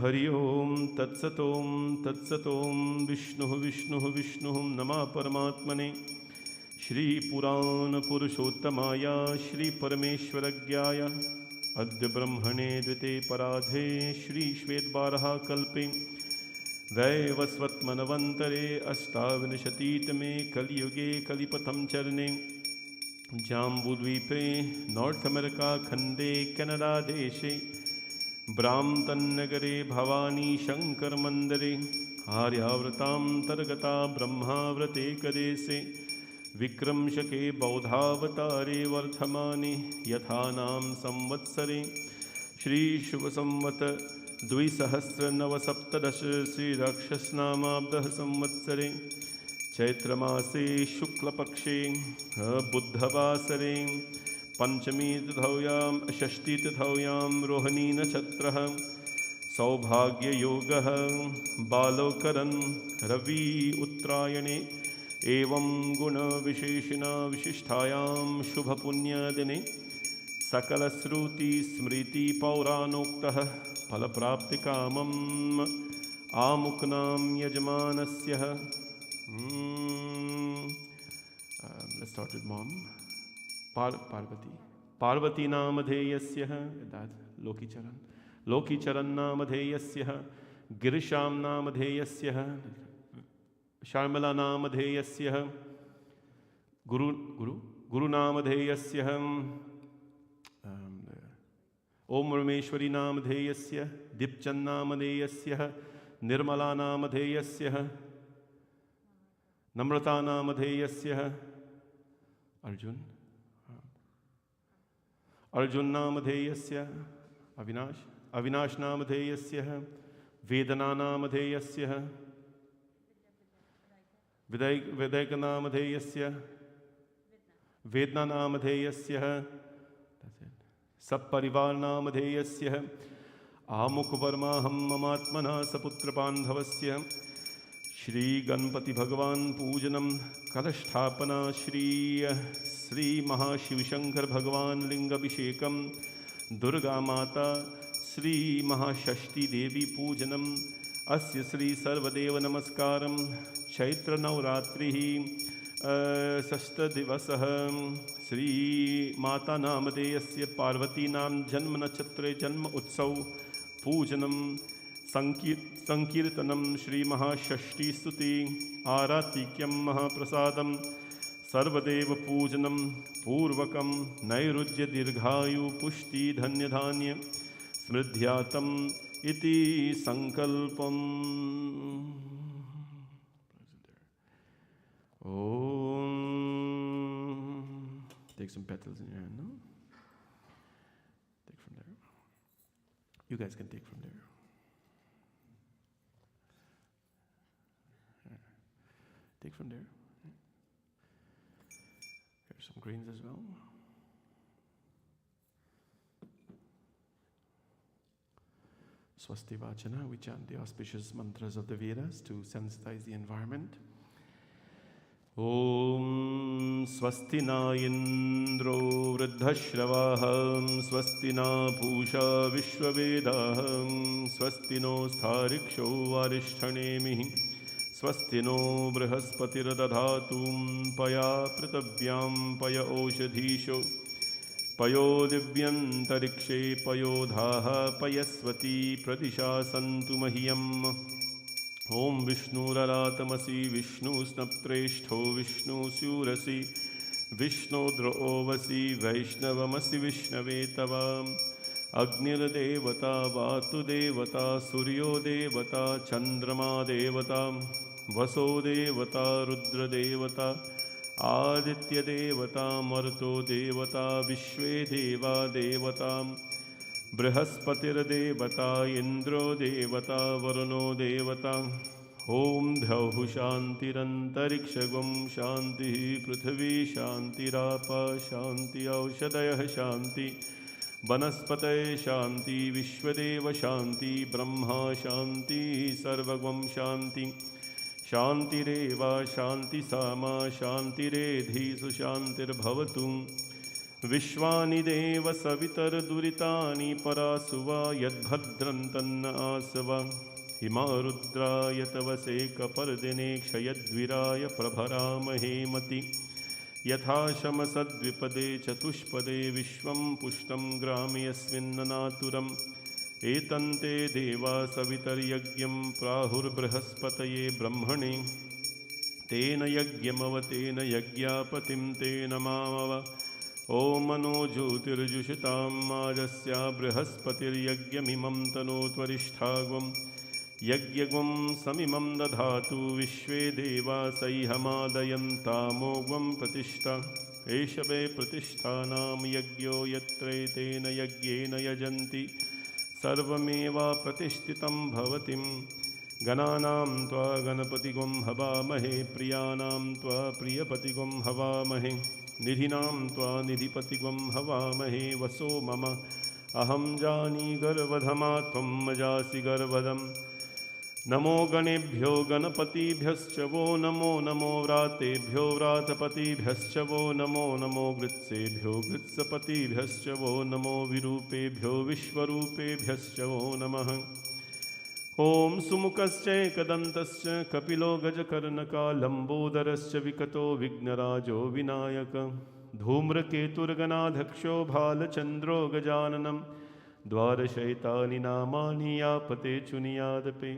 हरि ओम तत्सतों विष्णुः विष्णुः विष्णुः नमः परमात्मने श्री पुराण पुरुषोत्तमाय श्री परमेश्वरज्ञाय अद्य ब्रह्मणे द्वितीये पराधे श्री श्वेतवाराह कल्पे वैवस्वत्मन्वन्तरे अष्टाविंशतितमे कलियुगे कलिपथं चरणे जाम्बुद्वीपे नॉर्थ अमेरिका खंडे कनाडा देशे ब्राह्मतन्नगरे भवानी शंकर मंदिरे आर्यावृतांतर्गता ब्रह्माव्रतेकदेशे विक्रमशके बौद्धावतारे वर्धमाने यथानाम संवत्सरे श्री शुभ संवत 2097 श्रीराक्षसनामाब्दः संवत्सरे चैत्रमासे शुक्लपक्षे बुद्धवासरे पंचमी तिथौयां षष्ठी तिथौयां रोहिणी नक्षत्रः सौभाग्ययोगः बालोकरन् रवि उत्तरायणे एवं गुणविशेषिणा विशिष्टायां शुभपुण्यदिने सकलश्रुति स्मृति पौराणोक्तः फलप्राप्तिकामम् आमुक्नां यजमानस्य let's start with mom. Parvati नामधेयस्य लोकीचरण नामधेयस्य गिरिशां नामधेयस्य शार्मला नामधेयस्य गुरु नामधेयस्य ओम परमेश्वरी नामधेयस्य दीपचंद नामधेयस्य निर्मला नामधेयस्य नम्रता नामधेयस्य अर्जुन नामधेयस्य अविनाश नामधेयस्य वेदना नामधेयस्य विदयक नामधेयस्य वेदना नामधेयस्य सपरिवार नामधेयस्य आमुखवर्माहं ममात्मना सपुत्रबान्धवस्य श्री गणपति भगवान पूजनम कलस्थापना श्री महाशिवशंकर भगवान लिंगाभिषेकम दुर्गा माता श्री महाषष्ठी देवी पूजनम अस्य श्री सर्वदेव नमस्कारम चैत्र नवरात्रि षष्ठदिवसः श्री माता नामधेयस्य पार्वती नाम जन्म नक्षत्रे जन्म उत्सव पूजनम संकीर्तनम श्री महाषष्ठी स्तुति आरातिक्यम महाप्रसादम सर्वदेव पूजनम पूर्वकम नैरुज्य दीर्घायु पुष्टि धन्य धान्य समृद्ध्यातम इति संकल्पम। Take some petals in your hand, no? Take from there. You guys can take from there. Take from there. Here's some greens as well. Swasti Vachana, we chant the auspicious mantras of the Vedas to sensitize the environment. Om Swasti na Indro Vruddhashravaham Swasti na Pusha Vishwavedaham Swasti no Sthariksho Varishthanemihi स्वस्ति no बृहस्पतिर्दधातुं पया पृथिव्यां पय ओषधीषो पयो दिव्यन्तरिक्षे पयोधाः पयस्वती प्रदिशा सन्तु मह्यम् ॐ विष्णुररातमसि विष्णुस्नप्त्रेष्ठो विष्णुस्यूरसि विष्णोद्रोवसि वैष्णवमसि विष्णवे तव अग्निर्देवता वातुदेवता सूर्यो देवता चन्द्रमा देवता वसो देवता रुद्रदेवता आदित्यदेवता मरुतो देवता विश्वे देवा देवता बृहस्पतिर्देवता इन्द्रो देवता वरुणो देवता ॐ द्यौः शान्तिरन्तरिक्षगं शान्तिः पृथिवी शान्तिरापः शान्ति औषधयः शान्ति वनस्पतये शान्ति विश्वदेव शान्ति ब्रह्मा शान्ति सर्वगं शान्ति शान्तिरेव शान्ति सामा शान्तिरेधि सुशान्तिर्भवतु विश्वानि देव सवितर्दुरितानि परासुवा यद्भद्रं तन्न आसवा हिमारुद्राय तवसे कपर्दिने क्षयद्विराय प्रभरामहे मति यथा शमसद्विपदे चतुष्पदे विश्वं पुष्टं ग्राम्यस्मिन्ननातुरम् एतन्ते देवा सवितर्यज्ञं प्राहुर्बृहस्पतये ब्रह्मणे तेन यज्ञमवतेन यज्ञापतिं तेन मामव ॐ मनो ज्योतिर्जुषतां माजस्या बृहस्पतिर्यज्ञमिमं तनोत्वरिष्ठाग्वं यज्ञगुं समिमं दधातु विश्वे देवा सैहमादयन्तामोग्वं प्रतिष्ठा एष वै प्रतिष्ठानां यज्ञो यत्रैतेन यज्ञेन यजन्ति सर्वमेवा प्रतिष्ठितं भवतिं गणानां त्वा गणपतिगुं हवामहे प्रियाणां त्वा प्रियपतिगुं हवामहे निधिनां त्वा निधिपतिगुं हवामहे वसो मम अहं जानी गर्वधमा त्वं मजासि गर्वदम् नमो गणेभ्यो गणपतिभ्यश्च वो नमो नमो व्रातेभ्यो व्रातपतिभ्यश्च वो नमो नमो गृत्सेभ्यो गृत्सपतिभ्यश्च वो नमो विरूपेभ्यो विश्वरूपेभ्यश्च वो नमः ॐ सुमुखश्चैकदन्तश्च कपिलो गजकर्णकालम्बोदरश्च विकटो विघ्नराजो विनायक धूम्रकेतुर्गणाध्यक्षो भालचन्द्रो गजाननं द्वादशैतानि नामानि यापते चुनियादपि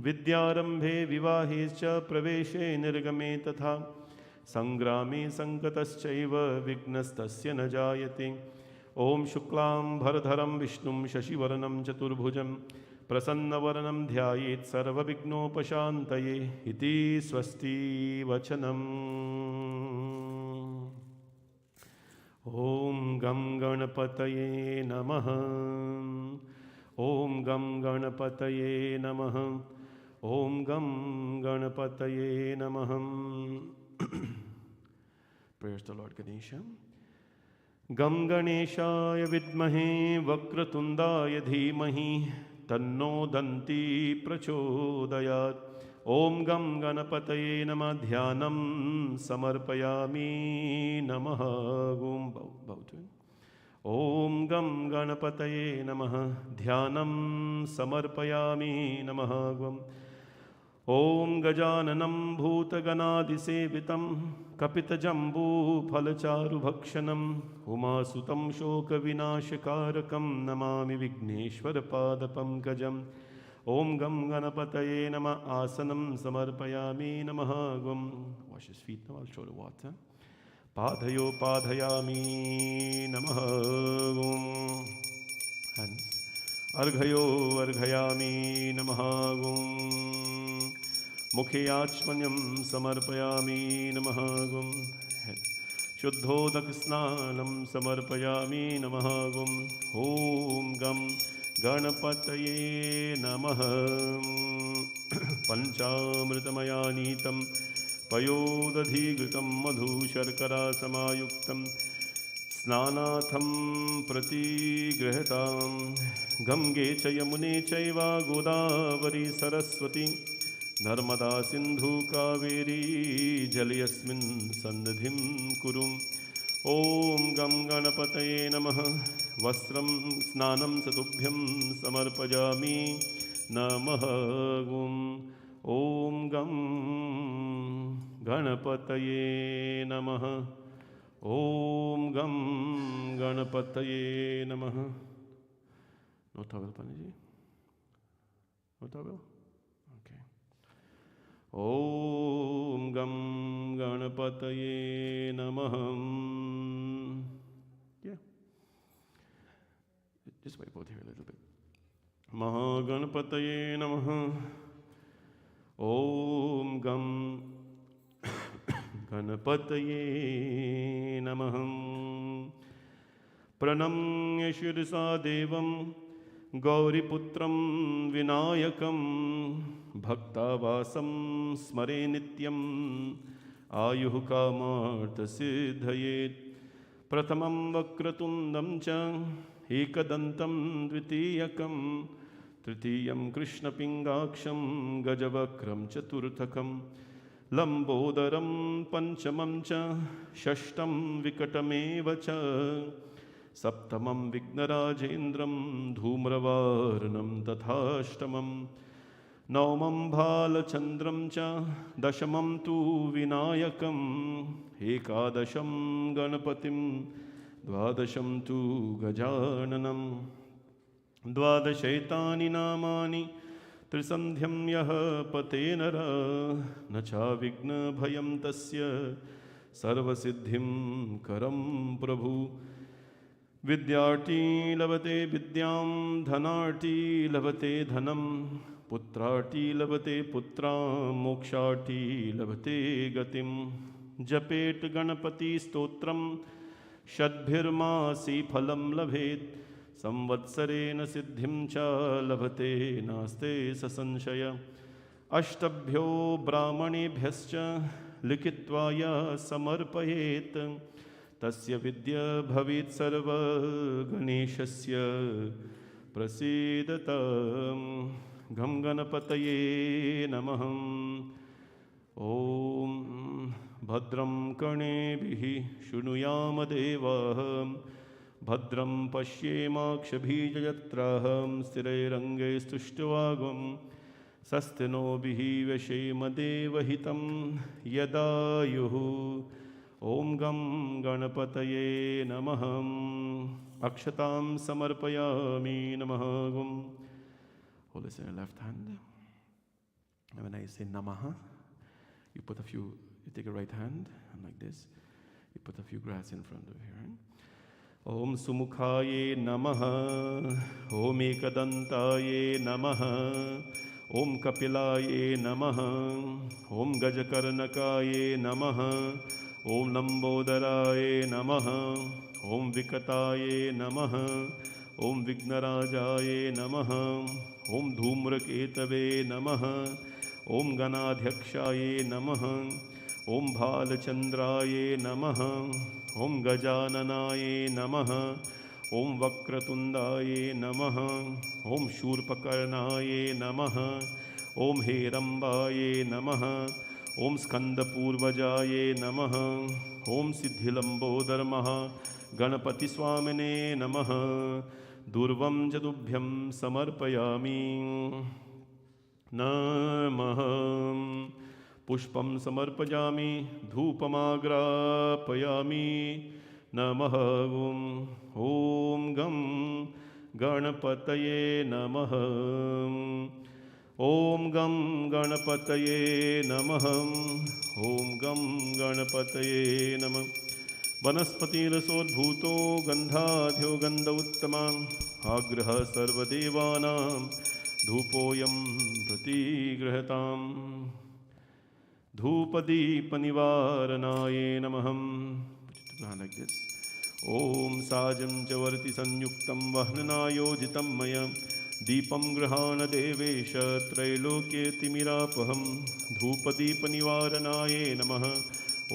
विद्यारम्भे विवाहे च प्रवेशे निर्गमे तथा संग्रामे संकटश्चैव विघ्नस्तस्य न जायते ॐ शुक्लां भरधरं विष्णुं शशिवर्णं चतुर्भुजं प्रसन्नवदनं ध्यायेत् सर्वविघ्नोपशान्तये इति स्वस्ति वचनम् ॐ गं गणपतये नमः ॐ गं गणपतये नमः ॐ गं गणपतये नमः Praise the Lord Ganesha. गं गणेशाय विद्महे वक्रतुण्डाय धीमहि तन्नो दन्ती प्रचोदयात् ॐ गं गणपतये नमः ध्यानं समर्पयामि नमः ॐ गं गणपतये नमः ध्यानं समर्पयामि नमः ॐ गजाननं भूतगणादिसेवितं कपितजम्बूफलचारुभक्षणम् उमासुतं शोकविनाशकारकं नमामि विघ्नेश्वरपादपङ्कजम् ॐ गं गणपतये नमः आसनं समर्पयामि नमः गं Wash his feet now, I'll show the water. पादयो पादयामि नमः गं Hands. अर्घयो अर्घयामि नमः गं मुखे आचमनीयं समर्पयामि नमः गं शुद्धोदकस्नानं समर्पयामि नमः गं ॐ गं गणपतये नमः पञ्चामृतमयानीतं पयोदधिघृतं मधुशर्करासमायुक्तं स्नानार्थं प्रतिगृहतां गंगे च यमुने चैव गोदावरी सरस्वती नर्मदा सिन्धु कावेरी जलयस्मिन् सन्निधिं कुरु ॐ गं गणपतये नमः वस्त्रं स्नानं सतुभ्यं समर्पयामि नमः ॐ गं गणपतये नमः ॐ गं गणपतये नमः No towel, Paniji? No towel? Okay. ॐ गं गणपतये नमः Yeah. Just wipe out here a little bit. महागणपतये नमः ॐ गं गणपतये नमः प्रणम्य शिरसा देवं गौरीपुत्रं विनायकं भक्तावासं स्मरे नित्यम् आयुः कामार्थसिद्धये प्रथमं वक्रतुण्डं च एकदन्तं द्वितीयकं तृतीयं कृष्णपिङ्गाक्षं गजवक्रं चतुर्थकं लंबोदरं पंचमं च षष्ठं विकटमेव च सप्तमं विघ्नराजेन्द्रं धूम्रवर्णं तथाष्टमं नवमं भालचन्द्रं च दशमं तु विनायकम् एकादशं गणपतिं द्वादशं तु गजाननं द्वादशैतानि नामानि त्रिसन्ध्यं यः पते नर न चाविघ्नभयं तस्य सर्वसिद्धिं करं प्रभु विद्यार्थी लभते विद्यां धनार्थी लभते धनं पुत्रार्थी लभते पुत्रां मोक्षार्थी लभते गतिं जपेत गणपति स्तोत्रं षड्भिर्मासी फलं लभेत् संवत्सरेण सिद्धिं च लभते नास्ते संशय अष्टभ्यो ब्राह्मणेभ्यश्च लिखित्वा यः समर्पयेत् तस्य विद्या भवेत् सर्व गणेशस्य प्रसीदत घं गणपतये नमः ॐ भद्रं कर्णेभिः शृणुयाम देवाः भद्रं पश्येमाक्षभिर्यजत्राहं स्थिरैरङ्गैस्तुष्टुवागं स्वस्तिनोभिः व्यशेम देवहितं यदायुः ॐ गं गणपतये नमः अक्षतां समर्पयामि नमः गुं hold this in your left hand and when I say namaha you put a few you take your right hand and like this you put a few grass in front of here ॐ सुमुखाये नमः ॐ एकदन्ताये नमः ॐ कपिलाये नमः ॐ गजकर्णकाये नमः ॐ लंबोदराये नमः ॐ विकटाये नमः ॐ विघ्नराजाये नमः ॐ धूम्रकेतवे नमः ॐ गणाध्यक्षाये नमः ॐ भालचन्द्राये नमः ॐ गजाननाये नमः ॐ वक्रतुण्डाये नमः ॐ शूर्पकर्णाये नमः ॐ हेरम्बाये नमः ॐ स्कन्दपूर्वजाये नमः ॐ सिद्धिलम्बोदरमः गणपतिस्वामिने नमः दूर्वं जदुभ्यं समर्पयामि नमः पुष्पं समर्पयामि धूपमाग्रापयामि नमः ॐ गं गणपतये नमः ॐ गं गणपतये नमः ॐ गं गणपतये नमः वनस्पतिरसोद्भूतो गन्धाढ्यो गन्ध उत्तमः आग्रह सर्वदेवानां धूपोऽयं प्रतिगृह्यताम् धूपदीपनिवारणाय नमः like this ॐ साजं च वर्ति संयुक्तं वह्ननायोजितं मया दीपं गृहाण देवेश त्रैलोक्ये तिमिरापहं धूपदीपनिवारणाय नमः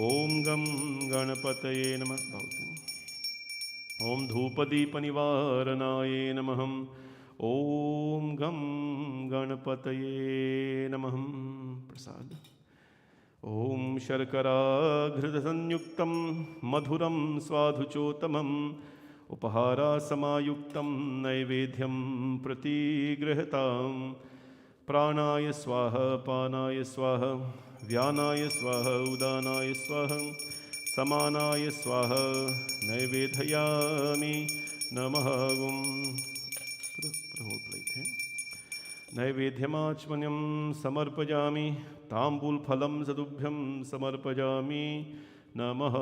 ॐ गं गणपतये नमः ॐ धूपदीपनिवारणाय नमः ॐ गं गणपतये नमः प्रसाद ॐ शर्कराघृतसंयुक्तं मधुरं स्वाधुचोत्तमम् उपहारासमायुक्तं नैवेद्यं प्रतिगृह्यतां प्राणाय स्वाहा पानाय स्वाहा व्यानाय स्वाहा उदानाय स्वाहा समानाय स्वाहा नैवेदयामि नमः नैवेद्यमाचमनीयं समर्पयामि ताम्बूलफलं सदुभ्यं समर्पयामि नमः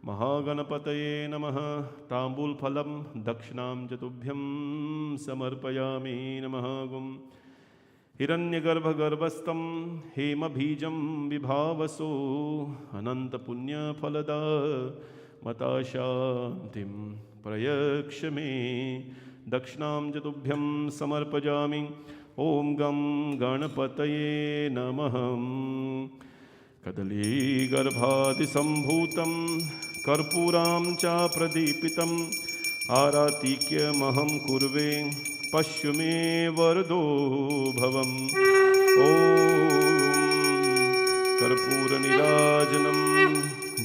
महागणपतये नमः ताम्बूलफलं दक्षिणां चतुभ्यं समर्पयामि नमः हिरण्यगर्भगर्भस्थं हेमबीजं विभावसो अनन्तपुण्यफलदा मता शान्तिं प्रयक्ष मे दक्षिणां चतुभ्यं समर्पयामि ॐ गं गणपतये नमः कदलीगर्भादिसम्भूतं कर्पूरां च प्रदीपितम् आरातिक्यमहं कुर्वे पश्य मे वरदो भवम् ॐ कर्पूरनीराजनं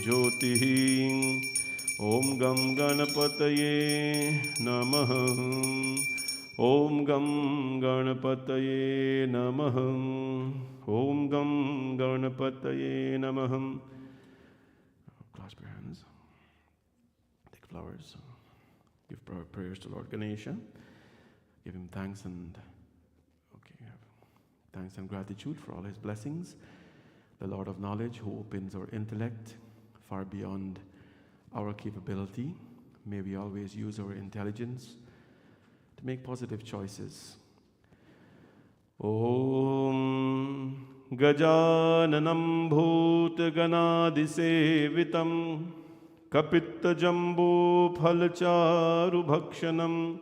ज्योतिः ॐ गं गणपतये नमः ॐ गं गणपतये नमः ॐ गं गणपतये नमः Clasp your hands, take flowers, give prayers to Lord Ganesha, give him thanks and gratitude for all his blessings, the Lord of knowledge who opens our intellect far beyond our capability. May we always use our intelligence to make positive choices. Om Gajananam Bhutganadisevitam Kapittajambu Phalcharu Bhakshanam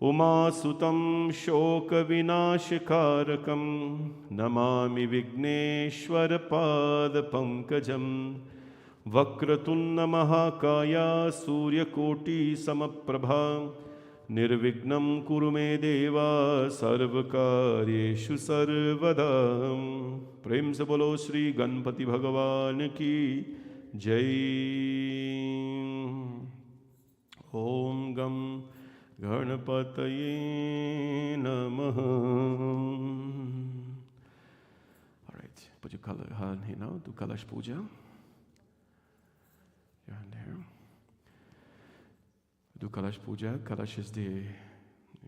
Umasutam Shokavinashikarakam Namami Vigneshwara Pada Pankajam Vakratunna Mahakaya Suryakoti Samaprabha Nirvignam Kurume Deva Sarvakaryeshu Sarvadam Prem se bolo Shri Ganpati Bhagavan ki Jai. Om Gam Ganapataye Namaha. All right, put your hand here now, do Kalash Puja. Your hand here. Do Kalash Puja. Kalash is the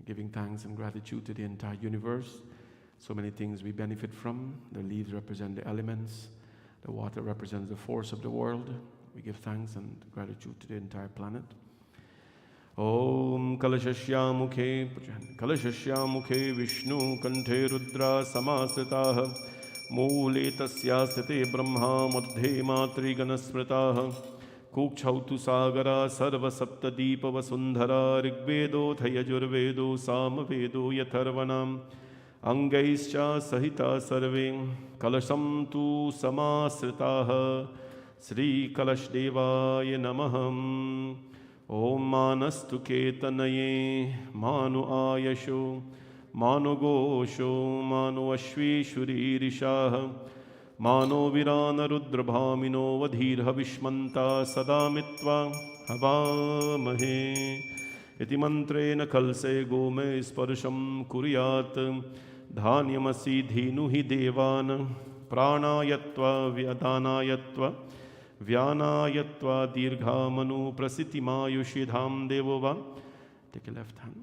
giving thanks and gratitude to the entire universe. So many things we benefit from. The leaves represent the elements. The water represents the force of the world. We give thanks and gratitude to the entire planet. Om Kalashashyamukhe Kalashashyamukhe Vishnu Kanthe Rudra Samasritaha Mule Tasyasthite Brahma Madhe Matri Ganasmritaha Kukchautu Sagara Sarva Sapta Deepa Vasundhara Rigvedo Thayajurvedo Samavedo Yatharvanam Angaischa Sahita Sarve Kalasham Tu Samasritaha Sri Kalash Devaya Namaham Om Manastu Ketanaye Manu Ayasho Manu Gosho Manu Ashvishuri Rishaha Mano Virana Rudrabhamino Vadhirha Vishmanta Sadamitva Havamahe Iti Mantrena Kalse Gome Sparsham Kuryat Dhanyamasi Dhinuhi Devan Pranayatva Vyadanayatva Vyanayatva Dirgha Manu Prasitima Devova. Take your left hand.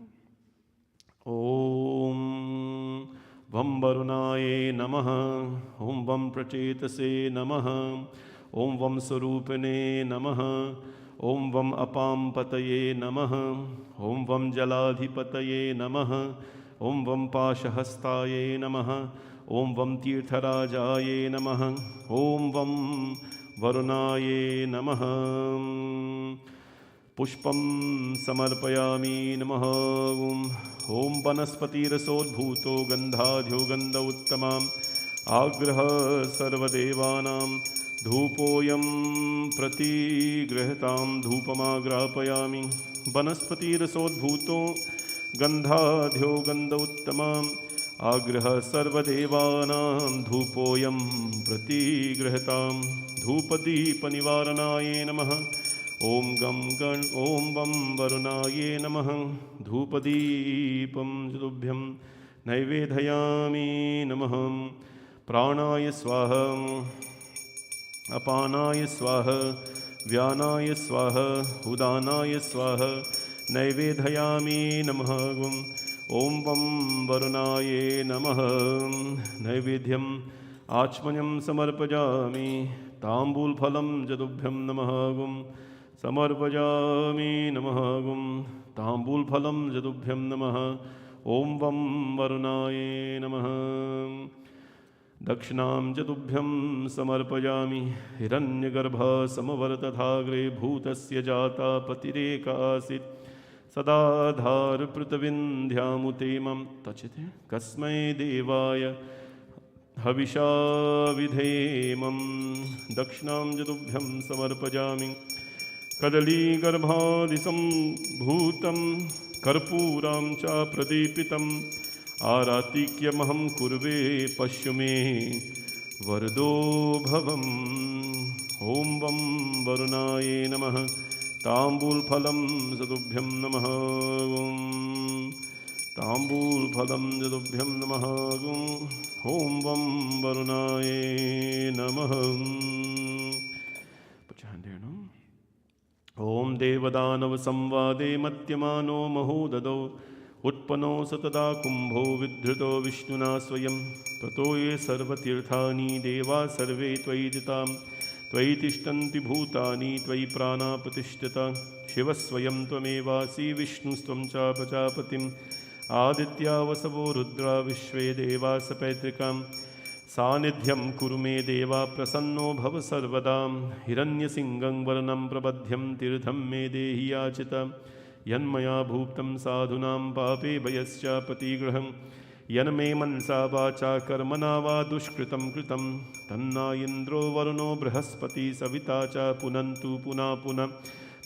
Om Vam Varunaye Namaha Om Vam Prachetase Namaha Om Vam Sarupane Namaha Om Vam Apam Pataye Namaha Om Vam Jaladhipataye Namaha Om Vam Pashahastaye Namaha Om Vam Tirtharajaye Namaha Om Vam Varunaye Namaha Pushpam Samarpayami Namaha Om Vanaspati Rasodbhuto Gandhadhyo Gandha Uttamam Agraha Sarvadevanam Dhupoyam Prati Grihatam Dhupamagrapayami Vanaspati Rasodbhuto Gandhadhyo Gandha Uttamam Agraha Sarvadevanam Dhupoyam Prati Grihatam Dhupadipannivaranaye Namaha Om Gam Gan Om Vam Varunaye Namaha Dhupadipam Jadubhyam Naivedhayami Namaham Pranaya Swaha Apanaya Swaha Vyanaya Swaha Udanaya Swaha Naivedhayami Namaha Om Vam Varunaye Namaha Naivedhyam Achmanyam Samarpajami Tambul Phalam Jadubhyam Namahagum Samarpajami Namahagum Tambul Phalam Jadubhyam Namaha Om Vam Varunaye Namaha Dakshinam Jadubhyam Samarpajami Hiranyagarbha Samavartathagre Bhutasya Jata Patireka Asit Sadadhar Pritavindhyamutemam Tachite Kasmai Devaya Havisha Vidhemam Dakshinam Jadubhyam Samarpajami Kadali Garbhadisam Bhutam Karpuram Cha Pradipitam Aarati Kyamaham Kurve Pashyume वरदो भवम् ॐ वं वरुणाय नमः ताम्बूलफलं सदुभ्यं नमः ताम्बूलफलं सदुभ्यं नमः ॐ वं वरुणाय नमः ॐ देवदानवसंवादे मत्यमानो महोददौ उत्पन्नो सतदा कुम्भो विधृतो विष्णुना स्वयं ततो ये सर्वतीर्थानि देवा सर्वे त्वयि दितां त्वयि तिष्ठन्ति भूतानि त्वयि प्राणा प्रतिष्ठिता शिवस्वयं त्वमेवासि विष्णुस्त्वं च प्रजापतिम् आदित्या वसवो रुद्रा विश्वे देवा सपैतृकां सानिध्यं कुरु मे देवा प्रसन्नो भव सर्वदा हिरण्यसिंहं वर्णं प्रबध्यं तीर्थं मे देहि याचिता यन्मया भूतं साधूनां पापे भयश्चापतिग्रहं यन्मे मनसा वाचा कर्मणा वा दुष्कृतं कृतं तन्ना इन्द्रो वरुणो बृहस्पति सविता च पुनन्तु पुनः पुनः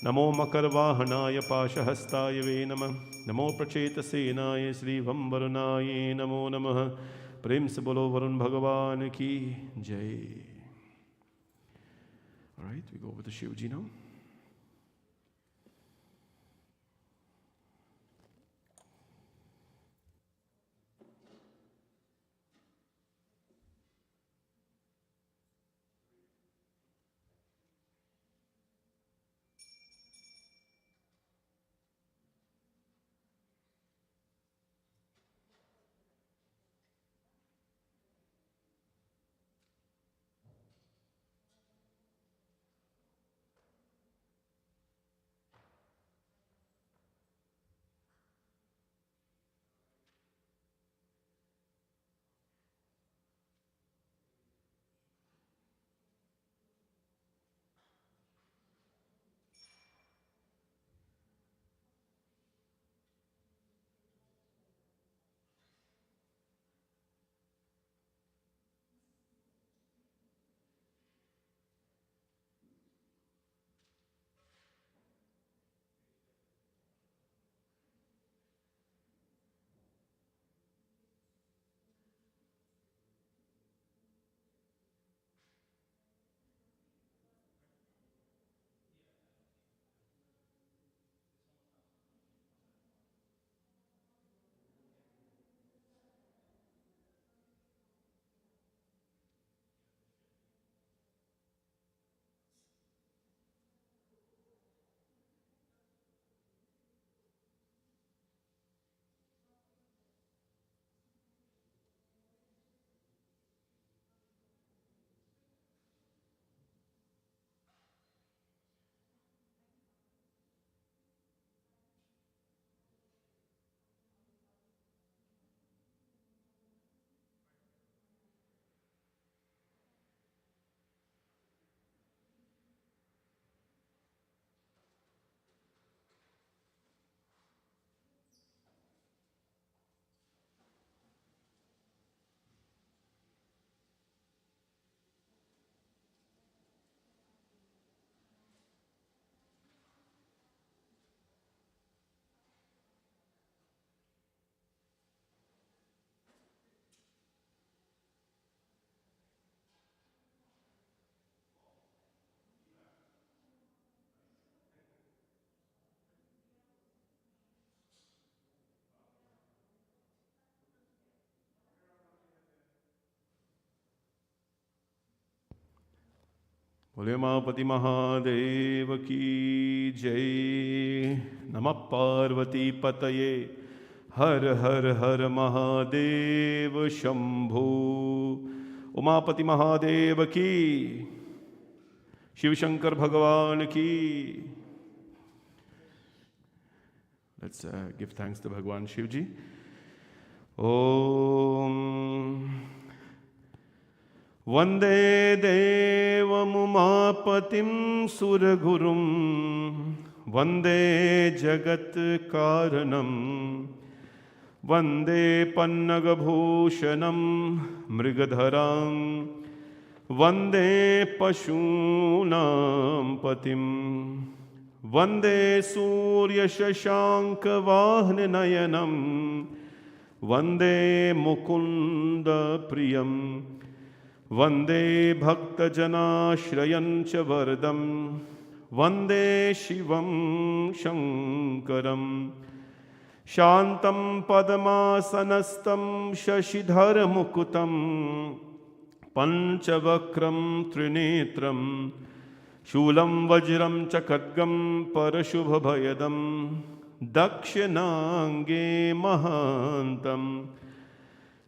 नमो मकरवाहनाय पाशहस्ताय वे नमः नमो प्रचेतसेनाय श्रीवं वरुणाय नमो नमः प्रेम से बोलो वरुण भगवान की जय. All right, we go over to Shivji now. बोले उमापति महादेव की जय. नमः पार्वती पतये हर हर हर महादेव शंभो. उमापति महादेव की, शिव शंकर भगवान की. Let's give thanks to Bhagwan Shivji. Om Vande Devamumāpatim Suragurum Vande Jagat Karanam Vande Pannagabhushanam Mrigadharam Vande Pashunam Patim Vande Surya Shashanka Vahanayanam Vande Mukunda Priyam वन्दे भक्तजनाश्रयं च वरदं वन्दे शिवं शङ्करं शान्तं पद्मासनस्थं शशिधरमुकुतं पञ्चवक्त्रं त्रिनेत्रं शूलं वज्रं च खड्गं परशुभभयदं दक्षिणाङ्गे महान्तम्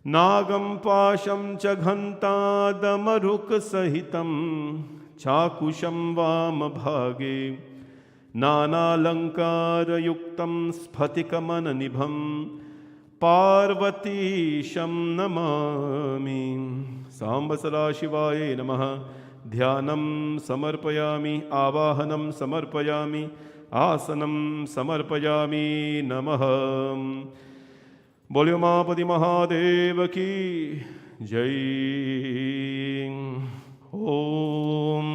नागं पाशं च घण्टादमरुकसहितं चाकुशं वामभागे नानालङ्कारयुक्तं स्फटिकमणिनिभं पार्वतीशं नमामि। साम्ब सदाशिवाय नमः। ध्यानं समर्पयामि, आवाहनं समर्पयामि, आसनं समर्पयामि। नमः। बोलियो उमापति महादेव की जय। ओम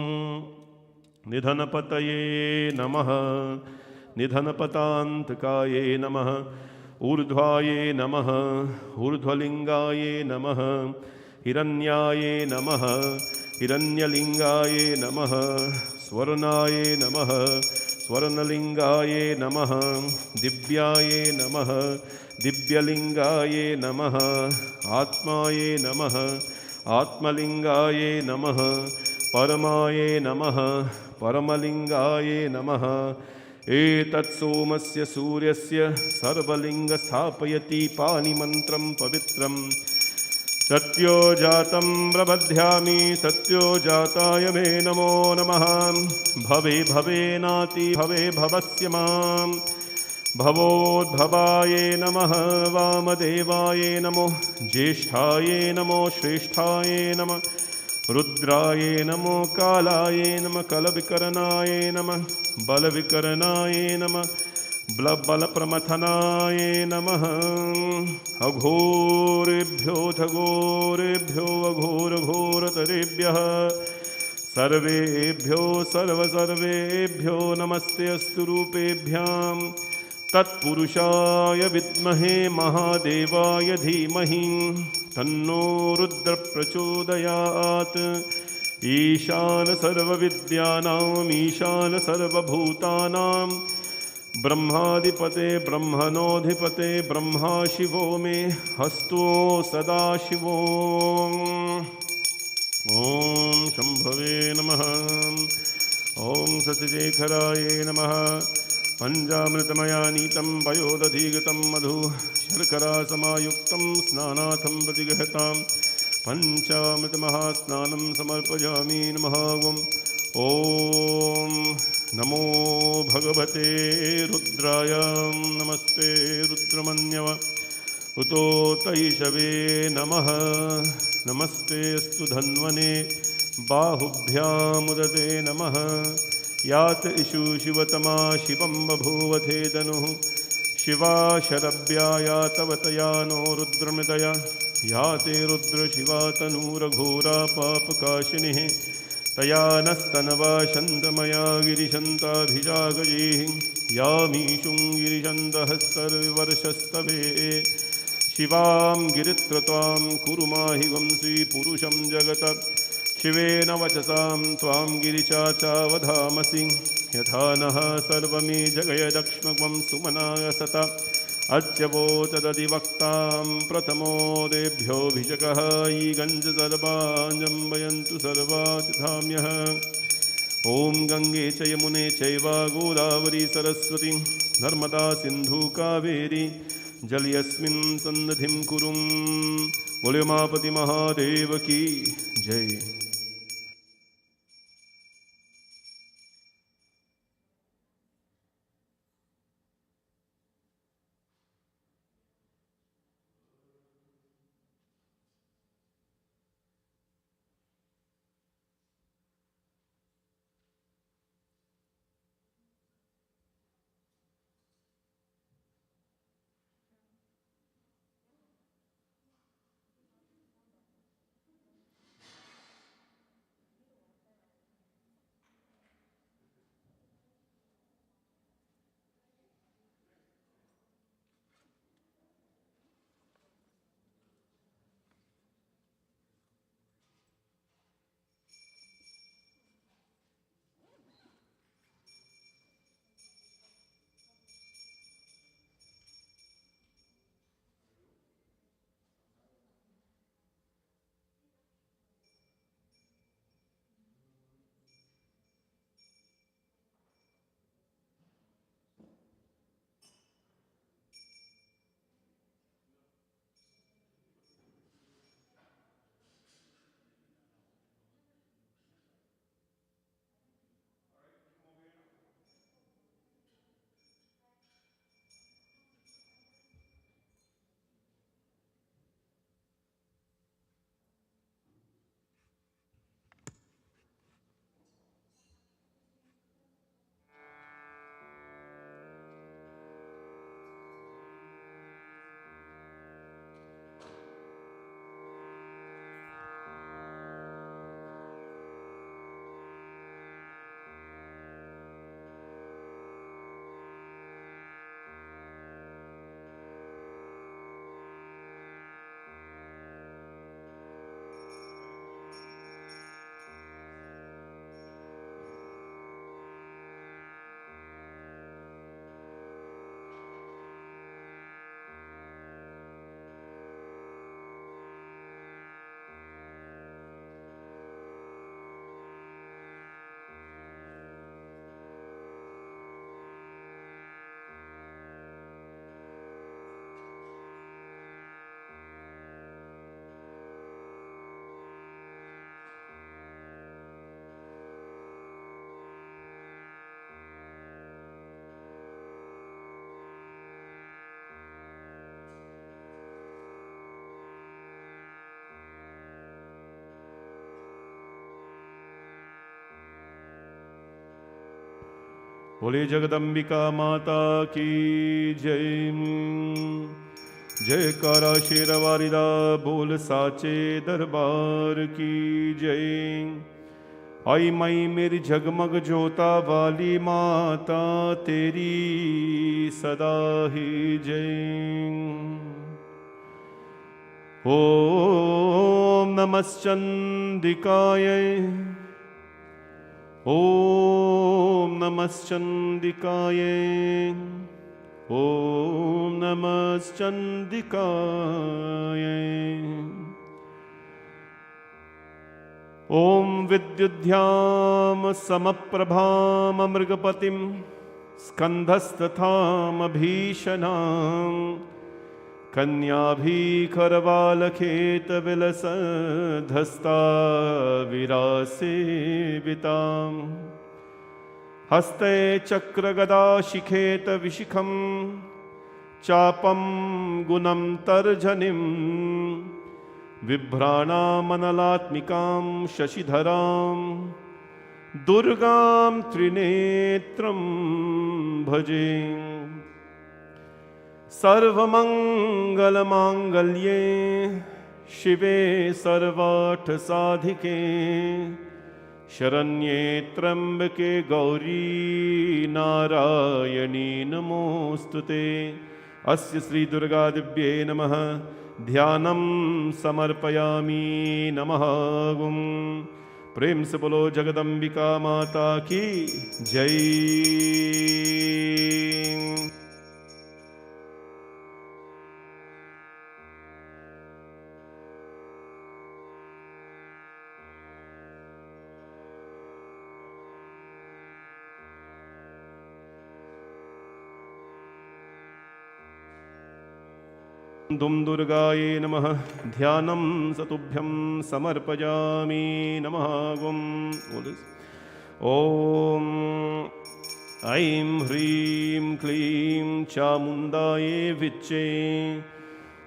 निधनपतये नमः, निधनपतान्तकाये नमः, ऊर्ध्वाये नमः, ऊर्ध्वलिंगाये नमः, हिरण्याये नमः, हिरण्यलिंगाये नमः, स्वर्णाये नमः, स्वर्णलिंगाये नमः, दिव्याये नमः, दिव्यलिंगाये नमः, आत्माये नमः, आत्मलिंगाये नमः, परमाये नमः, परमलिंगाये नमः। एतत्सोमस्य सूर्यस्य सर्वलिंग स्थापयति पानिमन्त्रं पवित्रं सत्यो जातं प्रबध्यामि, सत्यो जाताय मे नमो नमः। भवे भवेनाति भवे भवस्य माम्, भवोद्भवाये नमः, वामदेवाये नमो, ज्येष्ठाये नमो, श्रेष्ठाये नमः, रुद्राये नमो, कालाये नमः, कलविकरणाये नमः, बलविकरणाये नमः, बलप्रमथनाये नमः। अघोरेभ्यो घोरेभ्यो अघोरघोरतरेभ्यः सर्वेभ्यो सर्वसर्वेभ्यो नमस्ते अस्तु रूपेभ्यां। तत्पुरुषाय विद्महे महादेवाय धीमहि तन्नो रुद्र प्रचोदयात्। ईशान सर्वविद्यानां ईशान सर्वभूतानां ब्रह्माधिपते ब्रह्मणोऽधिपते ब्रह्मा शिवो मे हस्तो सदा शिवो। ओम शंभवे नमः। ओम सत्यशेखराय नमः। पंचामृतमया नीतं पयोदधिगतं मधु शर्करा समायुक्तं स्नानार्थं प्रतिगृहतां पंचामृतमहास्नानं समर्पयामि। नमः। ओम नमो भगवते रुद्राय। नमस्ते रुद्रमन्यव उतोतैषवे नमः। नमस्ते अस्तु धन्वने बाहुभ्यामुदते नमः। यात इषु शिवतमा शिवं बभूवथे धनुः शिवा शरभ्या यातवतया नो रुद्रमृतया याते रुद्र शिवा तनूरघोरा पापकाशिनिः तया नस्तनवा शन्तमया गिरिशन्ताभिजागजैः यामीशुं गिरिशन्तहस्तर्विवर्षस्तवे शिवां गिरित्रत्वां कुरु माहि वंशी पुरुषं जगत शिवेन वचसां त्वां गिरिचाचा वधामसि यथा नः सर्वमी जगयदक्ष्मं सुमनाय सत अच्यवो तदधिवक्तां प्रथमोदेभ्योऽभिषकः ईगञ्ज सर्वाञ्जम्बयन्तु सर्वातिधाम्यः। ॐ गंगे च यमुने चैव गोदावरी सरस्वती नर्मदा सिन्धु कावेरी जलयस्मिन् सन्निधिं कुरुं। बोले उमापति महादेव की जय। बोले जगदम्बिका माता की जय। जयकारा शेरवारिदा बोल साचे दरबार की जय। आई माई मेरी जगमग जोता वाली माता तेरी सदा ही जय। ओम नमश्चंदिकाय, ओम नमश्चंदिकाय, ओम नमश्चंदिकाय। ओम विद्युद्ध्याम समप्रभाम मृगपतिम स्कंधस्तथाम भीषणाम कन्याभीखरवालखेत विलसधस्ता विरासेविताम् हस्ते चक्रगदाशिखेत विशिखं चापं गुणं तर्जनीं बिभ्राणामनलात्मिकां शशिधरां दुर्गां त्रिनेत्रं भजे। सर्वमंगलमांगल्ये शिवे सर्वार्थसाधिके शरण्ये त्र्यंबके गौरी नारायणी नमोस्तुते। अस्य श्री दुर्गा दिव्ये नमः। ध्यानं समर्पयामि। नमः गुं। प्रेम से बोलो जगदम्बिका माता की जय। दुम दुर्गाये नमः। ध्यानं सतुभ्यं समर्पयामि। नमः गुं। ओम ऐं ह्रीं क्लीं चामुण्डाये विच्चे।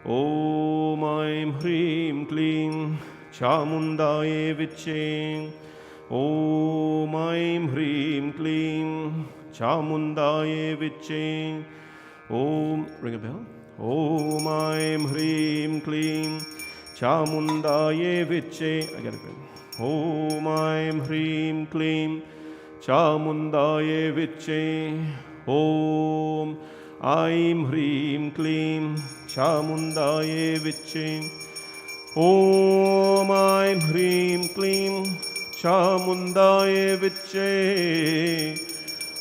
ओम ऐं ह्रीं क्लीं चामुण्डाये विच्चे। ओम ऐं ह्रीं क्लीं चामुण्डाये विच्चे। ओम ring a bell. ओम ऐं ह्रीं क्लीं चामुण्डाये विच्चे। I got it. ओम ऐं ह्रीं क्लीं चामुण्डाये विच्चे। ओम ऐं ह्रीं क्लीं चामुण्डाये विच्चे। ओम ऐं ह्रीं क्लीं चामुण्डाये विच्चे।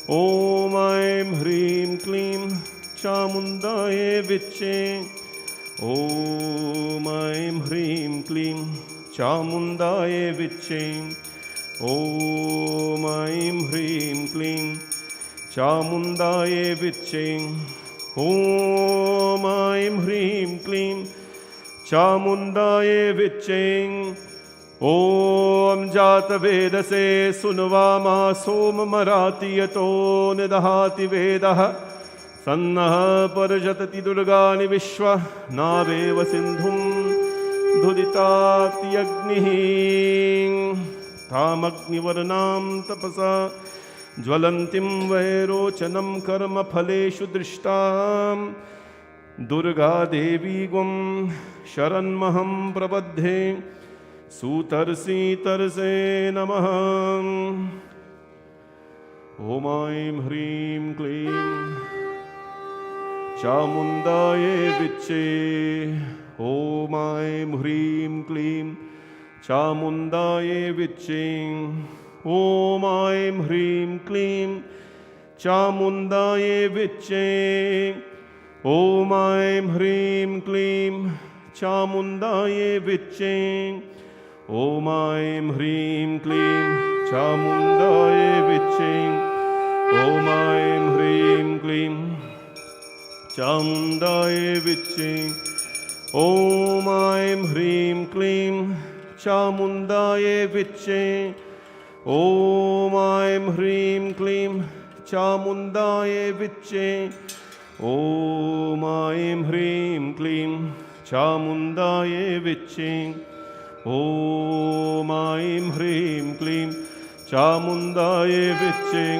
ओम ऐं ह्रीं क्लीं चामुण्डाये विच्चे। ओम ऐं ह्रीं क्लीं चामुण्डाये विच्चे। ओम ऐं ह्रीं क्लीं चामुण्डाये विच्चे। ओम ऐं ह्रीं क्लीं चामुण्डाये विच्चे। ओम जातवेदसे सुनवामा सोममराति यतो निदहाति वेदः सन्नः पर्जतति दुर्गानि विश्व नावेव सिन्धुं धुदिताति अग्निः तामग्निवर्णां तपसा ज्वलन्तीं वैरोचनं कर्मफलेषु दृष्टां दुर्गा देवी गुं शरन्महं प्रपद्ये। सुतर्षि तरसे नमः। ओम ऐं ह्रीं क्लीं चामुण्डाये विच्चे। ओम ऐं ह्रीं क्लीं चामुण्डाये विच्चे। ओम ऐं ह्रीं क्लीं चामुण्डाये विच्चे। ओम ऐं ह्रीं क्लीं चामुण्डाये विच्चे। ओम ऐं ह्रीं क्लीं चामुण्डाये विच्चे। ओम ऐं ह्रीं क्लीं चामुण्डाये विच्चे। ओम ऐं ह्रीं क्लीं चामुण्डाये विच्चे। ओम ऐं ह्रीं क्लीं चामुण्डाये विच्चे। ओम ऐं ह्रीं क्लीं चामुण्डाये विच्चे। ओम ऐं ह्रीं क्लीं चामुण्डाये विच्चे।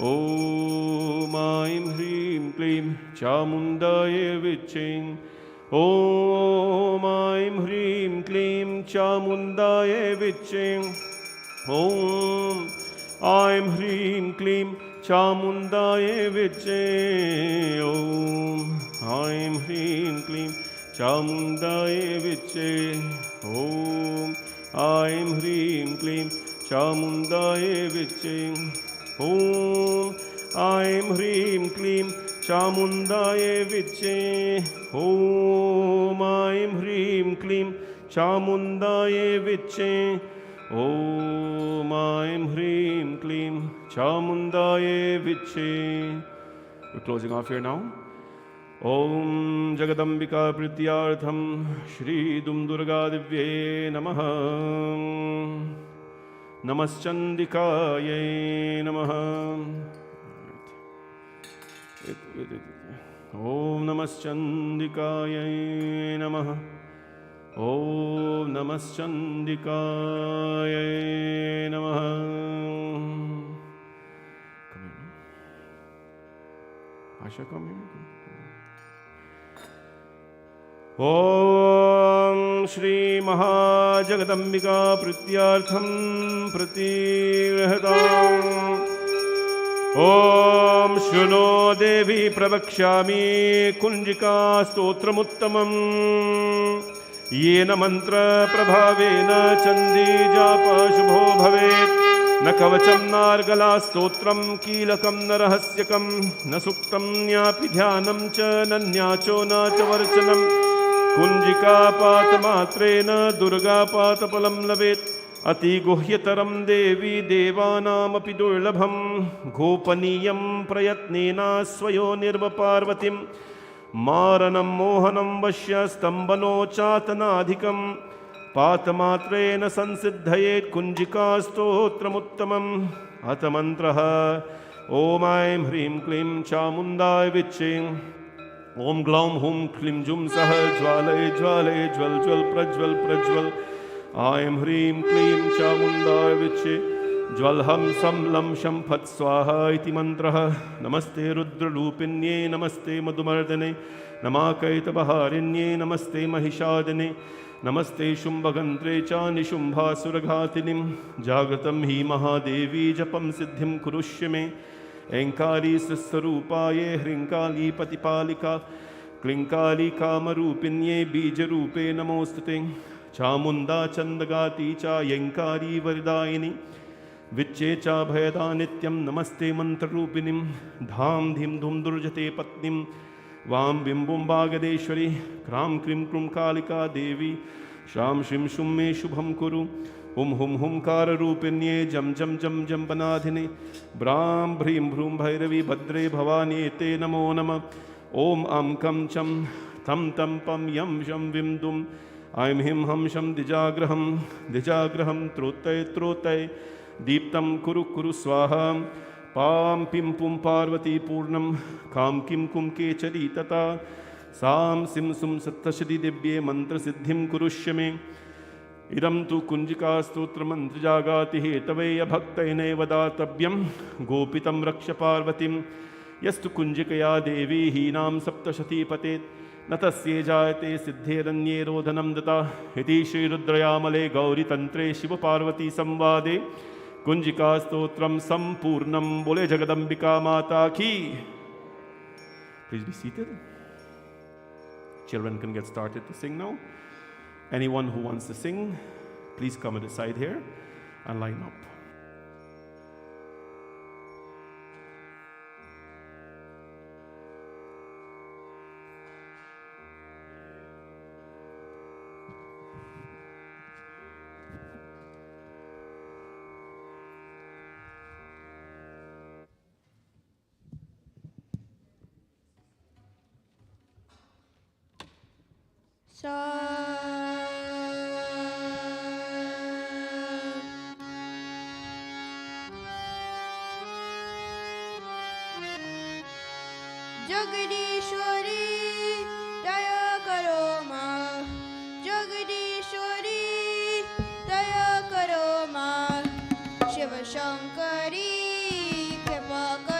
Om Aim Hrim Klim Chamundaye Viching. Om Aim Hrim Klim Chamundaye Viching. Om Aim Hrim Klim Chamundaye Viching. Om Aim Hrim Klim Chamundaye Viching. Om Aim Hrim Klim Chamundaye Viching. Om Aim Hrim Klim Chamundaye Viching. Om Aim Hrim Klim Chamundaye Viching. Om Aim Hrim Klim Chamundaye Viching. We're closing off here now. Om Jagadambika Prityartham Shri Dum Durga Divye Namaha. Namaschandikaye Namaha. Om Namaschandikaye Namaha. Om Namaschandikaye Namaha. Come here. Asha, come here. Om Shri Mahajagadambika Prityartham Pratigrihatam. Om Shruno Devi Prabhakshami Kunjika Stotramuttamam. Yena Mantra Prabhavena Chandi Japa Shubho Bhavet. न कवचम नार्गला स्तोत्रम कीलकम न रहस्यकम न सुक्तम न्यापि ध्यानम च नन्याचो न च वर्चनम कुंजिका पातमात्रेण दुर्गा पातफलं लभेत् अति गुह्यतरं देवी देवानामपि दुर्लभं गोपनीयं प्रयत्नेन स्वयो निर्वपार्वतीं मारणं मोहनं वश्य स्तम्भनो चातनाधिकं पातमात्रेण संसिद्धयेत् कुंजिका स्तोत्रमुत्तमम् अथ मंत्रः ओम ऐं ह्रीं क्लीं चामुण्डाय विच्चे ओम ग्लौं हुं क्लीं जुं सह ज्वालय ज्वालय ज्वल ज्वल प्रज्वल प्रज्वल ऐं ह्रीं क्लीं चामुण्डाय विच्चे ज्वल हम सम लं शं फट् स्वाहा इति मंत्रः नमस्ते रुद्ररूपिण्ये नमस्ते मधुमर्दने नमाकैतबहारिण्ये नमस्ते महिषादिने नमस्ते शुंभगंत्रे च निशुंभासुरघातिनीं जागृतं हि महादेवी जपं सिद्धिं कुरुष्य मे ऐंकारी स्वरूपाये ह्रींकाली पतिपालिका क्लिंकाली कामरूपिण्ये बीजरूपे नमोस्तुते चामुंडा चंदगाती च ऐंकारी वरदायिनी विच्चे च भयदा नित्यं नमस्ते मंत्ररूपिणीं धाम धीं धूम दुर्जते पत्नीं वां बिंबुं बागदेश्वरी क्रां क्रीं क्रूं कालिका देवी शां श्रीं शुं मे शुभं कुरु हुं हुं हुंकाररूपिण्ये जं जं जं जम्बनाधिने ब्रां भ्रीं भ्रूं भैरवी भद्रे भवानी ते नमो नमः ॐ अं कं चं तं तं पं यं शं विं दुं ऐं हिं हं शं द्विजाग्रहं त्रोतय त्रोतय दीप्तं कुरु कुरु स्वाहा पां पिं पुं पार्वती पूर्णं कां किं कुं केचरी तथा सां सिं सुं सप्तशती दिव्ये मंत्रसिद्धिं कुरुष्य मे इदं तु कुंजिका स्तोत्रमन्त्रजागाति हेतवेय भक्तैनेव दातव्यं गोपितं रक्ष पार्वतीं यस्तु कुंजिकया देवी हीनां सप्तशती पतेत् न तस्ये जायते सिद्धेरन्ये रोदनं दता इति श्रीरुद्रयामले गौरीतन्त्रे शिवपार्वती संवादे कुंजिका स्तोत्रम संपूर्णम बोले जगदंबिका माता की. Please be seated. Children can get started to sing now. Anyone who wants to sing, please come at the side here and line up. Jagadishwari दया करो माँ, जगदीश्वरी दया करो माँ, शिव शंकरी कृपा करो।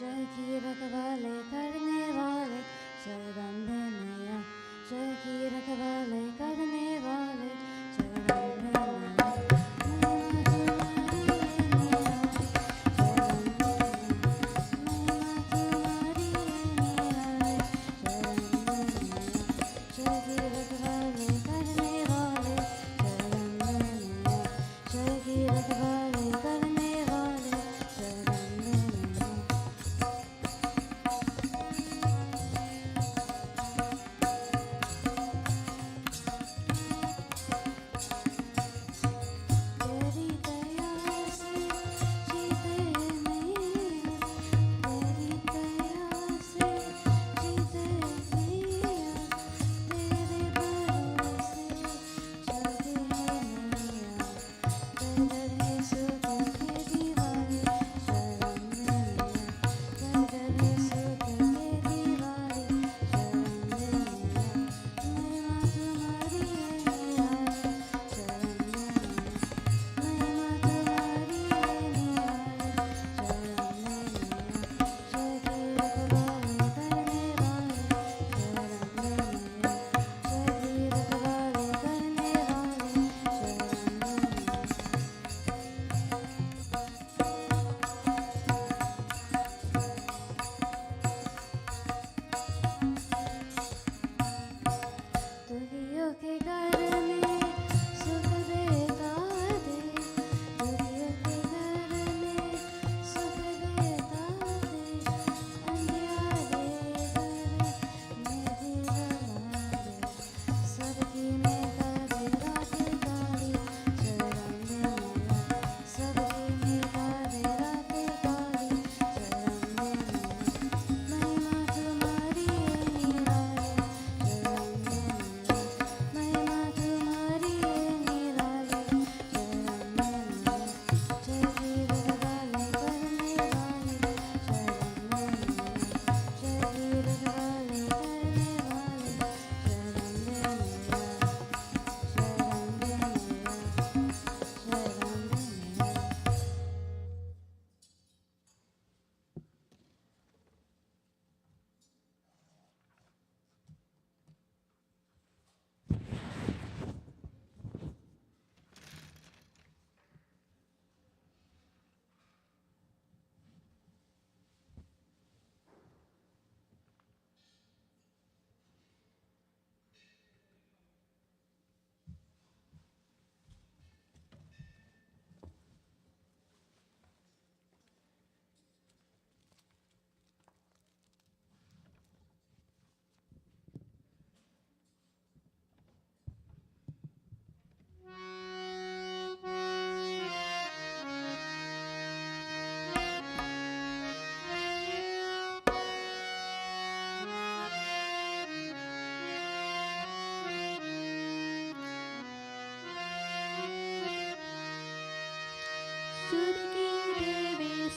जय की रखवाले करने वाले जगदम्बे मैया, जय की रखवाले करने वाले जगदम्बे मैया,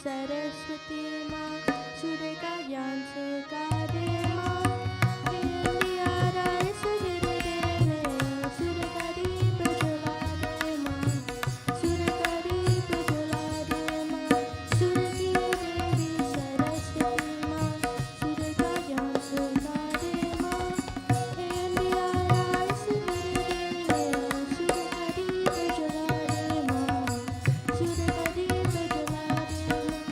सरस्वती माँ, सूर्य का ज्ञान सिखा दे माँ, इंडिया सूर्य दे, सूर्य का दीप जला दे माँ, सूर्य का दीप जला दे माँ, सूर्य की देवी सरस्वती माँ, सूर्य का ज्ञान सिखा दे माँ, इंडिया सूर्य दे, सूर्य का दीप जला दे माँ, सूर्य का दीप जला दे माँ।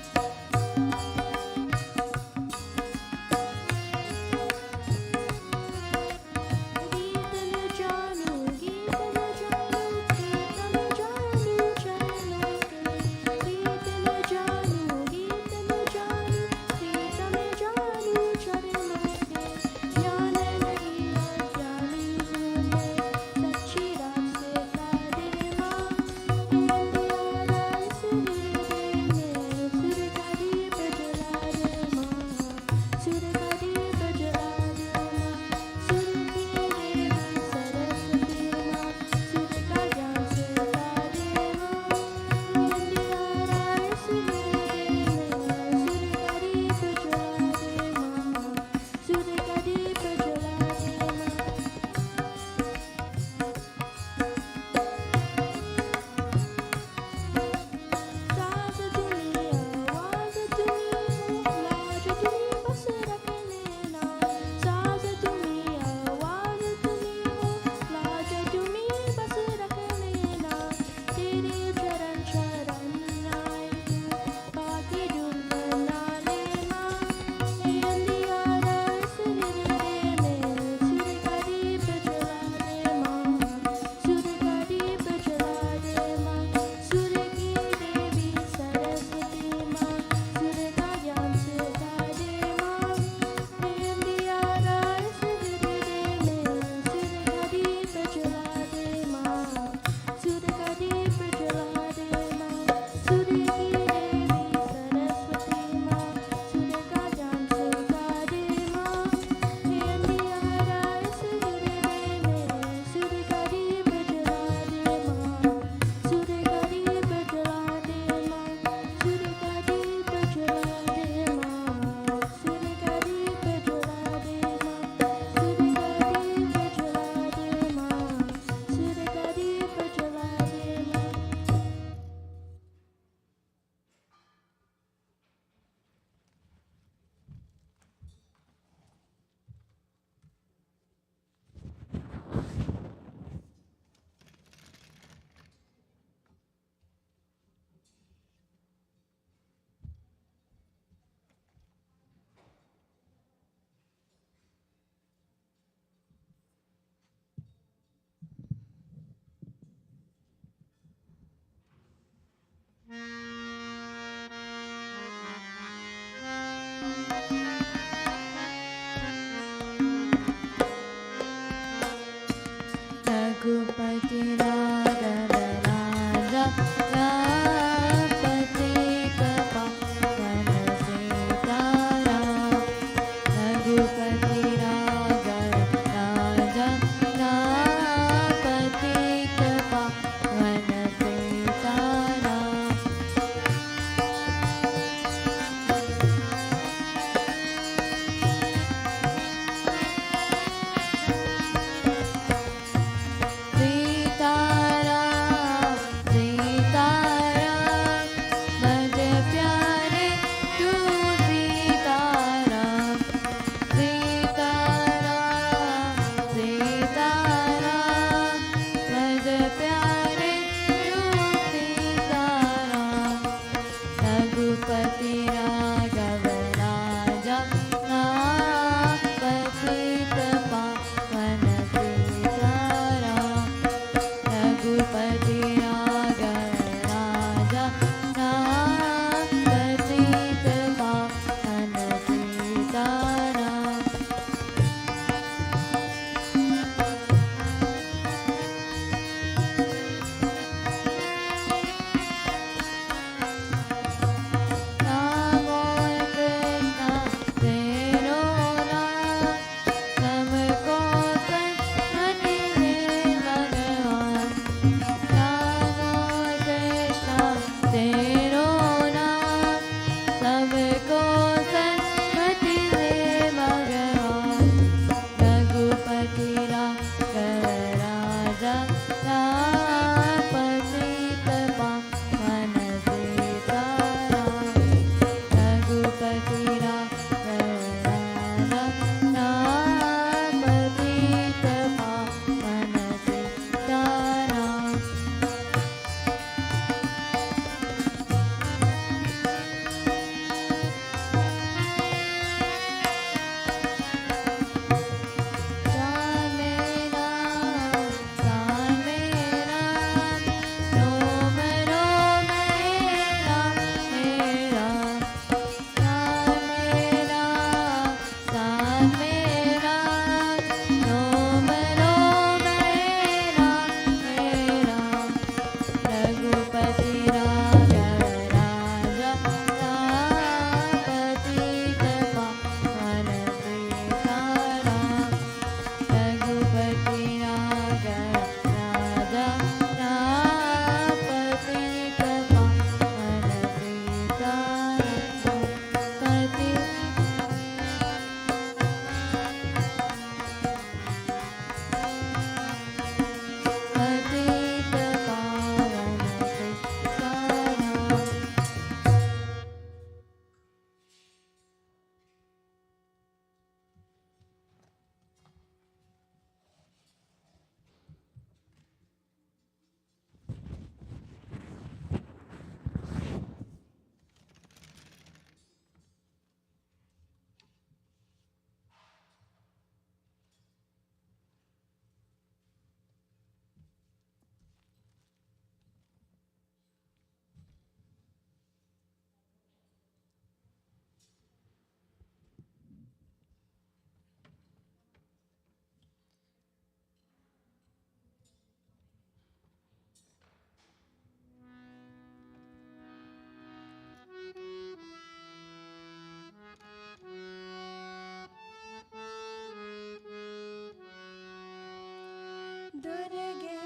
दुर्गे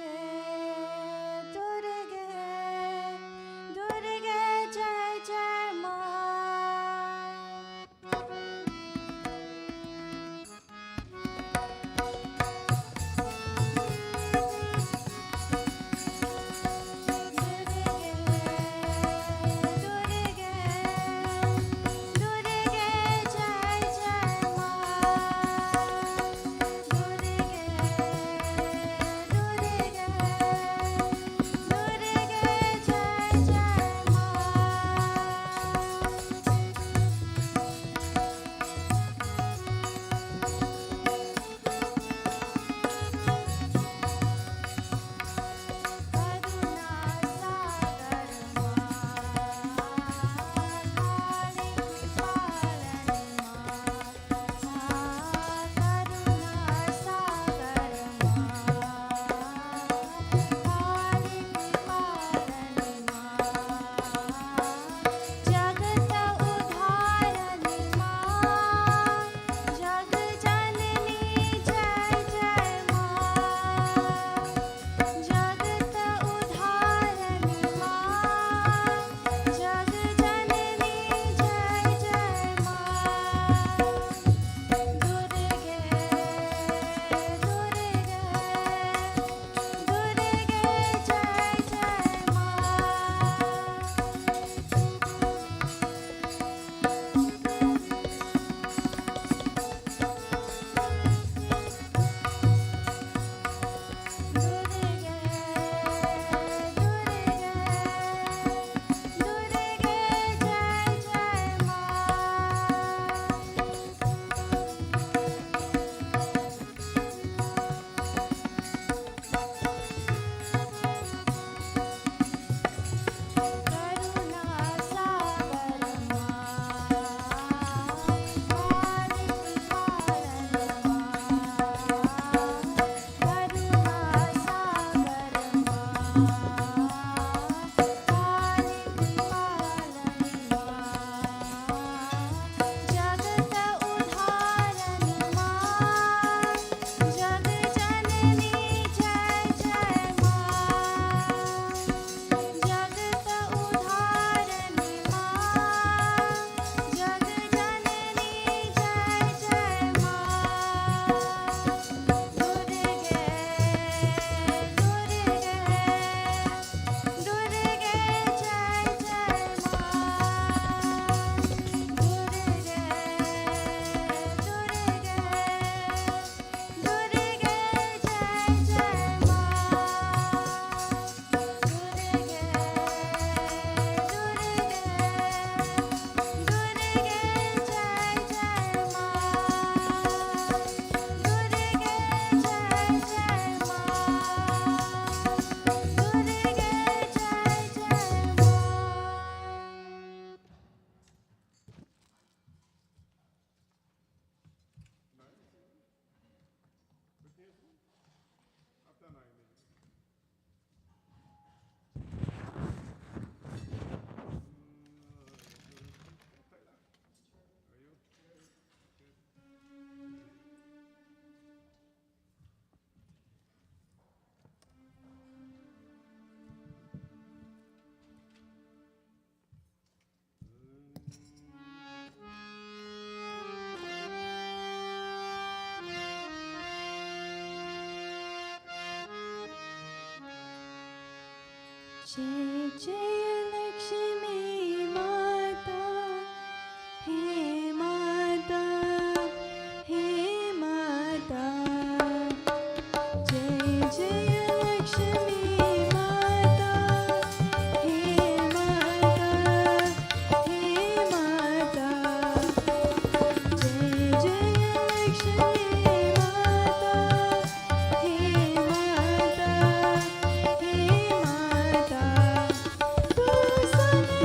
दुर्गे दुर्गे जय जय माँ। जय जय लक्ष्मी माता, हे माता, हे माता। जय जय लक्ष्मी माता, हे माता, हे माता। जय जय लक्ष्मी माता, हे माता, हे माता। तू सन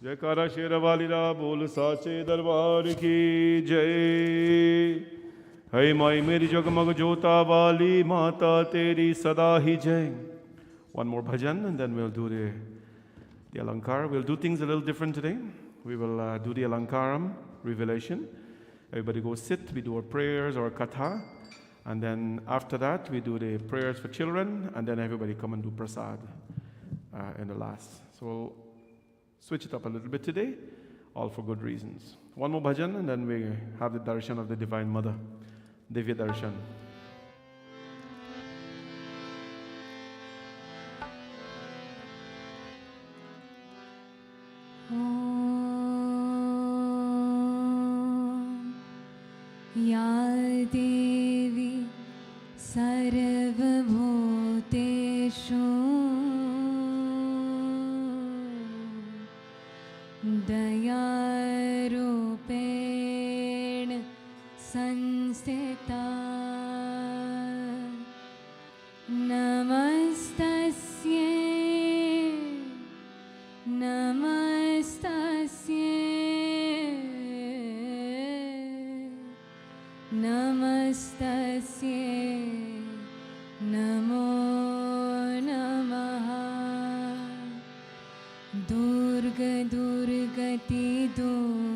जयकारा शेरवाली रा बोल साचे दरबार की जय। हे माई मेरी जगमग जोता वाली माता तेरी सदा ही जय। One more bhajan and then we'll do the Alankar. We'll do things a little different today. We will do the Alankaram revelation. Everybody go sit, we do our prayers, our Katha, and then after that we do the prayers for children, and then everybody come and do prasad in the last. So we'll switch it up a little bit today, all for good reasons. One more bhajan and then we have the Darshan of the Divine Mother, Divya Darshan. या देवी सर्वभूतेषु दयारूपेण संस्थिता नमस्तस्यै नमस्तस्यै नमस्तस्यै नमो नमः। दुर्गति दूर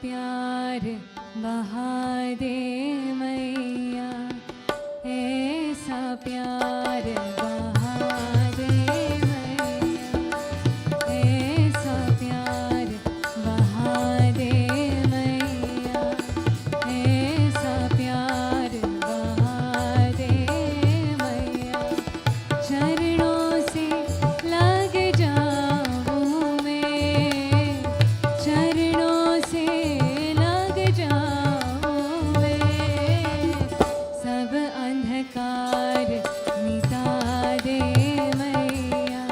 प्यार बहा दे मैया, ऐसा प्यार बहा दे मैया, ऐसा प्यार बहा दे मैया, ऐसा प्यार बहा दे मैया। चरणों से लग जाऊं मैं, चरणों से लग जाऊं मैं, सब अंधकार मिटा दे मैया,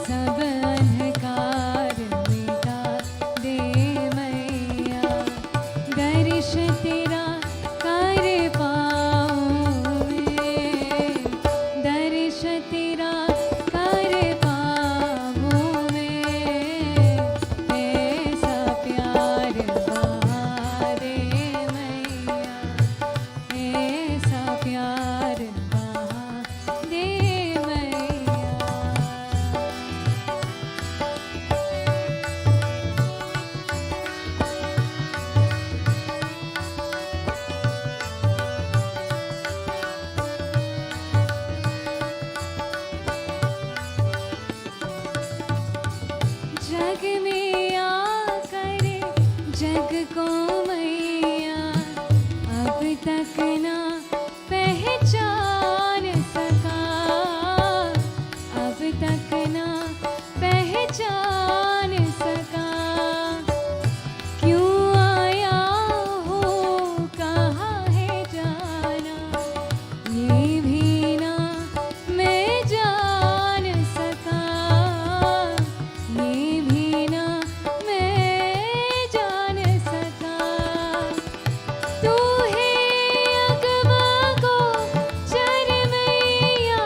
सब अंधकार मिटा दे मैया। दर्श तेरा कर पाऊं मैं, दर्श तेरा कर पाऊं मैं, ऐसा प्यार बहा दे मैया, ऐसा प्यार बहा दे मैया। जग में आकर जग को मैया अब तक ना पहचान सका, अब तक ना पहचान सका। क्यों आया हो कहाँ है जाना, ये भी ना मैं जान सका, ये भी ना मैं जान सका। तू है अगवा को चर मैया,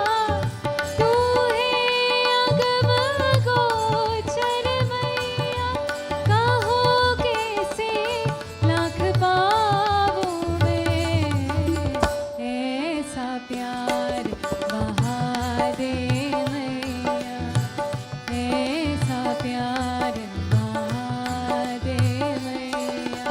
तू है अगवा को चर मैया। कहो कैसे लाख पाऊं मैं, ऐसा प्यार बहा दे मैया, ऐसा प्यार बहा दे मैया।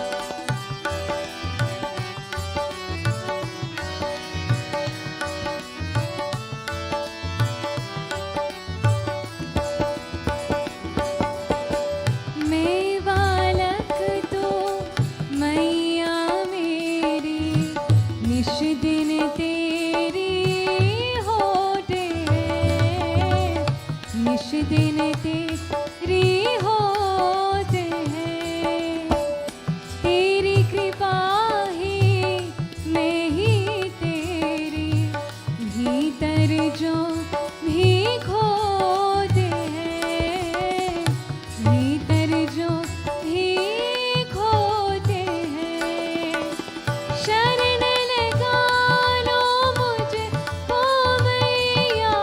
मैं बालक तो मैया मेरी, निश दिन तेरी होते हैं, निश दिन तेरी होते हैं। तेरी कृपा ही मैं ही तेरी, भीतर जो भी खोते हैं, भीतर जो भी खोते हैं। शरण लगा लो मुझे ओ मैया,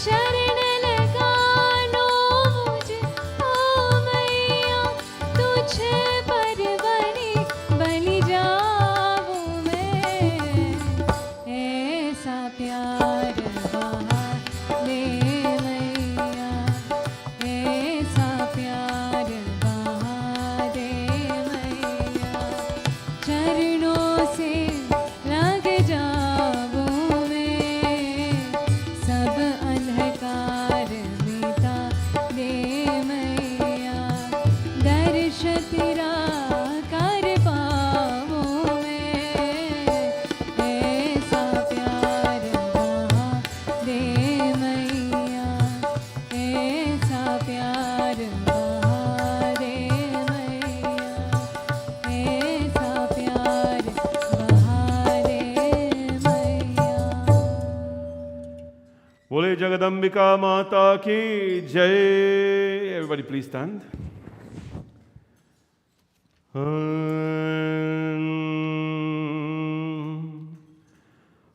शरण लगा लो मुझे ओ मैया। तुझ पर बलि जाऊं मैं, ऐसा प्यार बहा दे मैया, ऐसा प्यार बहा दे मैया। चरणों से लग जाऊं मैं, सब अंधकार मिटा दे मैया। दर्श तेरा कर पाऊं मैं, ऐसा प्यार बहा दे मैया, ऐसा प्यार बहा दे मैया, ऐसा प्यार बहा दे मैया। बोले जगदम्बिका माता की जय। Everybody please stand.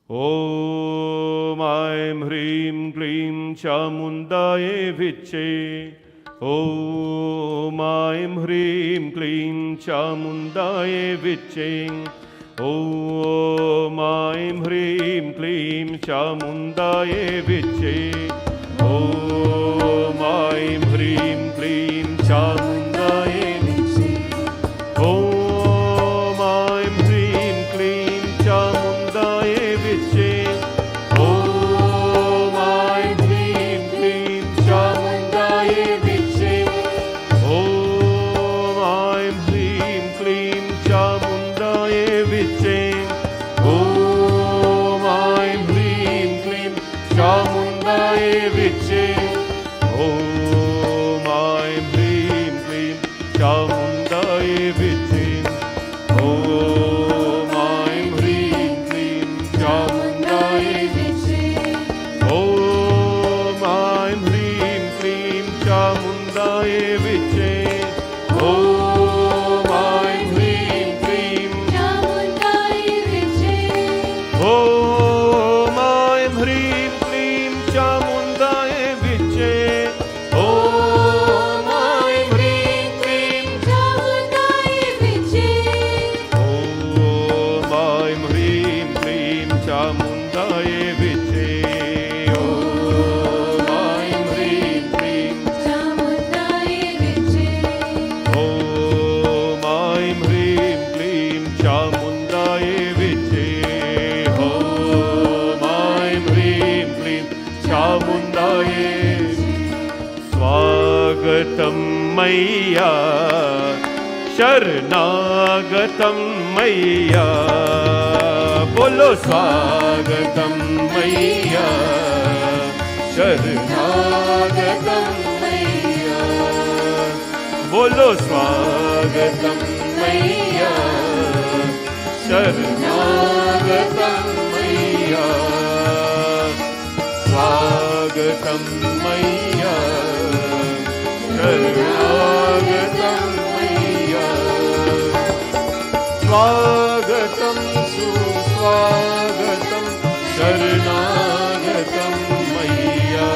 Om Aim Hrim Klim Chamundaye Viche, Om Aim Hrim Klim Chamundaye Viche, Om Aim Hrim Klim Chamundaye Viche, Om Aim Hrim Klim Chamundaye Viche, ॐ ऐं ह्रीं क्लीं चामुण्डाय विचे ॐ ऐं ह्रीं क्लीं चामुण्डाय विचे ॐ ऐं ह्रीं क्लीं चामुण्डाय विचे ॐ ऐं ह्रीं क्लीं चामुण्डाय विचे ॐ ऐं ह्रीं क्लीं चामुण्डाय विचे ॐ ऐं ह्रीं क्लीं चामुण्डाय स्वागतं मय्या शरणागतं मय्या बोलो स्वागतं मय्या शरणागतं मय्या बोलो स्वागतं मय्या शरणागतं मय्या स्वागतं मय्या शरणागतं मय्या स्वागतं सुस्वागतं शरणागतं मय्या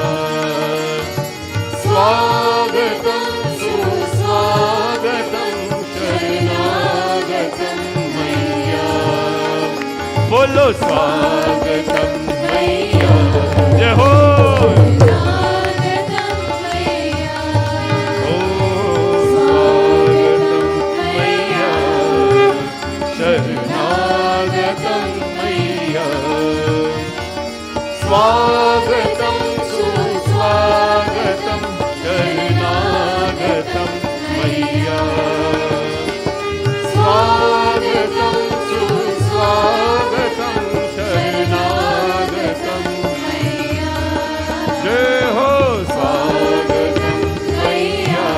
स्वागतं सुस्वागतं शरणागतं मय्या बोलो स्वागतं मय्या जय हो स्वागतं मय्या ओ स्वागतं मय्या शरणागतं मय्या स्वागतं सुस्वागतं शरणागतं मय्या स्वागतं सुस्वागतं शरणागतं मय्या जय हो स्वागतं मय्या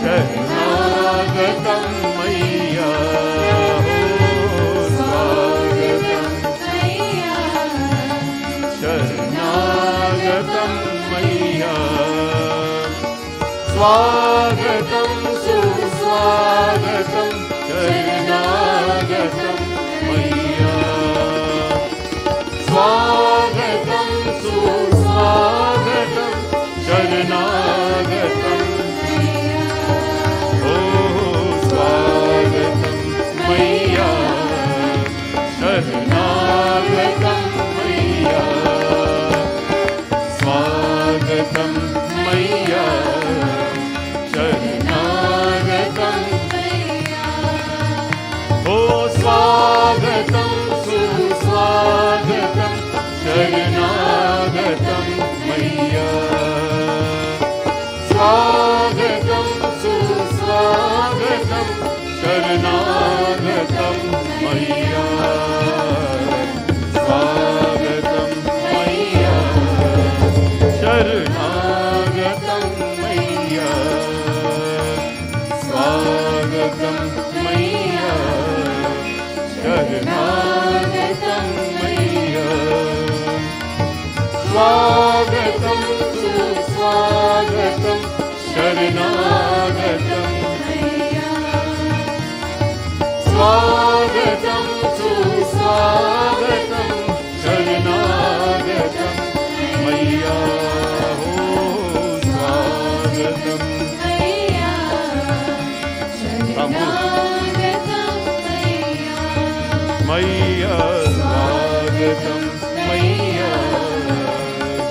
शरणागतं मय्या हो स्वागतं मय्या शरणागतं मय्या स्वागतं सुस्वागतं शरणागतं मय्या स्वागतं सुस्वागतं शरणागतं ओ स्वागतं मय्या शरणागतं मय्या स्वागतं मय्या शरणागतं ओ स्वागतं सुस्वागतं शरणागतं मय्या स्वागतं सुस्वागतं शरणागतं मय्या स्वागतं मय्या शरणागतं मय्या स्वागतं मय्या शरणागतं मय्या स्वागतं सुस्वागतं शरणागतं स्वागतं सुस्वागतं शरणागतं मय्या हो स्वागतं मय्या शरणागतं मय्या स्वागतं मय्या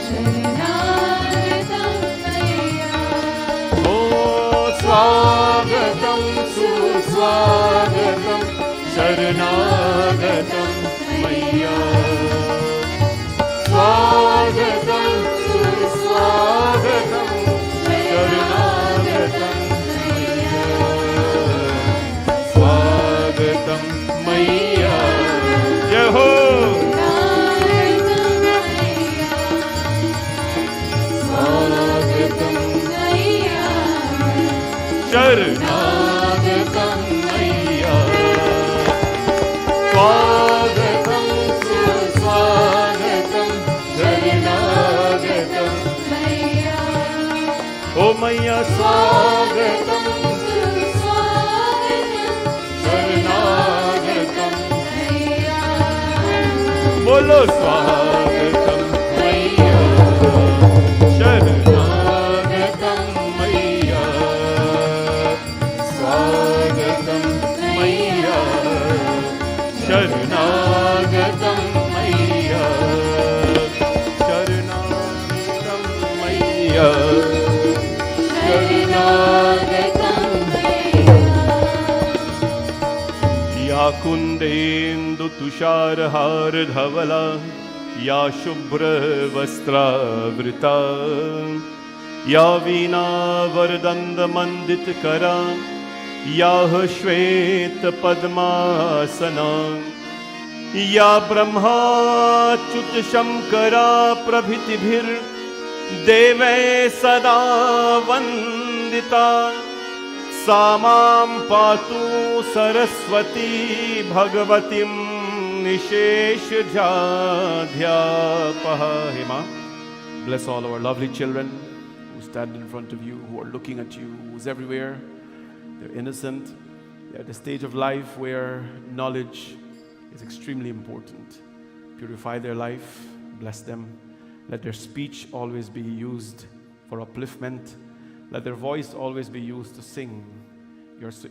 शरणागतं मय्या ओ स्वागतं सुस्वागतं शरणागतं मय्या स्वागतं सुस्वागतं शरणागतं मय्या स्वागतं मय्या जय हो स्वागतं मय्या शरणागतं मय्या स्वागतं सुस्वागतं शरणागतं मय्या ओ मय्या स्वागतं सुस्वागतं शरणागतं मय्या बोलो स्वागतम मैया, शरणागतम मैया, स्वागतम मैया, शरणागतम मैया, शरणागतम मैया, शरणागतम मैया। या कुंदेन्दु तुषारहार धवला, या शुभ्र वस्त्रावृता, या वीणा वरदंड मंडित करा, या श्वेत पद्मासना, या ब्रह्माच्युत शंकरा प्रभृतिभिर देवै सदा वंदिता, सा मां पातु Saraswati भगवतीं निशेषजाध्यापः. Hey Ma, bless all our lovely children who stand in front of you, who are looking at you, who's everywhere. They're innocent. They're at a stage of life where knowledge is extremely important. Purify their life, bless them. Let their speech always be used for upliftment. Let their voice always be used to sing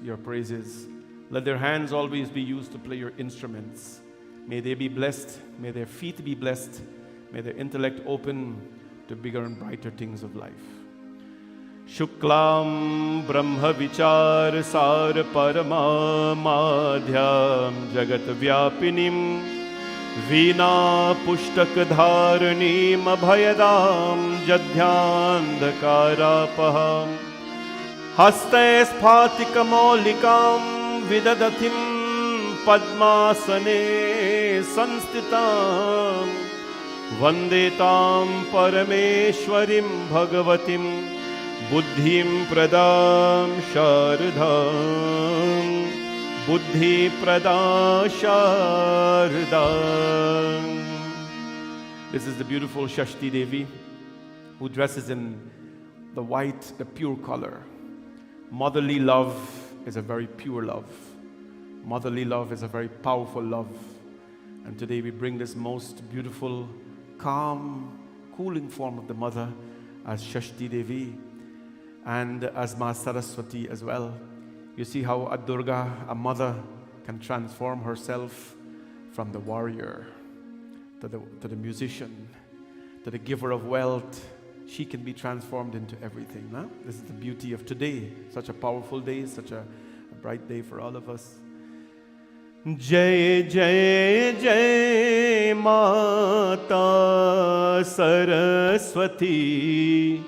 your praises. Let their hands always be used to play your instruments. May they be blessed. May their feet be blessed. May their intellect open to bigger and brighter things of life. Shuklam Brahma Vichar Sar Parama Madhyam Jagat Vyapinim Veena Pushtak Dharanim Abhayadam Jadhyandhakarapaham Haste Sphatikamalikam Vidadatim Padmasane Sanstitam Vandetam Parameshwarim Bhagavatim Buddhim Pradam Shardham Buddhi Prada Shardham. This is the beautiful Shashti Devi who dresses in the white, the pure color. Motherly love is a very pure love. Motherly love is a very powerful love. And today we bring this most beautiful, calm, cooling form of the mother as Shashti Devi and as Ma Saraswati as well. You see how a Durga, a mother, can transform herself from the warrior to the musician, to the giver of wealth. She can be transformed into everything. No? This is the beauty of today. Such a powerful day, such a bright day for all of us. Jai Jai Jai Mata Saraswati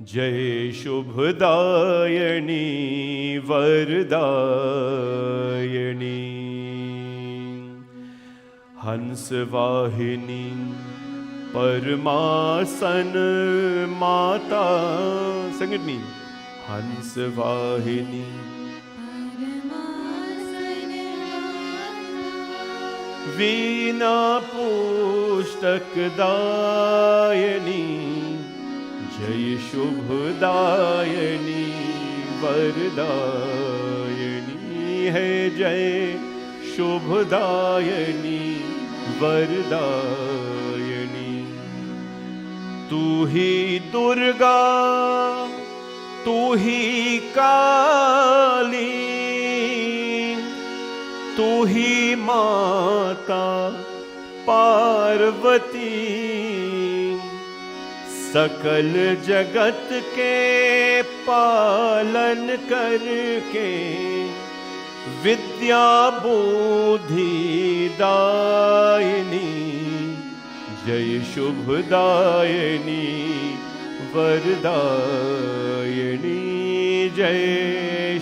Jai Shubhdayani Vardayani Hansvahini Parmasan Mata. Sing it me. Hansvahini Veena Pushtak Dayani Jai Shubhdayani Vardayani. Hey Jai Shubhdayani Vardayani. Tu hi Durga, tu hi Kali, tu hi Mata Parvati. सकल जगत के पालन करके विद्या बुद्धि दायिनी जय शुभदायिनी वरदायिनी जय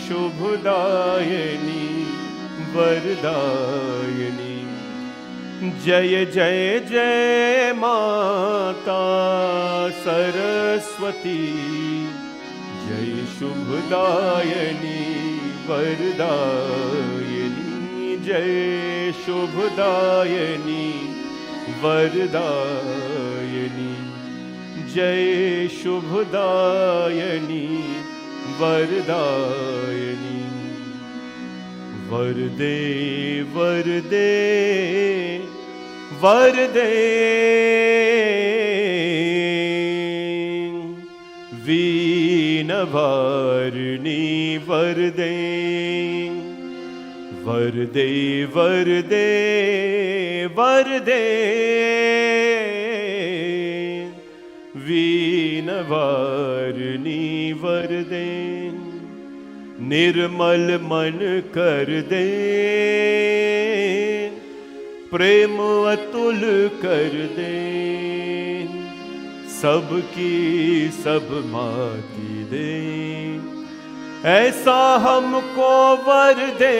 शुभदायिनी वरदायिनी. जय जय जय माता सरस्वती जय शुभदायिनी वरदायिनी जय शुभदायिनी वरदायिनी जय शुभदायिनी वरदायिनी. वरदे वरदे वरदे वीणवारिणी वरदे वरदे वरदे वरदे वीणवारिणी वरदे निर्मल मन कर दे प्रेम अतुल कर दे सबकी सब माती दे ऐसा हमको वर दे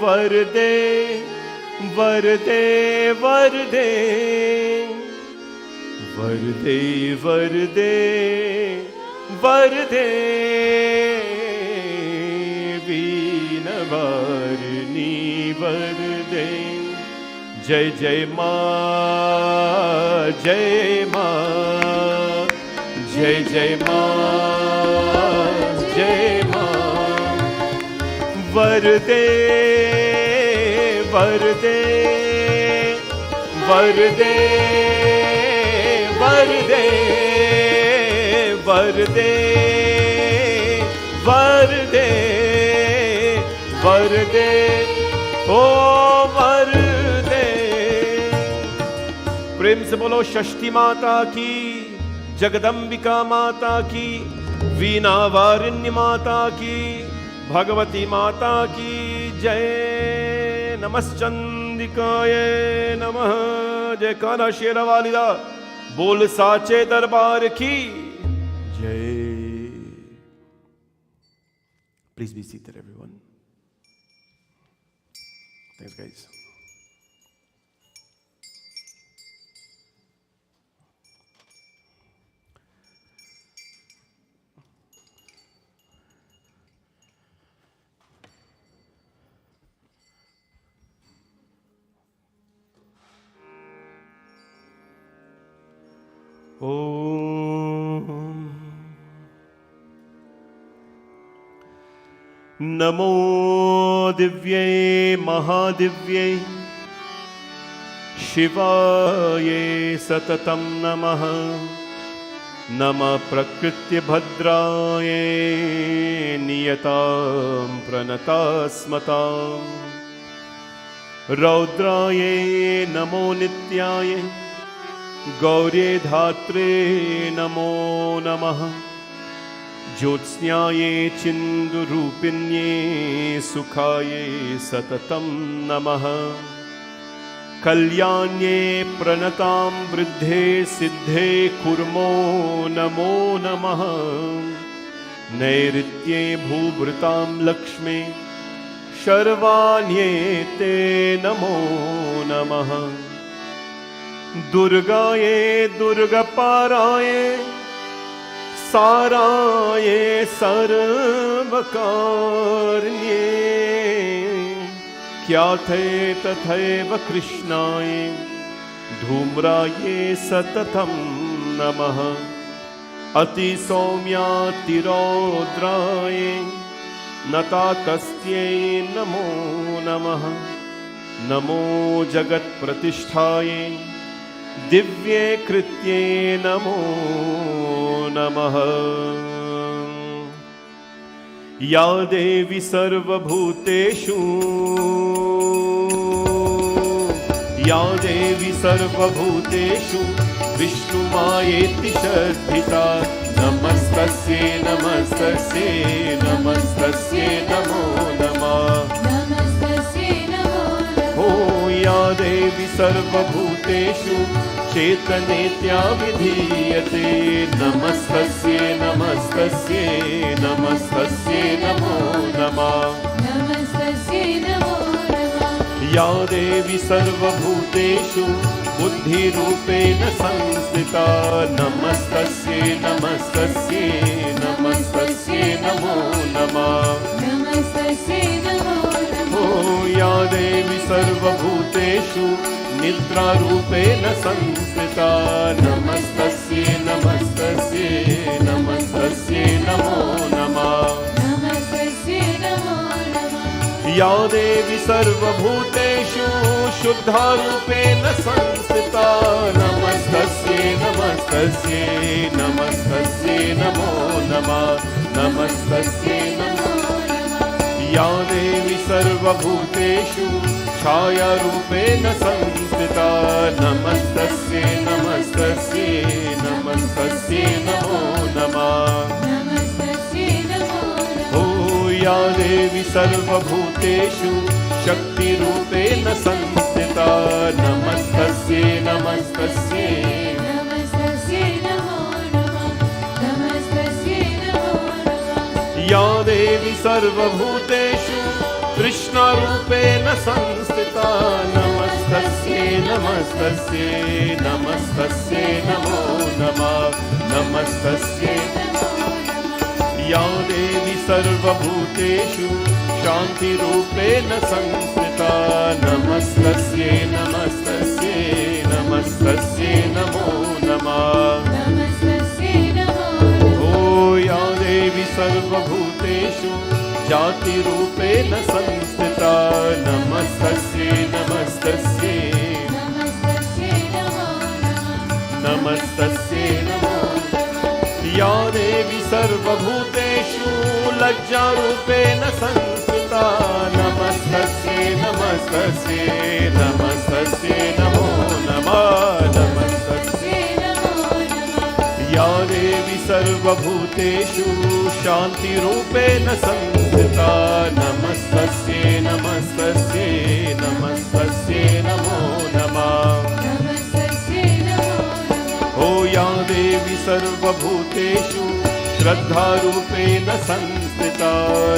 वर दे वर दे वर दे वर दे वर दे वर दे वीणवारिणी वर दे जय जय माँ जय माँ जय जय माँ जय माँ वर दे वर दे वर दे वर दे वर दे वर दे वर दे ओ वर दे। प्रेम से बोलो षष्ठी माता की, जगदम्बिका माता की, वीणा वारिण्य माता की, भगवती माता की जय। नमश्चंदिकाय नमः। जय काला शेरा वालिदा बोल साचे दरबार की जय। Please be seated, everyone. Thanks, guys. Om नमो दिव्ये महादिव्ये शिवाय सततं नमः। नमः प्रकृत्य भद्राय नियतां प्रणतास्मतां। रौद्राय नमो नित्याय गौर्ये धात्रे नमो नमः। ज्योत्स्नाये चिन्दूरूपिण्ये सुखाये सततं नमः। कल्याण्ये प्रणतां वृद्धे सिद्धे कुर्मो नमो नमः। नैऋत्ये भूभृतां लक्ष्मे शर्वाण्ये ते नमो नमः। दुर्गाये दुर्गपाराय साराय सर्वकार्ये ख्याते तथैव कृष्णाय धूम्राय सततं नमः। अतिसौम्यातिरौद्राय नतातस्यै नमो नमः। नमो जगत्प्रतिष्ठाय दिव्ये कृत्ये नमो नमः। या देवी सर्वभूतेषु या देवी सर्वभूतेषु विष्णुमायेति शर्धिता। नमस्तस्यै नमस्तस्यै नमस्तस्यै नमो नमः। ओ या देवी सर्वभूतेषु चेतनेत्या विधीयते। नमस्तस्यै नमस्तस्यै नमस्तस्यै नमो नमः। या देवी सर्वभूतेषु बुद्धिरूपेण संस्थिता। नमस्तस्यै नमस्तस्यै नमस्तस्यै नमो नमः। ओ या देवी सर्वभूतेषु निद्रारूपेण संस्थिता। नमस्तस्यै नमस्तस्यै नमस्तस्यै नमो नमः। या देवी सर्वभूतेषु शुद्धारूपेण संस्थिता नमस्तस्यै नमस्तस्यै नमस्तस्यै नमो नमः नमस्तस्यै नमो नमः या देवी सर्वभूतेषु छायारूपेण संस्थिता नमस्तस्यै नमस्तस्यै नमस्तस्यै नमो नमः या देवी सर्वभूतेषु शक्तिरूपेण संस्थिता नमस्तस्यै नमस्तस्यै नमस्तस्यै नमो नमः नमस्तस्यै नमो नमः या देवी सर्वभूतेषु कृष्णरूपेण संस्थिता नमस्तस्यै नमस्तस्यै नमस्तस्यै नमो नमः नमस्तस्यै या देवी सर्वभूतेषु शान्तिरूपेण संस्थिता नमस्तस्यै नमस्तस्यै नमस्तस्यै नमो नमः नमस्तस्यै नमो नमः ओ या देवी सर्वभूतेषु जातिरूपेण संस्थिता नमस्तस्यै नमस्तस्यै नमस्तस्यै नमो नमः नमस्तस्यै नमो या देवी सर्वभूतेषु लज्जारूपेण संस्थिता नमस्तस्यै नमस्तस्यै नमस्तस्यै नमो नमः नमस्तस्यै नमो नमः या देवी सर्वभूतेषु शान्तिरूपेण संस्थिता नमस्तस्यै नमस्तस्यै नमस्तस्यै नमो नमः या देवी सर्वभूतेषु श्रद्धारूपेण संस्थिता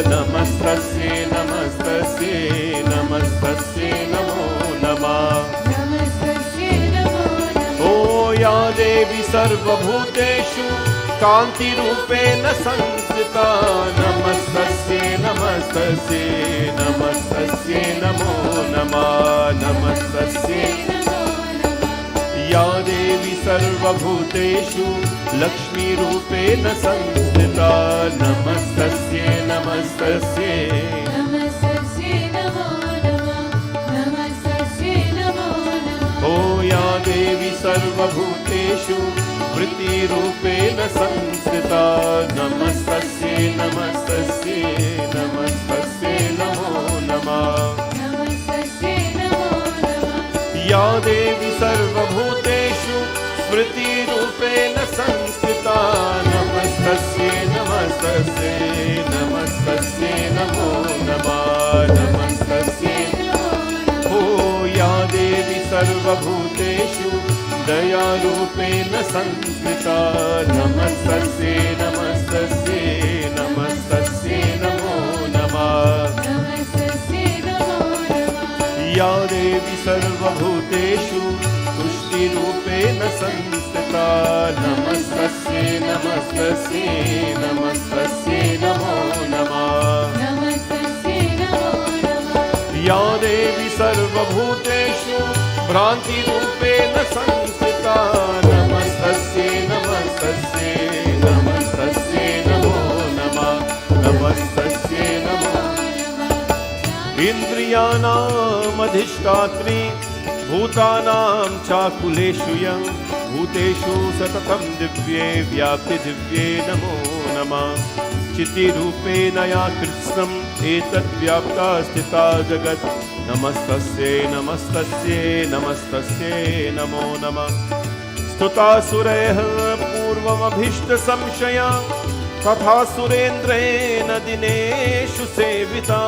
नमस्तस्यै नमस्तस्यै नमस्तस्यै नमो नमः नमस्तस्यै नमो नमः ओ या देवी सर्वभूतेषु कान्तिरूपेण संस्थिता नमस्तस्यै नमस्तस्यै नमस्तस्यै नमो नमः नमस्तस्यै या देवी सर्वभूतेषु लक्ष्मीरूपेण संस्थिता नमस्तस्यै नमस्तस्यै नमस्तस्यै नमो नमः नमस्तस्यै नमो नमः ओ या देवी सर्वभूतेषु वृत्तिरूपेण संस्थिता नमस्तस्यै नमस्तस्यै नमस्तस्यै नमो नमः या देवी सर्वभूतेषु स्मृतिरूपेण संस्थिता नमस्तस्यै नमस्तस्यै नमस्तस्यै नमो नमः नमस्तस्यै ओ या देवी सर्वभूतेषु दयारूपेण संस्थिता नमस्तस्यै नमस्तस्यै नमस्तस्यै नमो नमः या देवी सर्वभूतेषु तुष्टिरूपेण संस्थिता नमस्तस्यै नमस्तस्यै नमस्तस्यै नमो नमः नमस्तस्यै नमो नमः या देवी सर्वभूतेषु भ्रान्तिरूपेण संस्थिता नमस्तस्यै नमस्तस्यै नमस्तस्यै नमो नमः नमस्तस्यै नमो इन्द्रियाणाम् अधिष्ठात्री भूतानां चाकुलेषु यं भूतेषु सततं दिव्ये व्याप्ति दिव्ये नमो नमः चितिरूपेण या कृत्स्नम् एतद्व्याप्ता स्थिता जगत् नमस्तस्यै नमस्तस्यै नमस्तस्यै नमो नमः स्तुतासुरैः पूर्वमभीष्टसंशया तथा सुरेन्द्रेण दिनेषु सेविता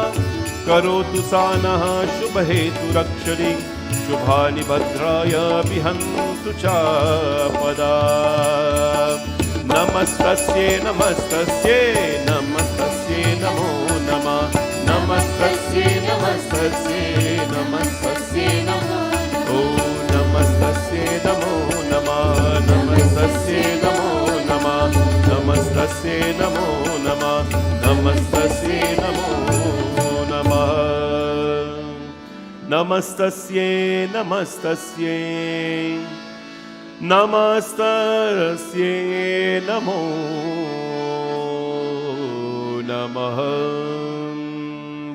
करोतु सा नः शुभहेतुरक्षरि शुभानि भद्राय विहन्तु च पदा नमस्तस्यै नमस्तस्यै नमस्तस्यै नमो नमः नमस्तस्यै नमस्तस्यै नमस्तस्यै नमो ओ नमस्तस्यै नमो नमः नमस्तस्यै नमो नमः नमस्तस्यै नमो नमः नमस्तस्यै नमो नमस्तस्यै नमस्तस्यै नमस्तस्यै नमो नमः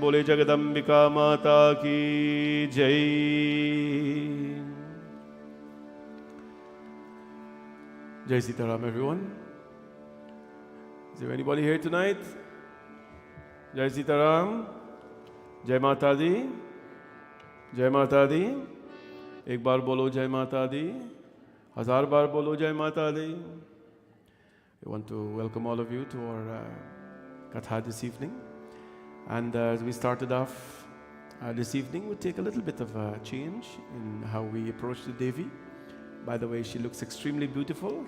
बोले जगदम्बिका माता की जय. Jai Sitaram, everyone. Is there anybody here tonight? Jai Sitaram. Jai Mata Di. Jai Mata Di. एक बार बोलो जय माता दी, 1000 बार बोलो जय माता दी. I want to welcome all of you to our Katha this evening. And as we started off this evening, we'll take a little bit of a change in how we approach the Devi. By the way, she looks extremely beautiful.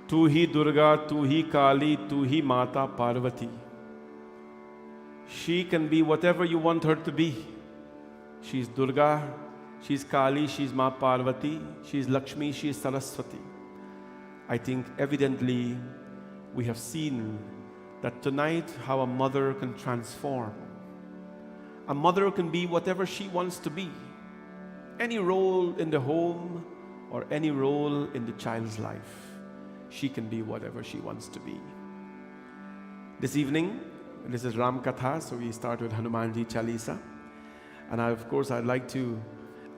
Tu hi Durga, tu hi Kali, tu hi Mata Parvati. She can be whatever you want her to be. She's Durga, she's Kali, she's Ma Parvati, she's Lakshmi, she's Saraswati. I think evidently we have seen that tonight how a mother can transform. A mother can be whatever she wants to be. Any role in the home or any role in the child's life, she can be whatever she wants to be. This evening, this is Ram Katha, so we start with Hanumanji Chalisa. And of course, I'd like to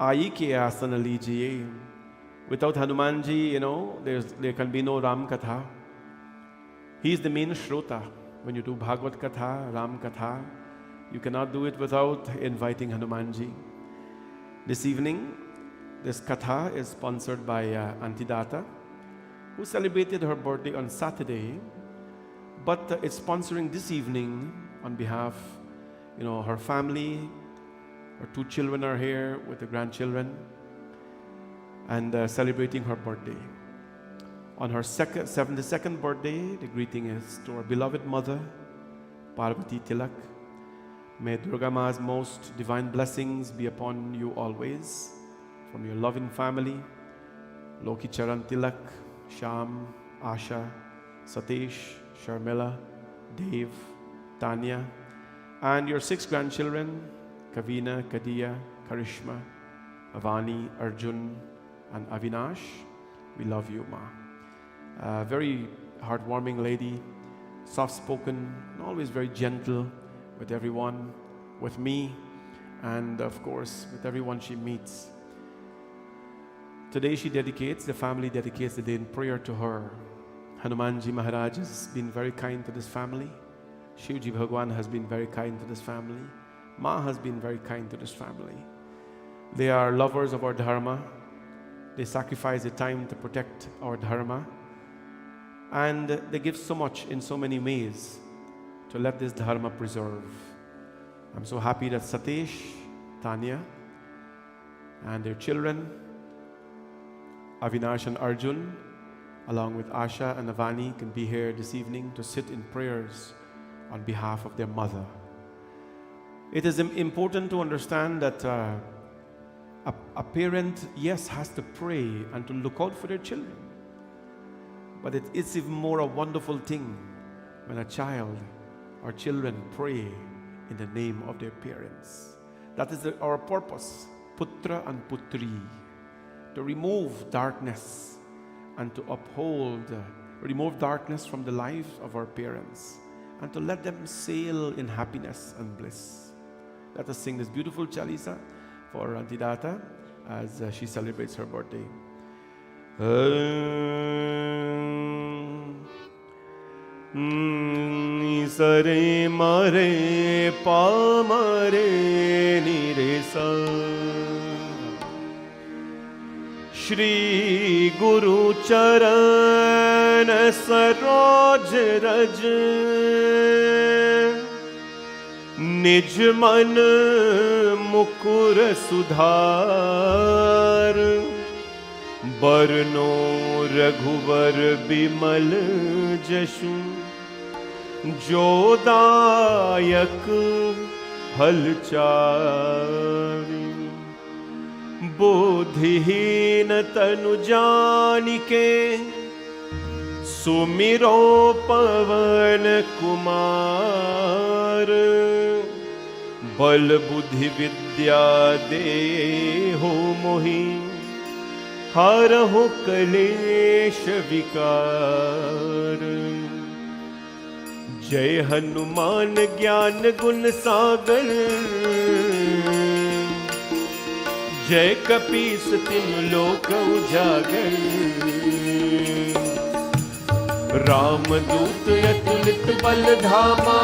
Aayi ke asana lijiye. Without Hanumanji, there can be no Ram Katha. He's the main Shrota. When you do Bhagavad Katha, Ram Katha, you cannot do it without inviting Hanumanji. This evening, this Katha is sponsored by Auntie Data, who celebrated her birthday on Saturday, but it's sponsoring this evening on behalf, her family. Her 2 children are here with the grandchildren and celebrating her birthday. On her 72nd birthday, the greeting is to our beloved mother, Parvati Tilak. May Durga Ma's most divine blessings be upon you always, from your loving family, Loki Charan Tilak, Sham, Asha, Satish, Sharmila, Dave, Tanya, and your 6 grandchildren, Kavina, Kadiya, Karishma, Avani, Arjun, and Avinash. We love you, Ma. Very heartwarming lady, soft-spoken, always very gentle with everyone, with me, and of course, with everyone she meets. Today the family dedicates the day in prayer to her. Hanumanji Maharaj has been very kind to this family. Shivji Bhagwan has been very kind to this family. Ma has been very kind to this family. They are lovers of our Dharma. They sacrifice the time to protect our Dharma. And they give so much in so many ways to let this Dharma preserve. I'm so happy that Satish, Tanya, and their children, Avinash and Arjun, along with Asha and Avani, can be here this evening to sit in prayers on behalf of their mother. It is important to understand that a parent, yes, has to pray and to look out for their children. But it's even more a wonderful thing when a child or children pray in the name of their parents. That is our purpose, Putra and Putri, to remove darkness and to remove darkness from the lives of our parents and to let them sail in happiness and bliss. Let us sing this beautiful Chalisa for Auntie Data as she celebrates her birthday. Sare mare pa mare ni re sa Shri Guru Charan Saroj Raj Nij Man Mukur Sudhar Barno Raghuvar Bimal Jashu Jodayak Halchavi Bodhihin Tanu Janike Sumiro Pavan Kumar Bal Buddhi Vidya Deho Mohi Haraho Kalesh Vikar जय हनुमान ज्ञान गुण सागर, जय कपीस तिनु लोक उजागर। रामदूत अतुलित बल धामा,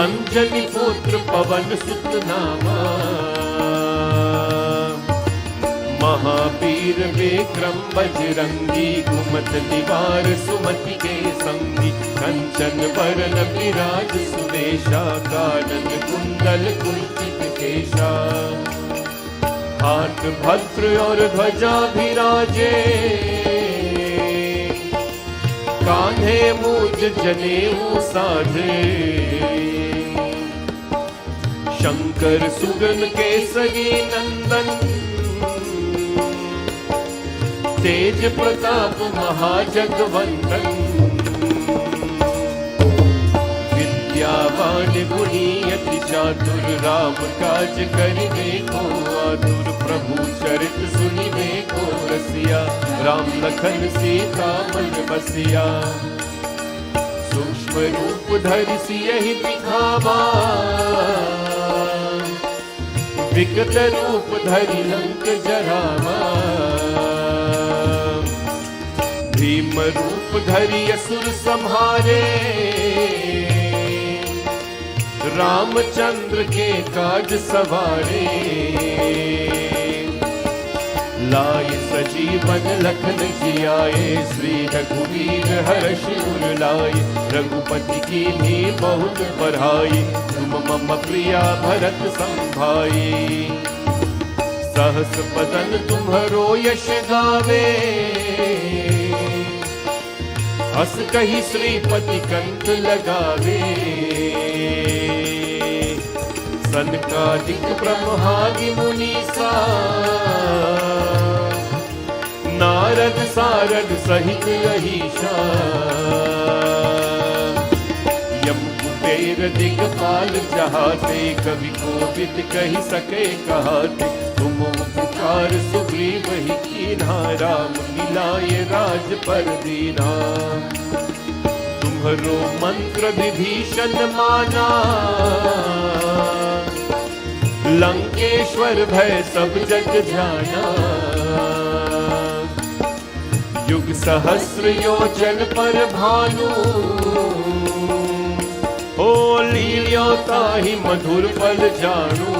अंजनी पुत्र पवन सुत नामा। महावीर विक्रम बजरंगी, कुमत निवार सुमति के संगी। कंचन बरन विराज सुवेशा, कानन कुंडल कुंचित केशा। हाथ भद्र और ध्वजा विराजे, कान्हे मूज जनेऊ साजे। शंकर सुगन केसरी नंदन, तेज प्रताप महाजगवंदन। विद्यावान गुणी अति चातुर, राम काज करिबे को आतुर। प्रभु चरित सुनिबे को रसिया, राम लखन सीता मन बसिया। सूक्ष्म रूप धरि सियहि दिखावा, विकट रूप धरि लंक जरावा। भीम रूप धरि असुर संहारे, रामचंद्र के काज सवारे। लाए सजीवन लखन जियाए, श्री रघुवीर हर्ष उर लाए। रघुपति कीन्ही बहुत बड़ाई, तुम मम प्रिया भरत संभाई। सहस बदन तुम्हरो यश गावे, हस कही श्रीपति कंठ लगावे। सनकादिक ब्रह्मादि मुनीसा, नारद सारद सहित अहीशा। यम कुबेर दिगपाल जहाते, कवि कोविद कहि सके कहाते। तुम उपकार सुग्रीव ही कीन्हा, राम मिलाए राज पर दीना। तुम्हरो मंत्र विभीषण माना, लंकेश्वर भय सब जग जाना। युग सहस्र योजन पर भानु, हो लील्यो ताहि मधुर फल जानू।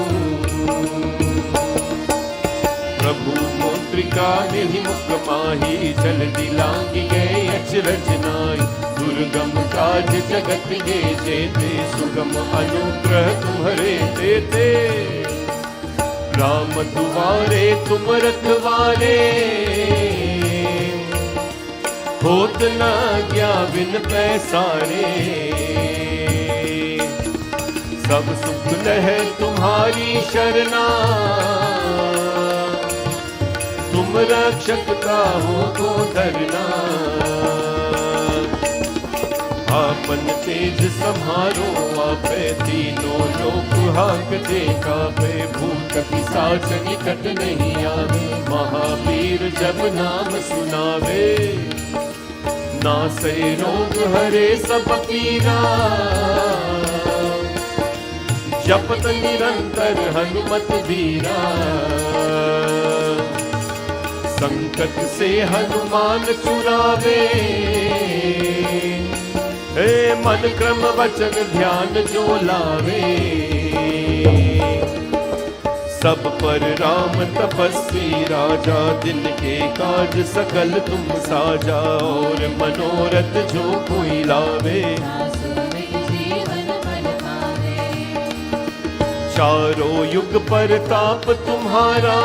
प्रभु मुद्रिका निधि मुख माही, जल दिलांगी गए अचरज नाई। दुर्गम काज जगत के जेते, सुगम अनुग्रह तुम्हारे देते। राम दुआरे तुम रखवारे, होत न आज्ञा बिन पैसारे। सब सुख लहे तुम्हारी शरणा, तुम रक्षक काहू को डरना। आपन तेज सम्हारो आपे, तीनों लोक हांकते कापे। भूत पिशाच निकट नहीं आवे, महावीर जब नाम सुनावे। नासे रोग हरे सब पीरा, जपत निरंतर हनुमत वीरा। संकट से हनुमान छुड़ावे, हे मन क्रम वचन ध्यान जो लावे। सब पर राम तपस्वी राजा, दिन के काज सकल तुम साजा। और मनोरथ जो कोई लावे, चारों युग पर ताप तुम्हारा।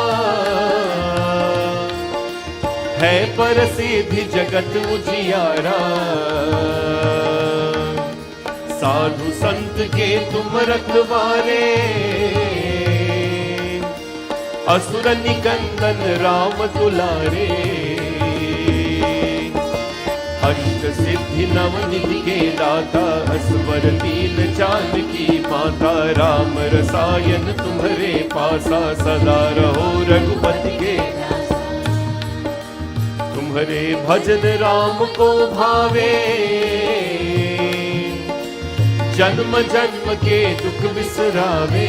है पर सिद्धि जगत उजियारा। साधु संत के तुम रखवारे, असुर निकंदन राम दुलारे। अष्ट सिद्धि नवनिधि के दाता, असवर दीन जानकी माता। राम रसायन तुम्हारे पासा, सदा रहो रघुपति के। तुम्हारे भजन राम को भावे, जन्म जन्म के दुख बिसरावे।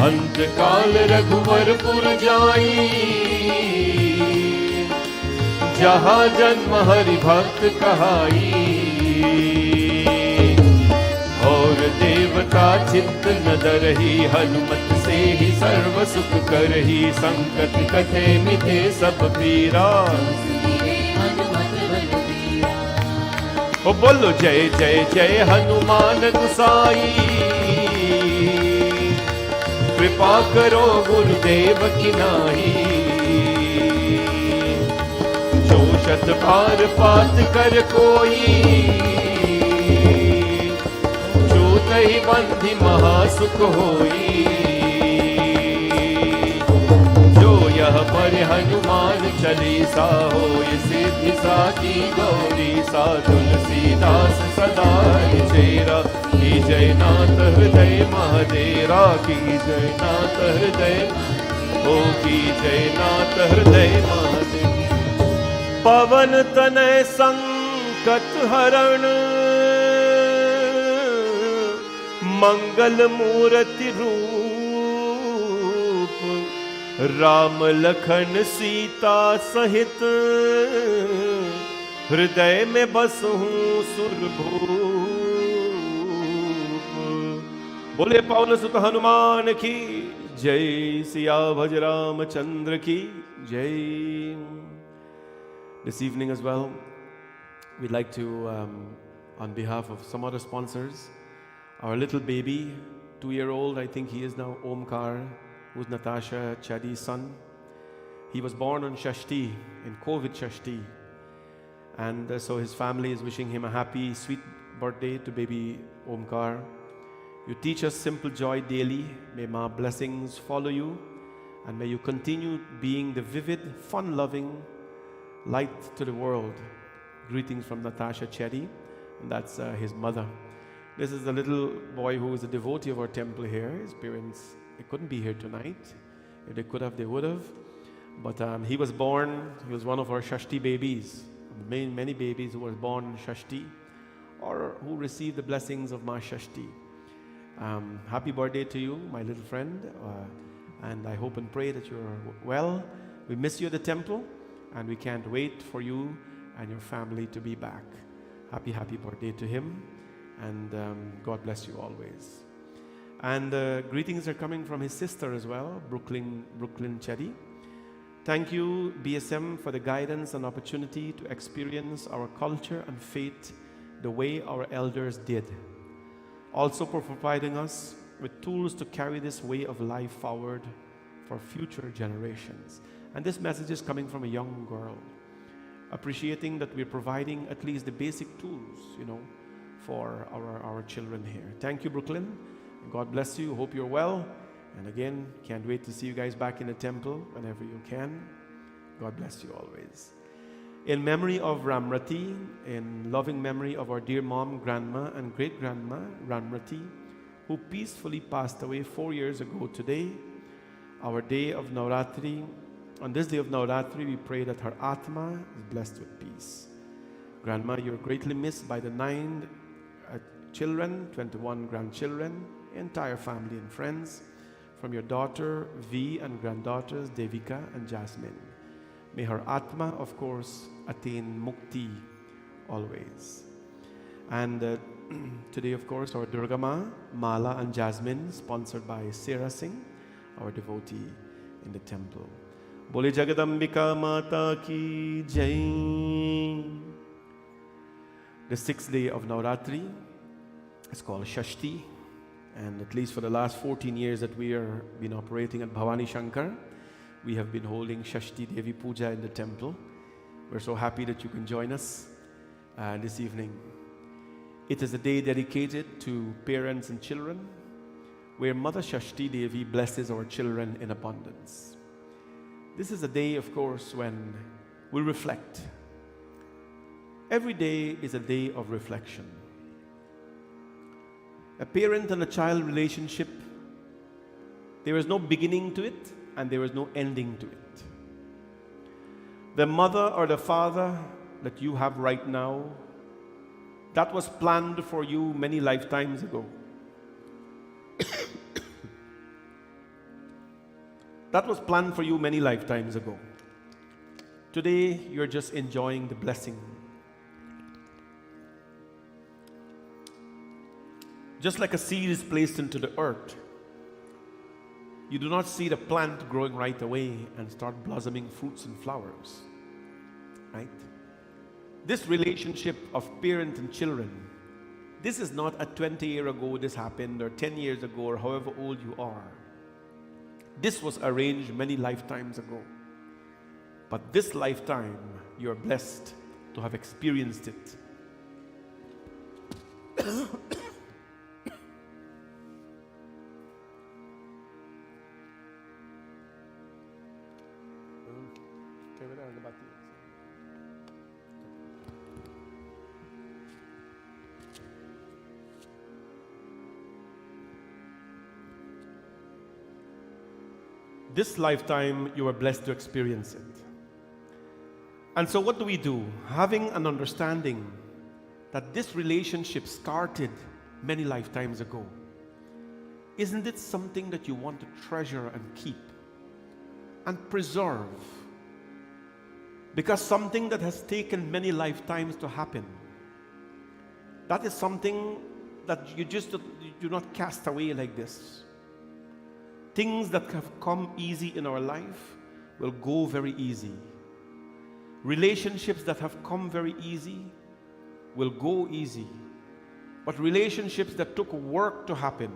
अंत काल रघुवरपुर जाई, जहाँ जन्म हरि भक्त कहाई। और देवता चित्त न डरहि, हनुमत से ही सर्व सुख करहि। संकट कटे मिटे सब पीरा, ओ बोलो जय जय जय हनुमान गुसाई। कृपा करो गुरुदेव की नाई, जो शत बार पात कर कोई। तहि बंधि महासुख होई, जो यह पर हनुमान चालीसा होय। सिद्धि साकी गौरी सा, तुलसीदास सदा चेरा। की जय नाथ हृदय महादेरा, की जय नाथ हृदय, ओ की जय नाथ हृदय महादेव। पवन तनय संकट हरण, मंगल मूर्ति रूप। राम लखन सीता सहित, हृदय में बसहूँ सुरभूप। बोले पवन सुत हनुमान की जय, सिया भज रामचंद्र की जय। This evening as well, we'd like to, on behalf of some other sponsors, our little baby, 2-year-old, I think he is now, Omkar, who's Natasha Chadi's son. He was born on Shashti, in COVID Shashti. And so his family is wishing him a happy, sweet birthday to baby Omkar. You teach us simple joy daily. May Ma blessings follow you. And may you continue being the vivid, fun-loving light to the world. Greetings from Natasha Chedi. And that's his mother. This is the little boy who is a devotee of our temple here. His parents, they couldn't be here tonight. If they could have, they would have. But he was born, he was one of our Shashti babies. Many babies who were born in Shashti or who received the blessings of Ma Shashti. Happy birthday to you, my little friend. And I hope and pray that you're well. We miss you at the temple and we can't wait for you and your family to be back. Happy birthday to him. And God bless you always. And greetings are coming from his sister as well, Brooklyn Chedi. Thank you, BSM, for the guidance and opportunity to experience our culture and faith the way our elders did. Also for providing us with tools to carry this way of life forward for future generations. And this message is coming from a young girl, appreciating that we're providing at least the basic tools, for our children here. Thank you, Brooklyn. God bless you. Hope you're well. And again, can't wait to see you guys back in the temple whenever you can. God bless you always. In memory of Ramrati, in loving memory of our dear mom, grandma, and great-grandma, Ramrati, who peacefully passed away 4 years ago today, our day of Navratri. On this day of Navratri, we pray that her Atma is blessed with peace. Grandma, you're greatly missed by the 9 children, 21 grandchildren, entire family and friends, from your daughter V and granddaughters Devika and Jasmine. May her Atma, of course, attain Mukti always. And today, of course, our Durgama, Mala and Jasmine, sponsored by Sarah Singh, our devotee in the temple. Bole Jagadambika Mata Ki Jai. The 6th day of Navratri is called Shashti, and at least for the last 14 years that we are been operating at Bhavani Shankar, we have been holding Shashti Devi Puja in the temple. We're so happy that you can join us this evening. It is a day dedicated to parents and children, where Mother Shashti Devi blesses our children in abundance. This is a day, of course, when we reflect. Every day is a day of reflection. A parent and a child relationship, there is no beginning to it and there is no ending to it. The mother or the father that you have right now, that was planned for you many lifetimes ago. That was planned for you many lifetimes ago. Today, you're just enjoying the blessing. Just like a seed is placed into the earth, you do not see the plant growing right away and start blossoming fruits and flowers, right? This relationship of parent and children, this is not a 20-year ago this happened, or 10 years ago, or however old you are. This was arranged many lifetimes ago. But this lifetime, you're blessed to have experienced it. This lifetime, you are blessed to experience it. And so what do? Having an understanding that this relationship started many lifetimes ago, isn't it something that you want to treasure and keep and preserve? Because something that has taken many lifetimes to happen, that is something that you just do not cast away like this. Things that have come easy in our life will go very easy. Relationships that have come very easy will go easy. But relationships that took work to happen,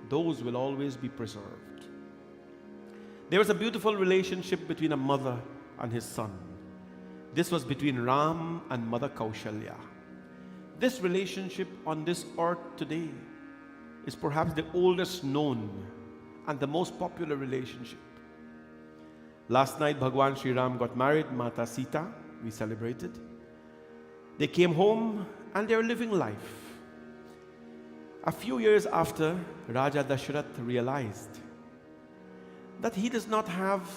those will always be preserved. There was a beautiful relationship between a mother and his son. This was between Ram and Mother Kaushalya. This relationship on this earth today is perhaps the oldest known and the most popular relationship. Last night, Bhagwan Sri Ram got married, Mata Sita, we celebrated. They came home and they were living life. A few years after, Raja Dashrath realized that he does not have,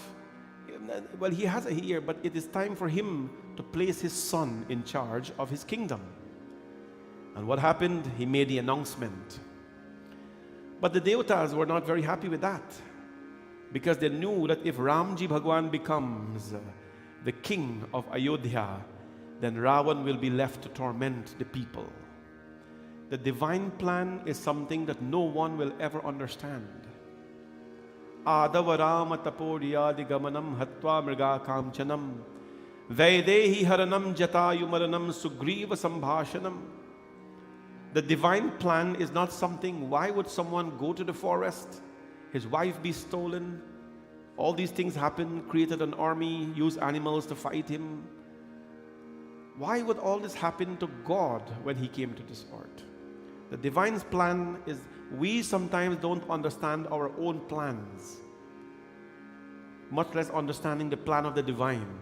well, he has a heir, but it is time for him to place his son in charge of his kingdom. And what happened? He made the announcement. But the Devatas were not very happy with that, because they knew that if Ramji Bhagwan becomes the king of Ayodhya, then Ravan will be left to torment the people. The divine plan is something that no one will ever understand. Adava Rama tapodiyadi gamanam hatva mriga kamchanam vaidehi haranam jatayumaranam sugriva sambhashanam. The divine plan is not something, why would someone go to the forest, his wife be stolen, all these things happen, created an army, use animals to fight him. Why would all this happen to God when he came to this earth? The divine plan is, we sometimes don't understand our own plans, much less understanding the plan of the divine.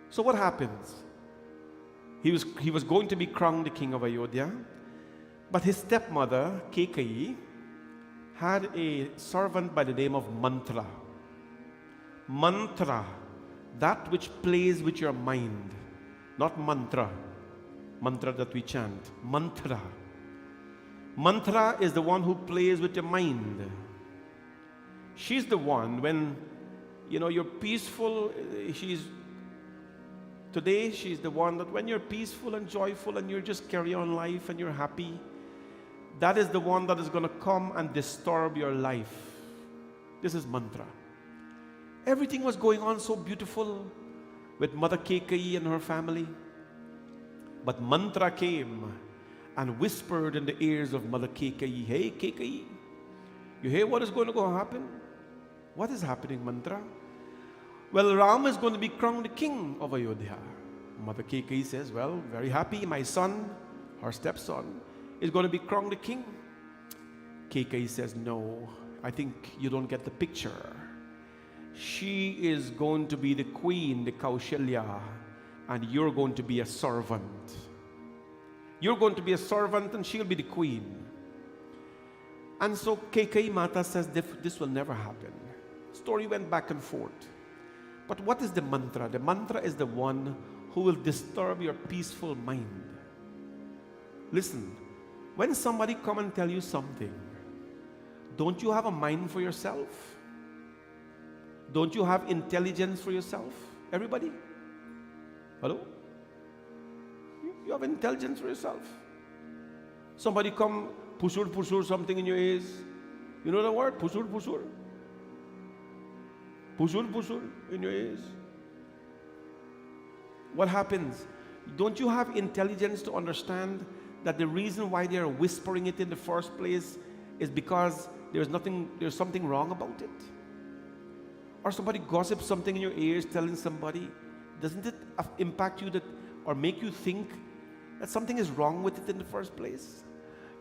So what happens? He was going to be crowned the king of Ayodhya, but his stepmother, Kekayi, had a servant by the name of Mantra. Mantra, that which plays with your mind, not mantra. Mantra that we chant. Mantra. Mantra is the one who plays with your mind. She's the one when, you're peaceful, Today, she's the one that when you're peaceful and joyful and you just carry on life and you're happy, that is the one that is going to come and disturb your life. This is mantra. Everything was going on so beautiful with Mother Kekayi and her family. But mantra came and whispered in the ears of Mother Kekayi, "Hey Kekayi, you hear what is going to go happen?" What is happening, mantra? Well, Ram is going to be crowned the king of Ayodhya. Mother Kekayi says, well, very happy, my son, her stepson, is going to be crowned the king. Kekayi says, no, I think you don't get the picture. She is going to be the queen, the Kaushalya, and you're going to be a servant. You're going to be a servant and she'll be the queen. And so Kekayi Mata says, this will never happen. Story went back and forth. But what is the mantra? The mantra is the one who will disturb your peaceful mind. Listen, when somebody come and tell you something, don't you have a mind for yourself? Don't you have intelligence for yourself? Everybody? Hello? You have intelligence for yourself. Somebody come, pusur something in your ears. You know the word? Pusur. Pusur in your ears. What happens? Don't you have intelligence to understand that the reason why they are whispering it in the first place is because there's something wrong about it? Or somebody gossips something in your ears, telling somebody, doesn't it impact you or make you think that something is wrong with it in the first place?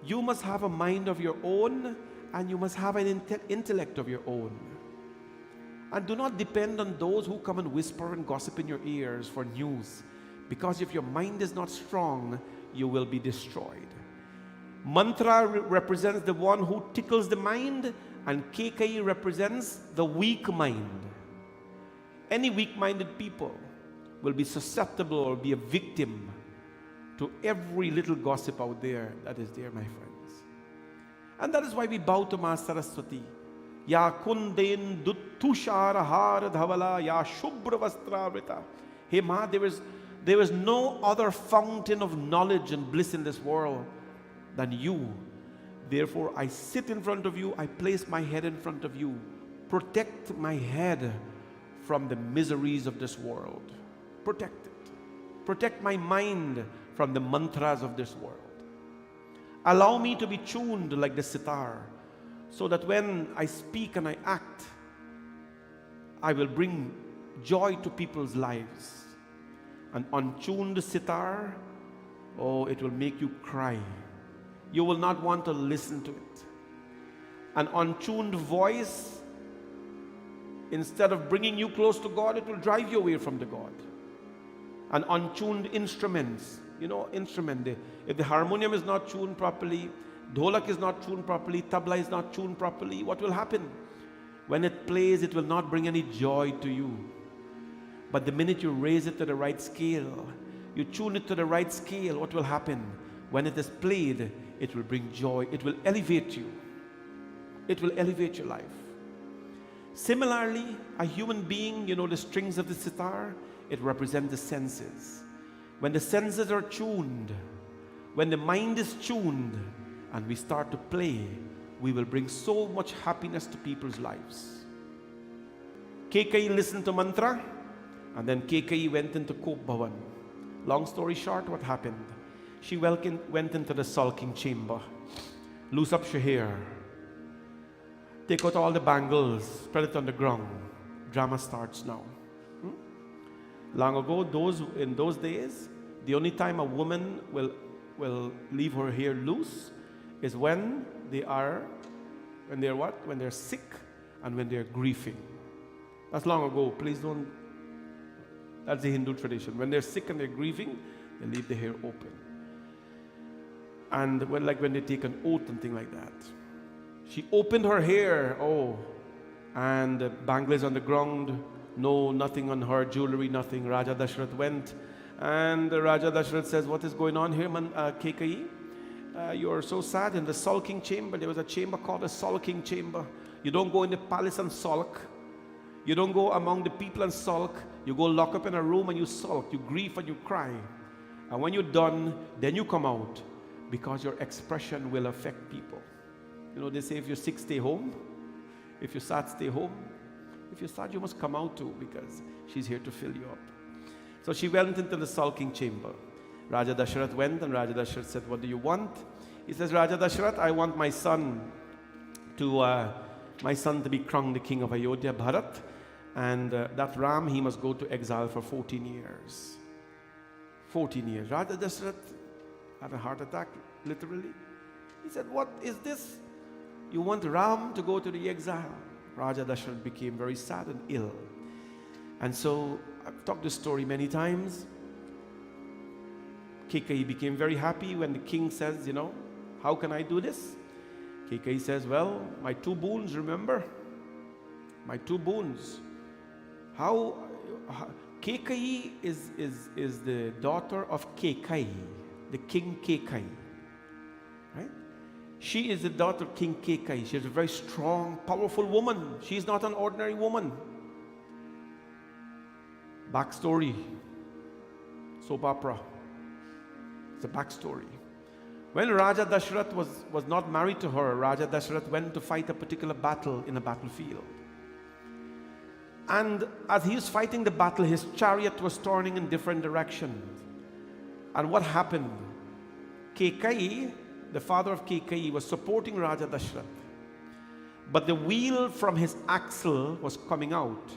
You must have a mind of your own, and you must have an intellect of your own. And do not depend on those who come and whisper and gossip in your ears for news, because if your mind is not strong, you will be destroyed. Mantra represents the one who tickles the mind, and KKI represents the weak mind. Any weak-minded people will be susceptible or be a victim to every little gossip out there that is there, my friends. And that is why we bow to Ma Saraswati. Ya kunden duttushara har dhavala ya shubhra vastravrita. Hey Ma, there is no other fountain of knowledge and bliss in this world than you. Therefore, I sit in front of you, I place my head in front of you. Protect my head from the miseries of this world. Protect it. Protect my mind from the mantras of this world. Allow me to be tuned like the sitar, so that when I speak and I act, I will bring joy to people's lives. An untuned sitar, oh, it will make you cry. You will not want to listen to it. An untuned voice, instead of bringing you close to God, it will drive you away from the God. An untuned instruments, if the harmonium is not tuned properly, dholak is not tuned properly, tabla is not tuned properly, what will happen? When it plays, it will not bring any joy to you. But the minute you raise it to the right scale, you tune it to the right scale, what will happen? When it is played, it will bring joy. It will elevate you. It will elevate your life. Similarly, a human being, the strings of the sitar, it represents the senses. When the senses are tuned, when the mind is tuned, and we start to play, we will bring so much happiness to people's lives. KKI listened to mantra, and then KKI went into Kop Bhavan. Long story short, what happened? She went into the sulking chamber, loose up her hair, take out all the bangles, spread it on the ground. Drama starts now. Long ago, in those days, the only time a woman will leave her hair loose is when they're sick and when they're grieving. That's long ago. Please don't. That's the Hindu tradition. When they're sick and they're grieving, they leave the hair open. And when they take an oath and things like that. She opened her hair, and the bangle is on the ground, nothing on her, jewelry, nothing. Raja Dashrath went, and Raja Dashrath says, what is going on here, KKI? You are so sad. In the sulking chamber, there was a chamber called a sulking chamber. You don't go in the palace and sulk. You don't go among the people and sulk. You go lock up in a room and you sulk, you grieve and you cry. And when you're done, then you come out, because your expression will affect people. They say if you're sick, stay home. If you're sad, stay home. If you're sad, you must come out too, because she's here to fill you up. So she went into the sulking chamber. Raja Dashrath went, and Raja Dashrath said, what do you want? He says, Raja Dashrath, I want my son to be crowned the king of Ayodhya, Bharat. And that Ram, he must go to exile for 14 years. 14 years. Raja Dashrath had a heart attack, literally. He said, what is this? You want Ram to go to the exile? Raja Dashrath became very sad and ill. And so, I've talked this story many times. KKI became very happy when the king says, how can I do this? KKI says, my 2 boons, remember? My 2 boons. How Kekai is the daughter of Kekai, the king Kekai, right? She is the daughter of King Kekai. She is a very strong, powerful woman. She is not an ordinary woman. Backstory, soap opera. It's a backstory. When Raja Dashrath was not married to her, Raja Dashrath went to fight a particular battle in a battlefield. And as he was fighting the battle, his chariot was turning in different directions. And what happened? Kekai, the father of Kekai, was supporting Raja Dashrath. But the wheel from his axle was coming out.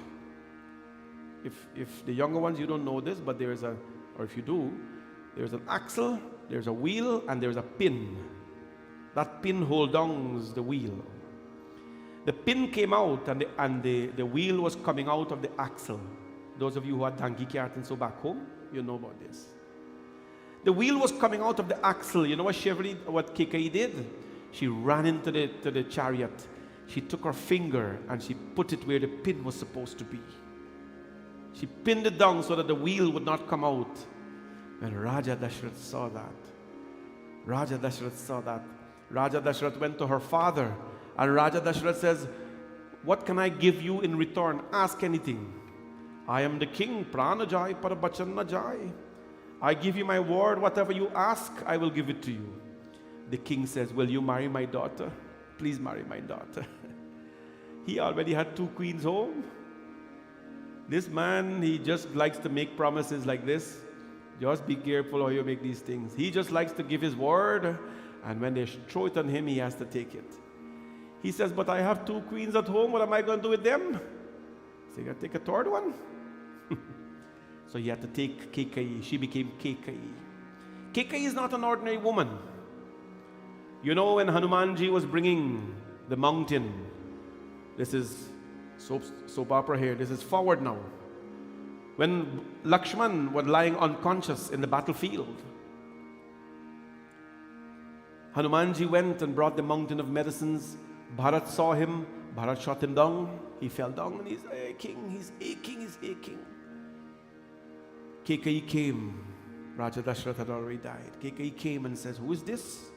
If the younger ones, you don't know this, but there is a, or if you do, there's an axle, there's a wheel, and there's a pin. That pin holds down the wheel. The pin came out, and the wheel was coming out of the axle. Those of you who are donkey cart and so back home, you know about this. The wheel was coming out of the axle. You know what Kekai did? She ran into the chariot. She took her finger and she put it where the pin was supposed to be. She pinned it down so that the wheel would not come out. When Raja Dashrath saw that, Raja Dashrath went to her father, and Raja Dashrath says, "What can I give you in return? Ask anything. I am the king, prana jai, par bachan na jai. I give you my word, whatever you ask, I will give it to you." The king says, "Will you marry my daughter? Please marry my daughter." He already had 2 queens home. This man, he just likes to make promises like this. Just be careful how you make these things. He just likes to give his word, and when they throw it on him, he has to take it. He says, "But I have 2 queens at home. What am I going to do with them?" So you got to take a third one. So he had to take Kekai. She became Kekai. Kekai is not an ordinary woman. You know, when Hanumanji was bringing the mountain, this is soap opera here. This is forward now. When Lakshman was lying unconscious in the battlefield, Hanumanji went and brought the mountain of medicines. Bharat saw him. Bharat shot him down. He fell down and he's aching. He's aching. Kekai came. Raja Dashrath had already died. Kekai came and says, "Who is this?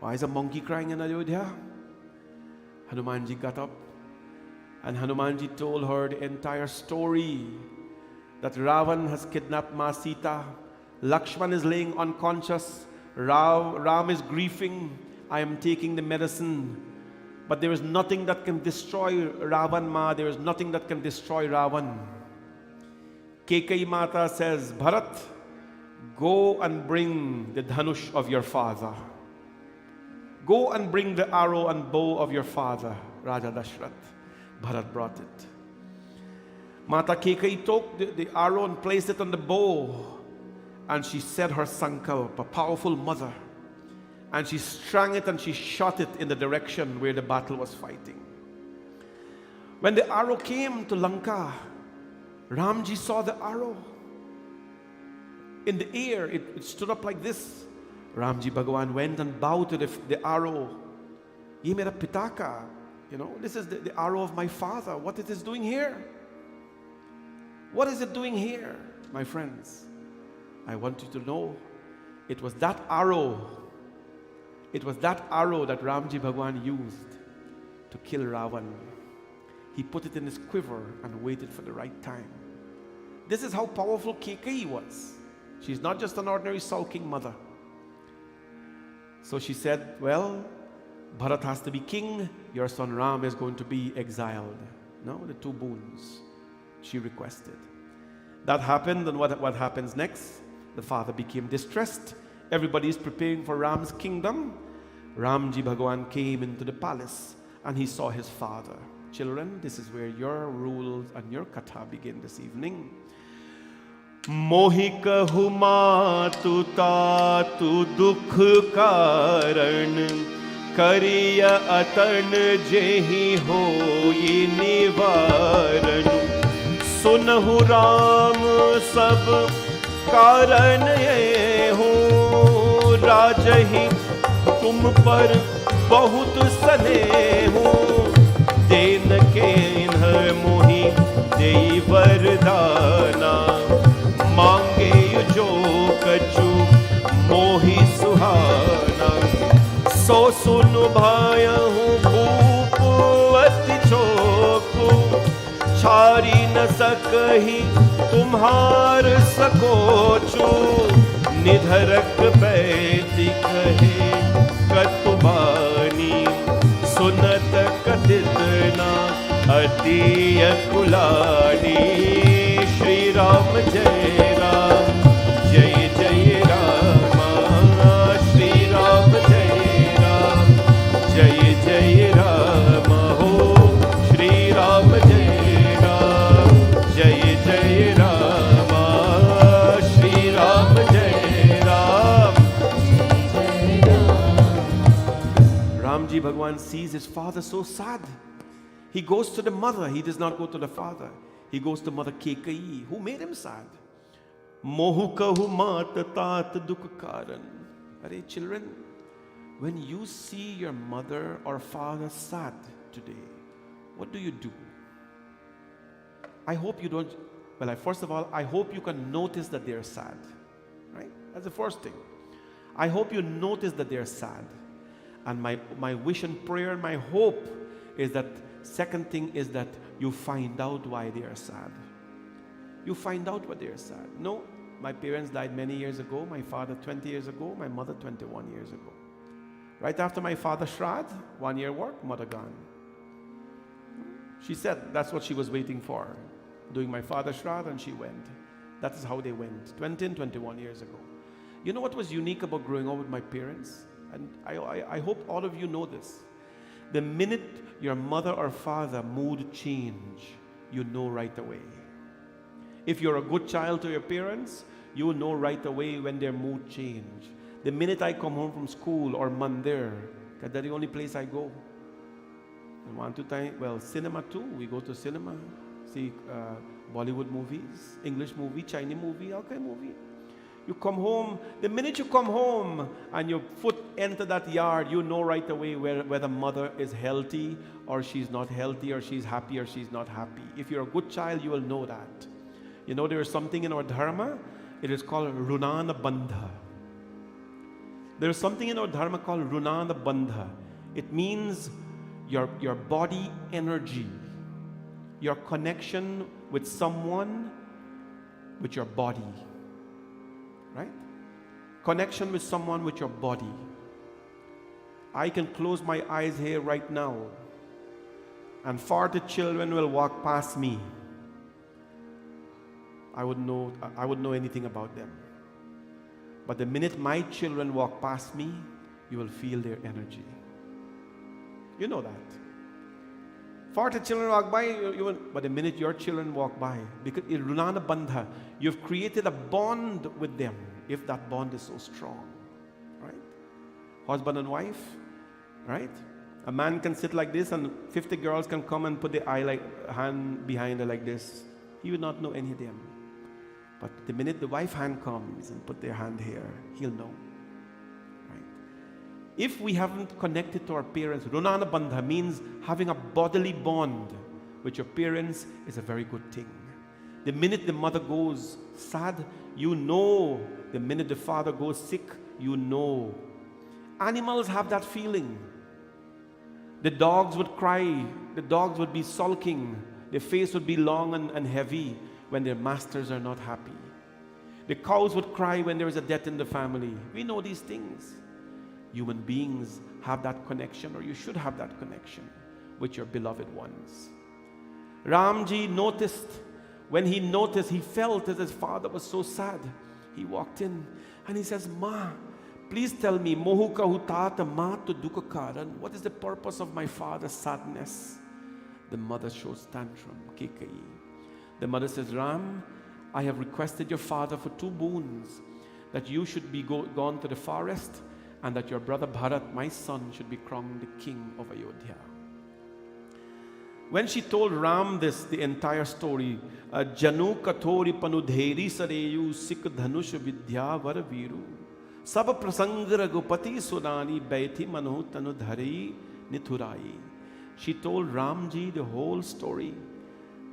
Why is a monkey crying in Ayodhya?" Hanumanji got up, and Hanumanji told her the entire story, that Ravan has kidnapped Ma Sita. Lakshman is laying unconscious. Ram is grieving. I am taking the medicine. But there is nothing that can destroy Ravan, Ma. There is nothing that can destroy Ravan. Kekai Mata says, "Bharat, go and bring the dhanush of your father. Go and bring the arrow and bow of your father, Raja Dashrath." Bharat brought it. Mata Kekai took the arrow and placed it on the bow, and she said her sankalp, a powerful mother, and she strung it and she shot it in the direction where the battle was fighting. When the arrow came to Lanka, Ramji saw the arrow in the air. It stood up like this. Ramji Bhagawan went and bowed to the arrow. Ye mera pitaka, this is the arrow of my father. What it is doing here? What is it doing here, my friends? I want you to know, it was that arrow that Ramji Bhagwan used to kill Ravan. He put it in his quiver and waited for the right time. This is how powerful Kekai was. She's not just an ordinary sulking mother. So she said, "Well, Bharat has to be king. Your son Ram is going to be exiled." No, the 2 boons she requested. That happened, and what happens next? The father became distressed. Everybody is preparing for Ram's kingdom. Ramji Bhagwan came into the palace, and he saw his father. Children, this is where your rules and your katha begin this evening. मोहि कहु मातु तातु दुख कारण करिय अतन जेहि होई निवारण सुनहु राम सब कारण ये हो राजहि तुम पर बहुत स्नेह देन के इन्ह मोहि देई वरदाना मांगे जो कछु मोहि सुहाना सो सुन भायहु भूप अति चोकु छारी न सकहि तुम्हार सकोचु निधरक बैठी कहे कतुबानी सुनत कथित ना अति अकुलानी श्री राम जय राम जय जय राम श्री राम जय राम जय जय राम हो श्री राम जय राम जय जय राम श्री राम जय राम जय Ram. Ramji Bhagwan sees his father so sad. He goes to the mother. He does not go to the father. He goes to Mother Kekai, who made him sad. Mohu kahu mat tat dukh karan. Are children, when you see your mother or father sad today, what do you do? I hope you don't, first of all, I hope you can notice that they are sad. Right? That's the first thing. I hope you notice that they are sad. And my wish and prayer, my hope is that second thing is that you find out why they are sad. You find out why they are sad. No, my parents died many years ago. My father 20 years ago. My mother 21 years ago. Right after my father's Shraddh, 1 year work, mother gone. She said that's what she was waiting for. Doing my father's Shraddh and she went. That is how they went, 20 and 21 years ago. You know what was unique about growing up with my parents? And I hope all of you know this. The minute your mother or father mood change, you know right away. If you're a good child to your parents, you will know right away when their mood change. The minute I come home from school or mandir, because that's the only place I go. And one, two times, cinema too. We go to cinema, see Bollywood movies, English movie, Chinese movie, okay movie. You come home, the minute you come home and your foot enter that yard, you know right away whether mother is healthy or she's not healthy, or she's happy or she's not happy. If you're a good child, you will know that. You know there is something in our dharma, it is called Runana Bandha. There is something in our dharma called Runana Bandha. It means your body energy, your connection with someone, with your body. Right? Connection with someone with your body. I can close my eyes here right now and 40 children will walk past me. I wouldn't know anything about them. But the minute my children walk past me, you will feel their energy. You know that. 40 children walk by, but the minute your children walk by, because in Runana Bandha, you've created a bond with them, if that bond is so strong. Right? Husband and wife, right? A man can sit like this and 50 girls can come and put their hand behind her like this. He will not know any of them. But the minute the wife hand comes and put their hand here, he'll know. If we haven't connected to our parents, Runana Bandha means having a bodily bond with your parents is a very good thing. The minute the mother goes sad, you know. The minute the father goes sick, you know. Animals have that feeling. The dogs would cry, the dogs would be sulking, their face would be long and heavy when their masters are not happy. The cows would cry when there is a death in the family. We know these things. Human beings have that connection, or you should have that connection with your beloved ones. Ramji noticed, when he noticed, he felt that his father was so sad. He walked in and he says, Ma, please tell me, Mohu kahu tata matu dukha karan, what is the purpose of my father's sadness? The mother shows tantrum, Kekai. The mother says, Ram, I have requested your father for 2 boons, that you should be gone to the forest, and that your brother Bharat, my son, should be crowned the king of Ayodhya. When she told Ram this, the entire story, Janu kathori panudheri sareyu sik dhanush vidya varaviru sab prasang ragupati sunani baithi manu tanudhari nithurai. She told Ramji the whole story.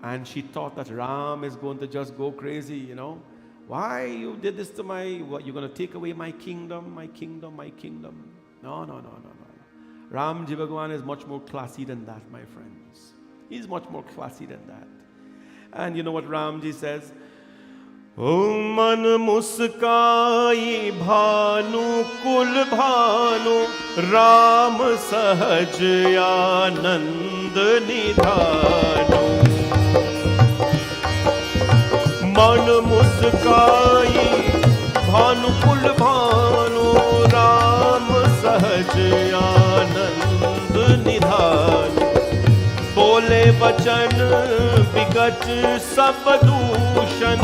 And she thought that Ram is going to just go crazy, you know. Why you did this to what, you're going to take away my kingdom, my kingdom, my kingdom. No, no, no, no, no. Ramji Bhagwan is much more classy than that, my friends. He's much more classy than that. And you know what Ramji says? O man muskai bhanu kul bhanu Ram sahaj anand nidhanu. Man muskai bhanu kul bhanu Ram sahaj anand nidhanu. बोले वचन विगत सब दूषण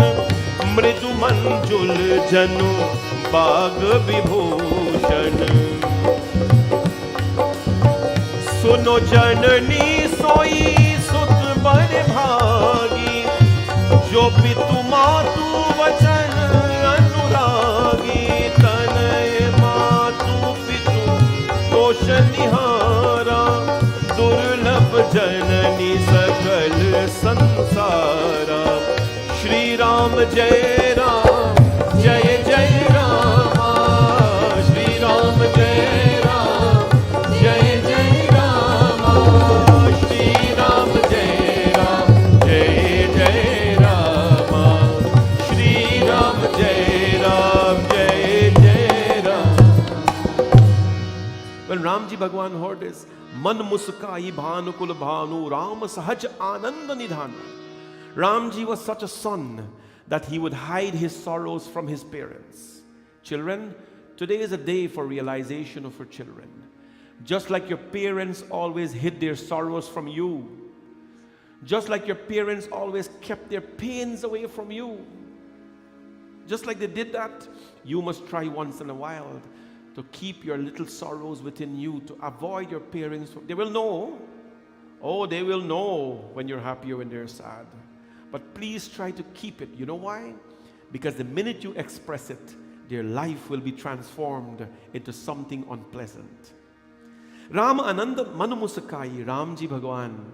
मृदु मंजुल जनु बाग विभूषण. सुनो जननी सोई सुत बर भागी जो पितु मातु वचन अनुरागी. तनय मातु पितु दोष निहारा दुर्लभ जननी सकल संसारा. श्री राम जय राम जय जय रामा. श्री राम जय राम जय जय रामा. श्री राम जय राम जय जय रामा. श्री राम जय राम जय जय Ram. When Ramji Bhagwan heard this, Man muskai bhanu kul bhanu Ram sahaj ananda nidhanu. Ramji was such a son that he would hide his sorrows from his parents. Children, today is a day for realization of your children. Just like your parents always hid their sorrows from you, just like your parents always kept their pains away from you, just like they did that, you must try once in a while to keep your little sorrows within you, to avoid your parents. They will know. Oh, they will know when you're happy or when they're sad. But please try to keep it. You know why? Because the minute you express it, their life will be transformed into something unpleasant. Ram Ananda Manamusakai, Ramji Bhagwan,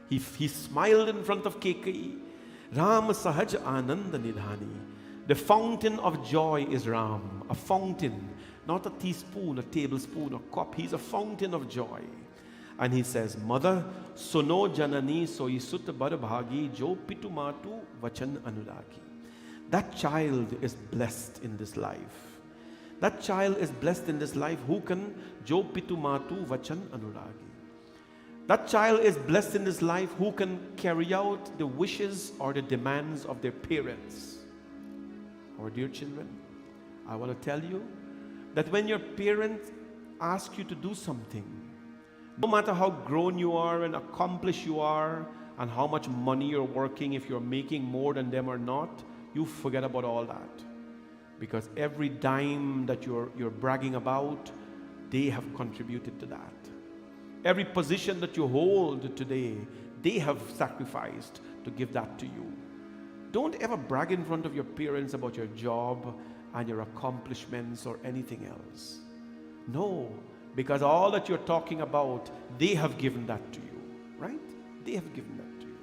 he smiled in front of Kekai. Ram Sahaj Ananda Nidhani. The fountain of joy is Ram, a fountain. Not a teaspoon, a tablespoon, a cup. He's a fountain of joy. And he says, Mother, suno janani soi sut bar bhagi jo pitu matu vachan anuragi. That child is blessed in this life. That child is blessed in this life who can jo pitu matu vachan anuragi. That child is blessed in this life who can carry out the wishes or the demands of their parents. Our dear children, I want to tell you that when your parents ask you to do something, no matter how grown you are and accomplished you are and how much money you're working, if you're making more than them or not, you forget about all that. Because every dime that you're bragging about, they have contributed to that. Every position that you hold today, they have sacrificed to give that to you. Don't ever brag in front of your parents about your job and your accomplishments or anything else. No, because all that you're talking about, they have given that to you, right? They have given that to you.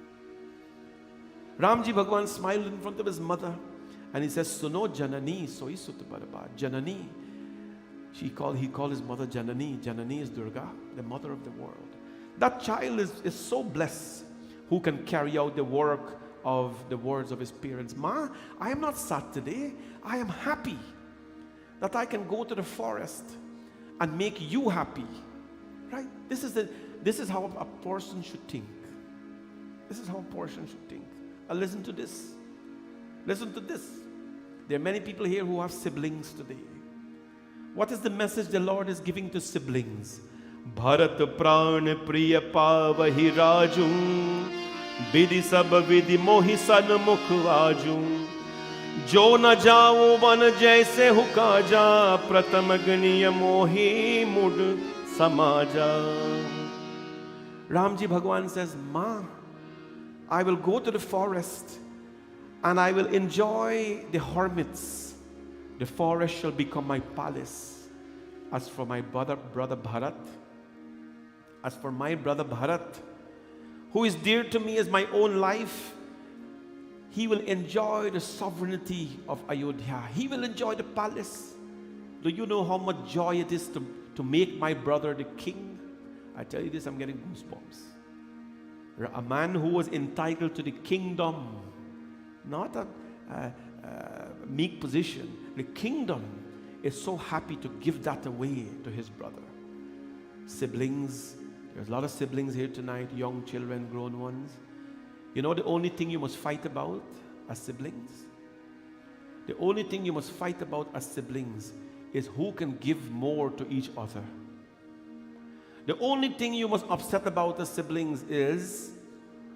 Ramji Bhagwan smiled in front of his mother and he says, Suno Janani Soi Sutabaraba. Janani. He called his mother Janani. Janani is Durga, the mother of the world. That child is so blessed who can carry out the work of the words of his parents. Ma, I am not sad today. I am happy that I can go to the forest and make you happy. Right? This is how a person should think. This is how a person should think. Listen to this. Listen to this. There are many people here who have siblings today. What is the message the Lord is giving to siblings? Bharat pran priya pavahi raju Bidi sab vidi mohi san mukh aju Jo na jao van jaise hukaja Pratam ganiya mohi mud samaja. Ramji Bhagwan says, Ma, I will go to the forest and I will enjoy the hermits. The forest shall become my palace. As for my brother Bharat, who is dear to me as my own life, he will enjoy the sovereignty of Ayodhya. He will enjoy the palace. Do you know how much joy it is to make my brother the king? I tell you this, I'm getting goosebumps. A man who was entitled to the kingdom, not a meek position. The kingdom is so happy to give that away to his brother. Siblings, there's a lot of siblings here tonight, young children, grown ones. You know the only thing you must fight about as siblings? The only thing you must fight about as siblings is who can give more to each other. The only thing you must upset about as siblings is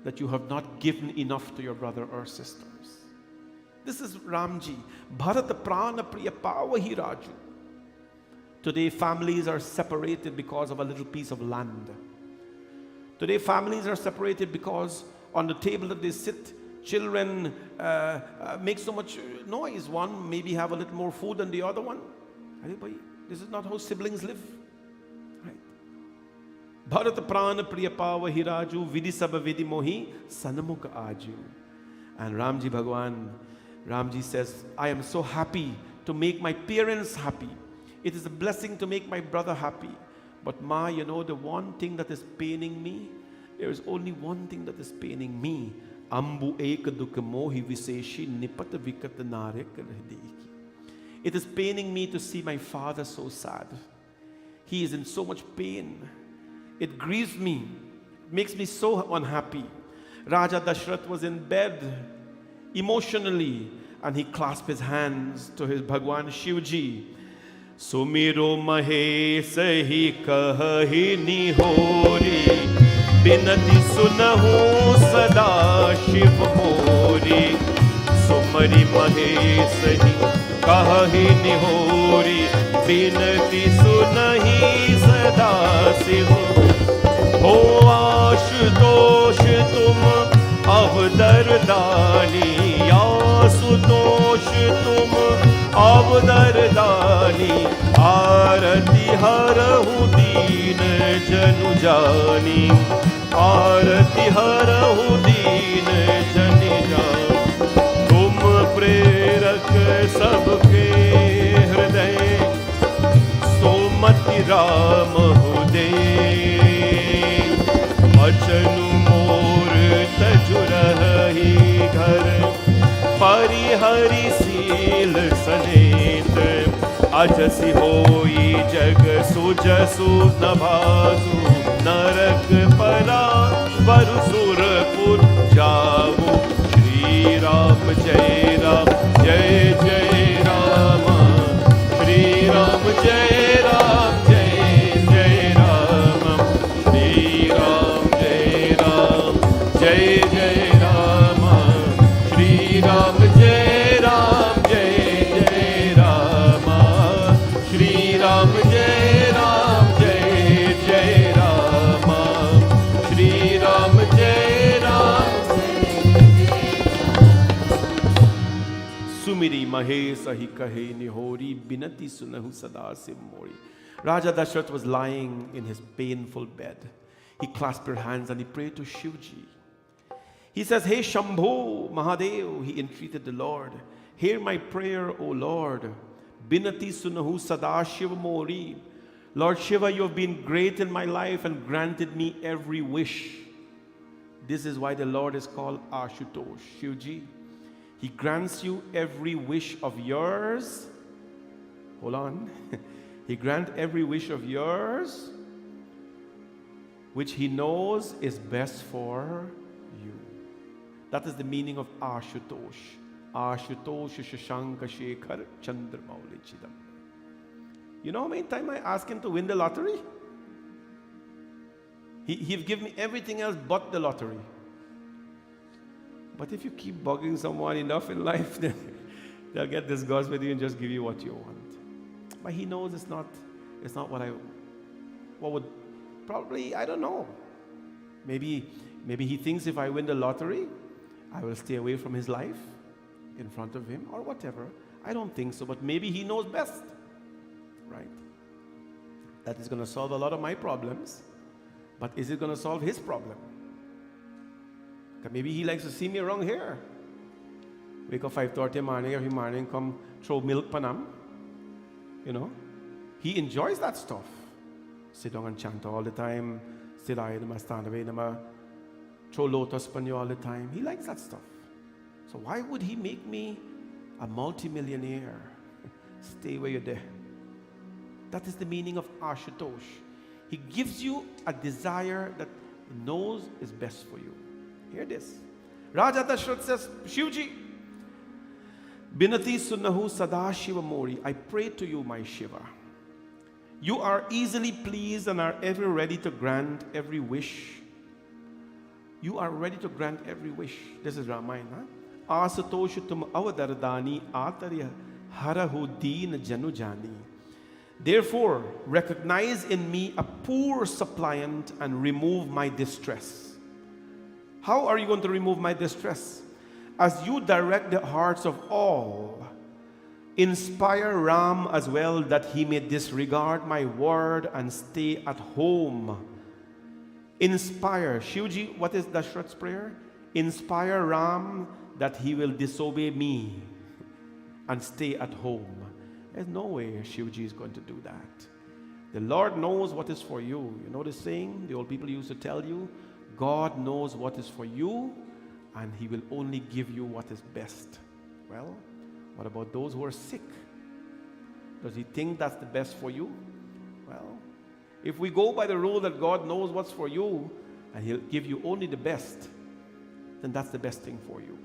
that you have not given enough to your brother or sisters. This is Ramji. Bharat prana priya pavahi raju. Today families are separated because of a little piece of land. Today families are separated because on the table that they sit, children make so much noise. One maybe have a little more food than the other one. This is not how siblings live. Right? Bharat prana priya pavahi raju vidhi sabha vidhi mohi sanamukha aju. And Ramji Bhagwan, Ramji says, I am so happy to make my parents happy. It is a blessing to make my brother happy. But Ma, you know the one thing that is paining me? There is only one thing that is paining me. Ambu ek dukh mohi viseshi nipat vikat narek hrideki. It is paining me to see my father so sad. He is in so much pain. It grieves me. It makes me so unhappy. Raja Dashrath was in bed emotionally and he clasped his hands to his Bhagwan Shivji. Sumiro Mahesh hi kahi nihori binati sunahu sada Shiv mori. Sumari Mahesh hi kahi nihori binati sunahi sada Shiv. Ho Ashutosh tum avdardani, Ashutosh tum avdardani, Aarti harahu deen janu jani, Aarti harahu deen jani jani. Tum prerak sabke hriday, Somati Ram hude. Achanu mor tajurahi ghar, Parihari sil sanet. Ajasi hoi jag sujasu nabhasu, Narak para varusur pur javu. Shri Ram Jai Ram, Jai Jai Rama. Shri Ram Jai Ram, Jai Jai Rama. Shri Ram Jai Ram, Jai Jai Rama. Shri Ram Jai Ram, Jai Jai Rama. Shri Ram Jai Ram, Jai Jai Rama. Shri Ram Jai Ram, Sumiri Mahesh hi kahe nihori binati sunahu sada Shiv mori. Raja Dashrath was lying in his painful bed. He clasped her hands and he prayed to Shivji. He says, Hey Shambhu Mahadev, he entreated the Lord. Hear my prayer, O Lord. Binati sunahu sada Shiv mori. Lord Shiva, you have been great in my life and granted me every wish. This is why the Lord is called Ashutosh, Shivji. He grants you every wish of yours. Hold on. He grants every wish of yours, which he knows is best for you. That is the meaning of Ashutosh. Ashutosh Shashanka Shekhar Chandramauli Chidam. You know how many times I asked him to win the lottery? He'll give me everything else but the lottery. But if you keep bugging someone enough in life, then they'll get disgusted with you and just give you what you want. But he knows it's not what would probably, I don't know. Maybe he thinks if I win the lottery, I will stay away from his life in front of him or whatever. I don't think so, but maybe he knows best, right? That is going to solve a lot of my problems, but is it going to solve his problem? Maybe he likes to see me around here. Wake up 5:30 morning, every morning, come throw milk pan him. You know, he enjoys that stuff. Sit down and chant all the time. Sit down, stand away, throw lotus pan you all the time. He likes that stuff. So why would he make me a multimillionaire? Stay where you're there. That is the meaning of Ashutosh. He gives you a desire that he knows is best for you. Hear this. Raja Dashrath says, Shivji, Binati Sunnahu Sada Shiva Mori, I pray to you, my Shiva. You are easily pleased and are ever ready to grant every wish. You are ready to grant every wish. This is Ramayana. Asatoshutum avadardani atarya harahu deen janujani. Therefore, recognize in me a poor suppliant and remove my distress. How are you going to remove my distress? As you direct the hearts of all, inspire Ram as well, that he may disregard my word and stay at home. Inspire. Shivji, what is Dashrath's prayer? Inspire Ram that he will disobey me and stay at home. There's no way Shivji is going to do that. The Lord knows what is for you. You know the saying the old people used to tell you? God knows what is for you, and he will only give you what is best. Well, what about those who are sick? Does he think that's the best for you? Well, if we go by the rule that God knows what's for you, and he'll give you only the best, then that's the best thing for you.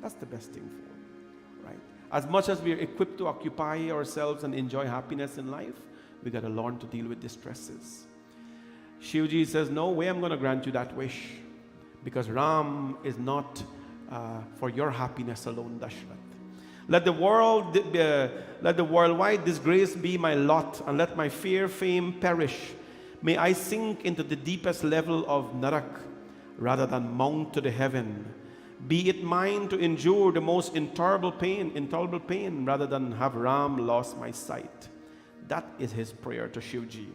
That's the best thing for you, right? As much as we are equipped to occupy ourselves and enjoy happiness in life, we got to learn to deal with distresses. Shivji says, no way I'm going to grant you that wish, because Ram is not for your happiness alone, Dashrath. Let the worldwide disgrace be my lot, and let my fair fame perish. May I sink into the deepest level of Narak rather than mount to the heaven. Be it mine to endure the most intolerable pain rather than have Ram lost my sight. That is his prayer to Shivji.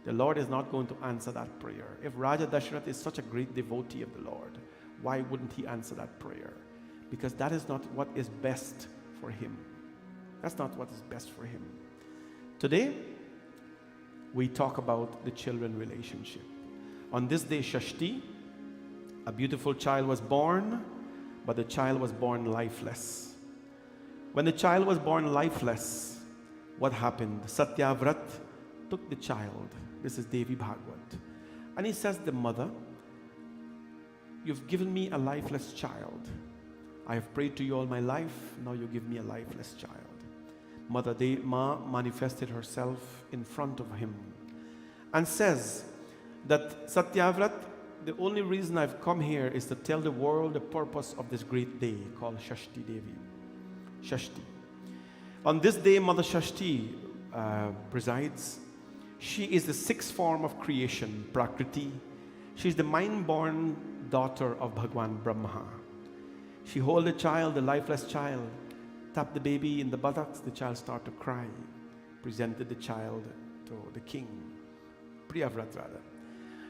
The Lord is not going to answer that prayer. If Raja Dashrath is such a great devotee of the Lord, why wouldn't he answer that prayer? Because that is not what is best for him. That's not what is best for him. Today, we talk about the children relationship. On this day, Shashti, a beautiful child was born, but the child was born lifeless. When the child was born lifeless, what happened? Satyavrath took the child. This is Devi Bhagwat. And he says, the mother, you've given me a lifeless child. I have prayed to you all my life. Now you give me a lifeless child. Mother Ma manifested herself in front of him and says that Satyavrath, the only reason I've come here is to tell the world the purpose of this great day called Shashti Devi. Shashti. On this day, Mother Shashti presides. She is the sixth form of creation, Prakriti. She's the mind-born daughter of Bhagwan Brahma. She holds the child, the lifeless child, tapped the baby in the buttocks, the child started to cry, presented the child to the king, Priyavrat rather.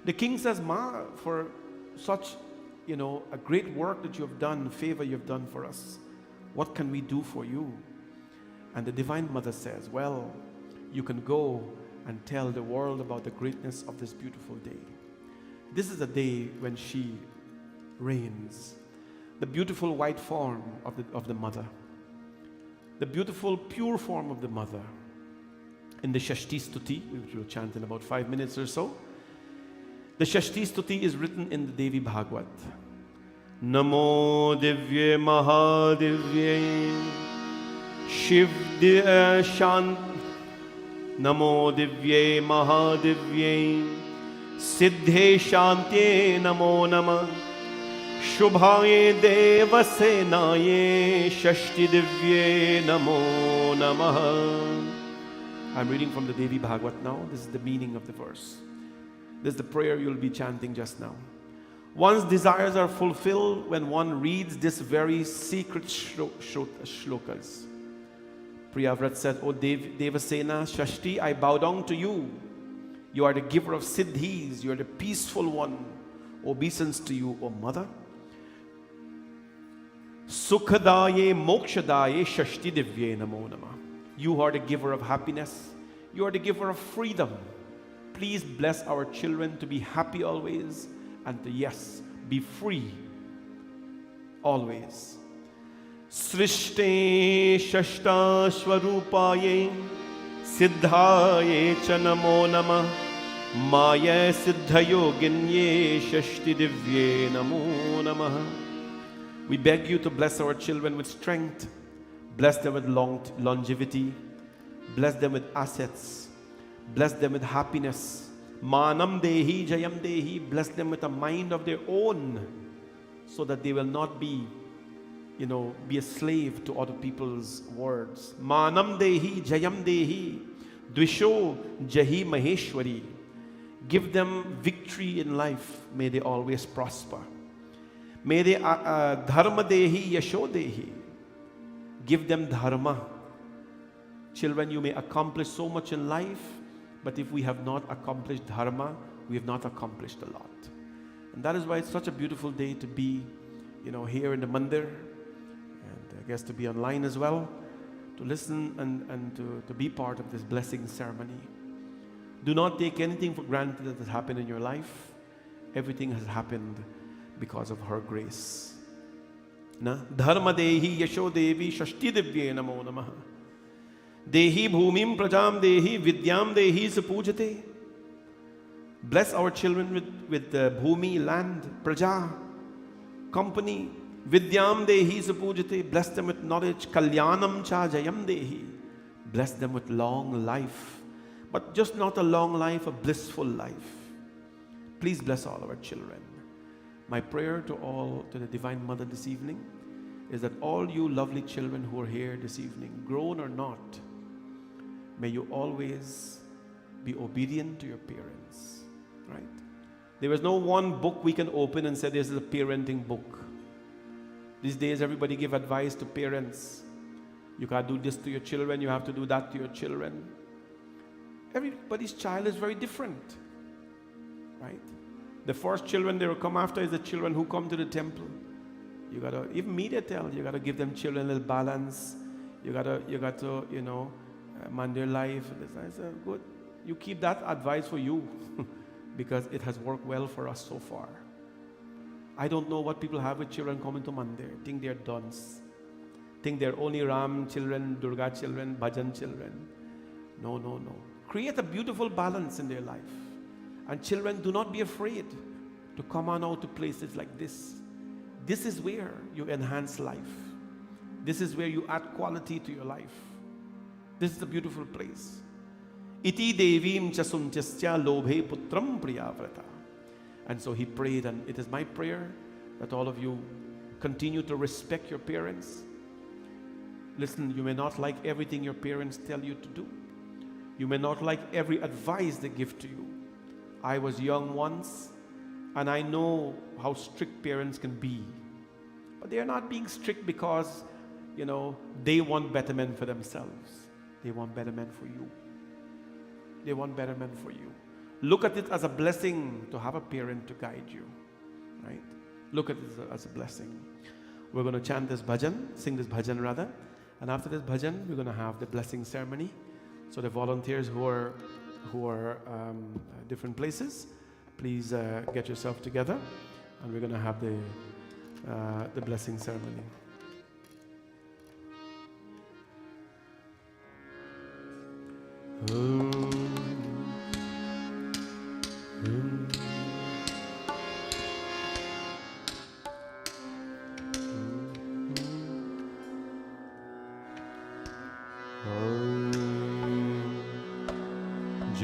The king says, Ma, for such, a great work that you have done, favor you have done for us, what can we do for you? And the Divine Mother says, well, you can go and tell the world about the greatness of this beautiful day. This is a day when she reigns. The beautiful white form of the mother. The beautiful pure form of the mother. In the Shashti Stuti, which we'll chant in about 5 minutes or so, the Shashti Stuti is written in the Devi Bhagwat. Namo Divye Mahadivye Shiv Shant Namo Divye Mahadivye Siddhe Shantye Namo Namah Shubhaye Devasenaye Shashti Divye Namo Namah. I'm reading from the Devi Bhagwat now. This is the meaning of the verse. This is the prayer you'll be chanting just now. One's desires are fulfilled when one reads this very secret shlokas. Priyavrat said, O Devasena, Shashti, I bow down to you. You are the giver of siddhis. You are the peaceful one. Obeisance to you, O mother. Sukhadaye Mokshadaye Shashti Divye Namo Namah. You are the giver of happiness. You are the giver of freedom. Please bless our children to be happy always and to, yes, be free always. Srishte Shashta Swarupaye Siddhaye Chanamo Namah Maya Siddhayoginye Shashti Divye Namo Namah. We beg you to bless our children with strength, bless them with longevity, bless them with assets, bless them with happiness. Manam Dehi Jayam Dehi, bless them with a mind of their own so that they will not be a slave to other people's words. Manam Dehi Jayam Dehi, Dvisho Jahi Maheshwari. Give them victory in life. May they always prosper. May they Dharma Dehi Yasho Dehi. Give them Dharma. Children, you may accomplish so much in life, but if we have not accomplished Dharma, we have not accomplished a lot. And that is why it's such a beautiful day to be, here in the Mandir, and I guess to be online as well, to listen and to be part of this blessing ceremony. Do not take anything for granted that has happened in your life. Everything has happened because of her grace. Na Dharma Dehi Yasho Devi Shashti Divye Namo Namah. Dehi Bhumim Prajam Dehi Vidyam Dehi Sapujate. Bless our children with Bhumi, land, Praja, company. Vidyam Dehi Sapujate. Bless them with knowledge. Kalyanam Cha Jayam Dehi. Bless them with long life. But just not a long life, a blissful life. Please bless all our children. My prayer to the Divine Mother this evening is that all you lovely children who are here this evening, grown or not, may you always be obedient to your parents, right? There is no one book we can open and say this is a parenting book. These days everybody give advice to parents. You can't do this to your children, you have to do that to your children. Everybody's child is very different, right? The first children they will come after is the children who come to the temple. You gotta, even media tell, you gotta give them children a little balance. You gotta, man their life. I said, good. You keep that advice for you because it has worked well for us so far. I don't know what people have with children coming to Mandir. Think they're duns. Think they're only Ram children, Durga children, bhajan children. No. Create a beautiful balance in their life. And children, do not be afraid to come on out to places like this. This is where you enhance life. This is where you add quality to your life. This is a beautiful place. Iti devim chasuntyasya lobhe putram priyavrata. And so he prayed, and it is my prayer that all of you continue to respect your parents. Listen, you may not like everything your parents tell you to do. You may not like every advice they give to you. I was young once, and I know how strict parents can be. But they are not being strict because, they want betterment for themselves. They want betterment for you. They want betterment for you. Look at it as a blessing to have a parent to guide you, right? Look at it as a blessing. We're going to chant this bhajan, sing this bhajan rather, and after this bhajan, we're going to have the blessing ceremony. So the volunteers who are different places, please get yourself together, and we're going to have the blessing ceremony.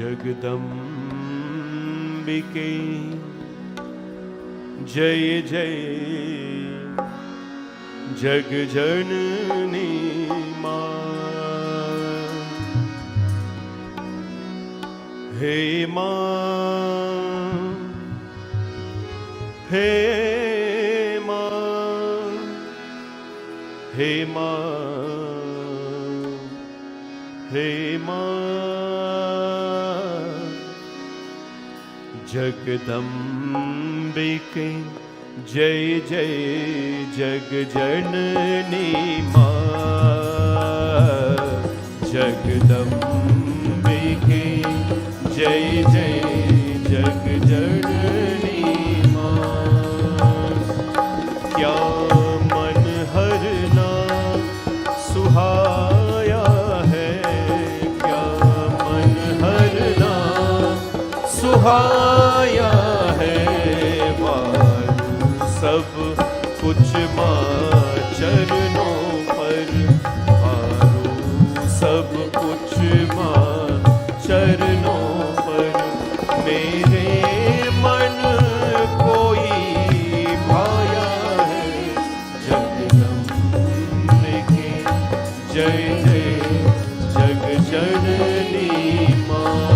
Jagadambike Jai Jai Jagjanani Ma Hey Ma Hey Ma Hey Ma Hey Ma Jagadambike जय जय जग जननी माँ जगदम्बिके जय जय जग जननी माँ क्या मन हरना सुहाया है क्या मन हरना सुहाया है सब कुछ माँ चरणों पर हारो सब कुछ माँ चरणों पर मेरे मन कोई भाया है जगदम्बिके जय जय जग जननी माँ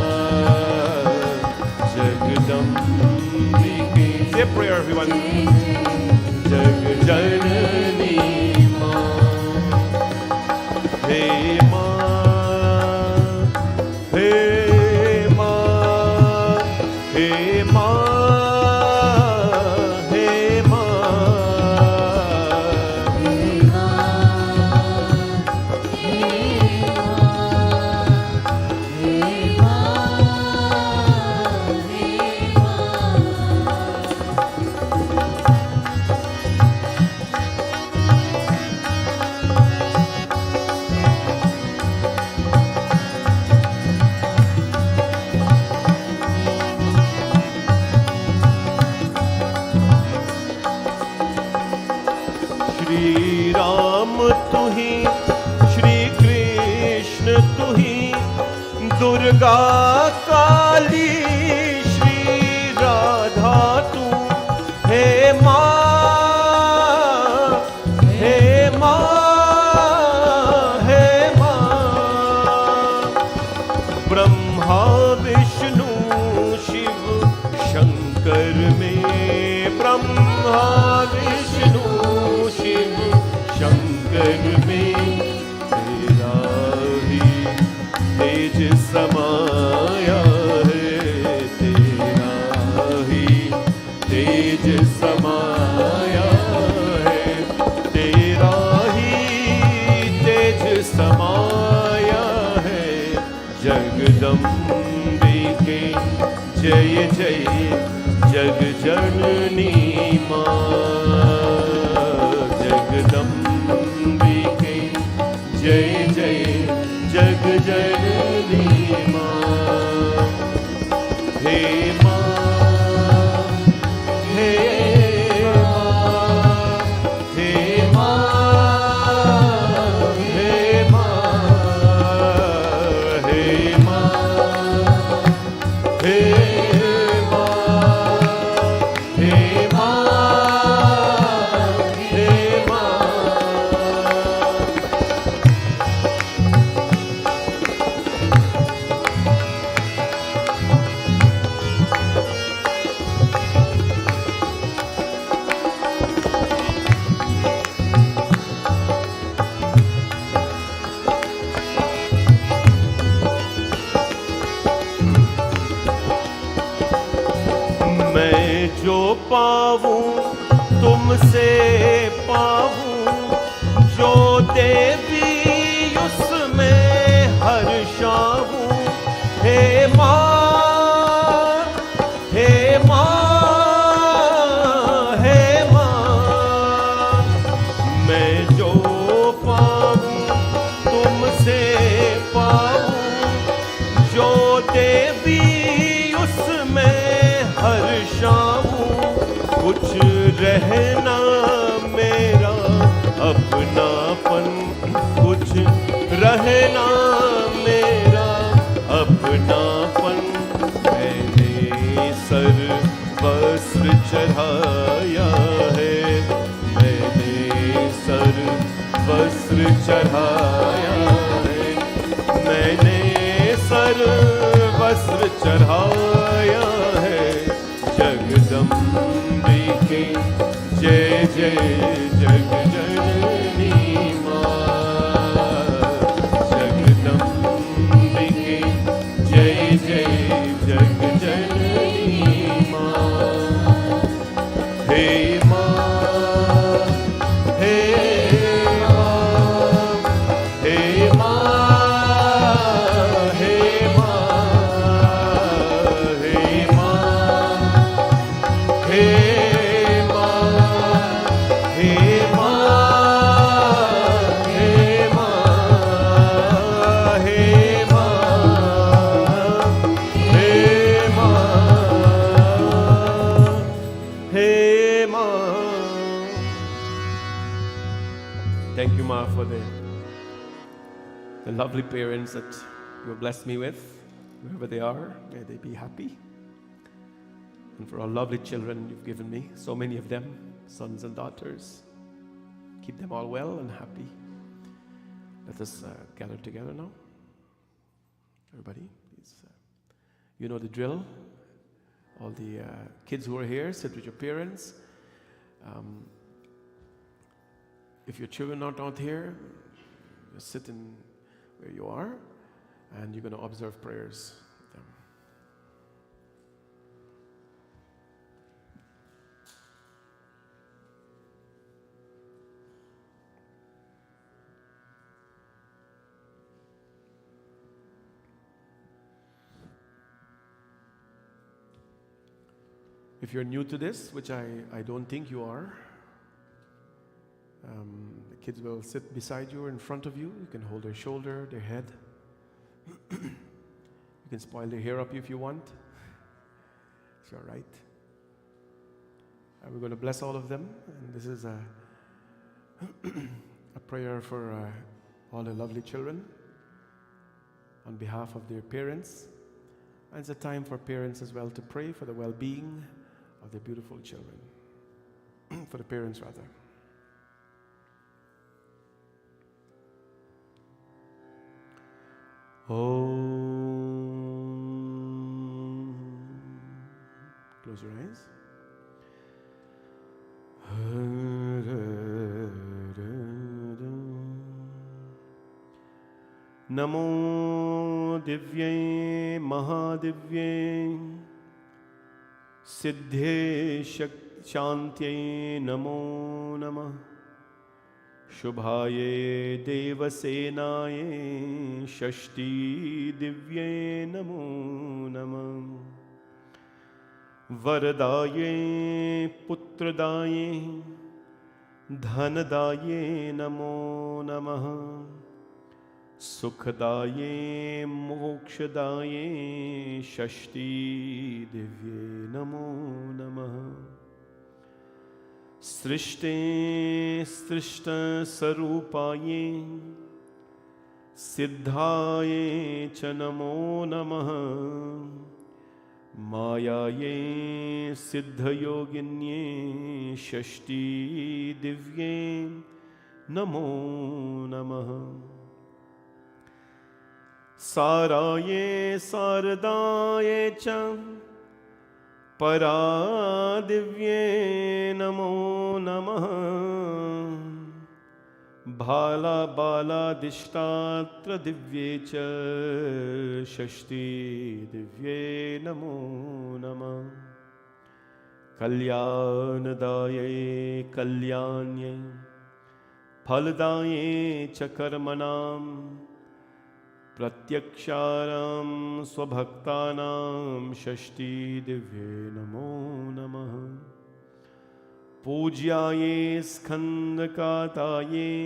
जगदम्बिके। Say prayer everyone. जग जननी माँ हे माँ हे माँ हे माँ हे माँ हे माँ हे श्री राम तू ही श्री कृष्ण तू ही दुर्गा काली श्री राधा तू हे माँ हे माँ हे माँ ब्रह्मा विष्णु शिव शंकर में ब्रह्मा विष्णु शिव शंकर में तेरा ही तेज समाया है तेरा ही तेज समाया है तेरा ही तेज समाया है जगदम्बिके जय जय जग जननी माँ जगदम्बिके जय जय जग जननी माँ हे माँ हे माँ हे माँ हे माँ हे माँ हे माँ हे माँ मैं जो पाऊं तुमसे पाऊं जो देवी उसमें हर्षाऊं हे माँ हे माँ हे माँ मैं जो पाऊं तुमसे पाऊं जो देवी उसमें हर्षाऊं कुछ रहना मेरा अपनापन कुछ रहना मेरा अपनापन मैंने सर वस्त्र चढ़ाया है मैंने सर वस्त्र चढ़ाया है मैंने सर वस्त्र चढ़ाया है जगदम्बिके जय जय जग जननी माँ जगदम्बिके जय जय जग जननी माँ हे माँ Thank you, Ma, for the lovely parents that you have blessed me with. Wherever they are, may they be happy. And for our lovely children you've given me, so many of them, sons and daughters. Keep them all well and happy. Let us gather together now. Everybody, please. You know the drill. All the kids who are here, sit with your parents. If your children are not here, just sit in where you are, and you're going to observe prayers with them. If you're new to this, which I don't think you are, the kids will sit beside you or in front of you. You can hold their shoulder, their head. You can spoil their hair up if you want. It's all right. We're going to bless all of them. And this is a prayer for all the lovely children on behalf of their parents. And it's a time for parents as well to pray for the well-being of their beautiful children. For the parents, rather. Om. Close your eyes. Namo Divyai Mahadivyai Siddhe Shantyai Namo Namah Shubhaye Devasenaye Shashti Divye Namo Namah Varadaye Putradaye Dhanadaye Namo Namah Sukhadaye Mokshadaye Shashti Divye Namo Namah Srishte Srishta Sarupaye Siddhaye Chanamo Namah Mayaye Siddhayoginye Shashti Divye Namo Namah Saraye Saradaye Cham Paradivye Namo Namah Bhala Bala Dishtatra Divye Cha Shashti Divye Namo Namah Kalyanadaye Kalyanye Phaldaye Chakarmanam Pratyaksharam Swabhaktanam Shashti Divye Namo Namah Pujyaye Skandakataye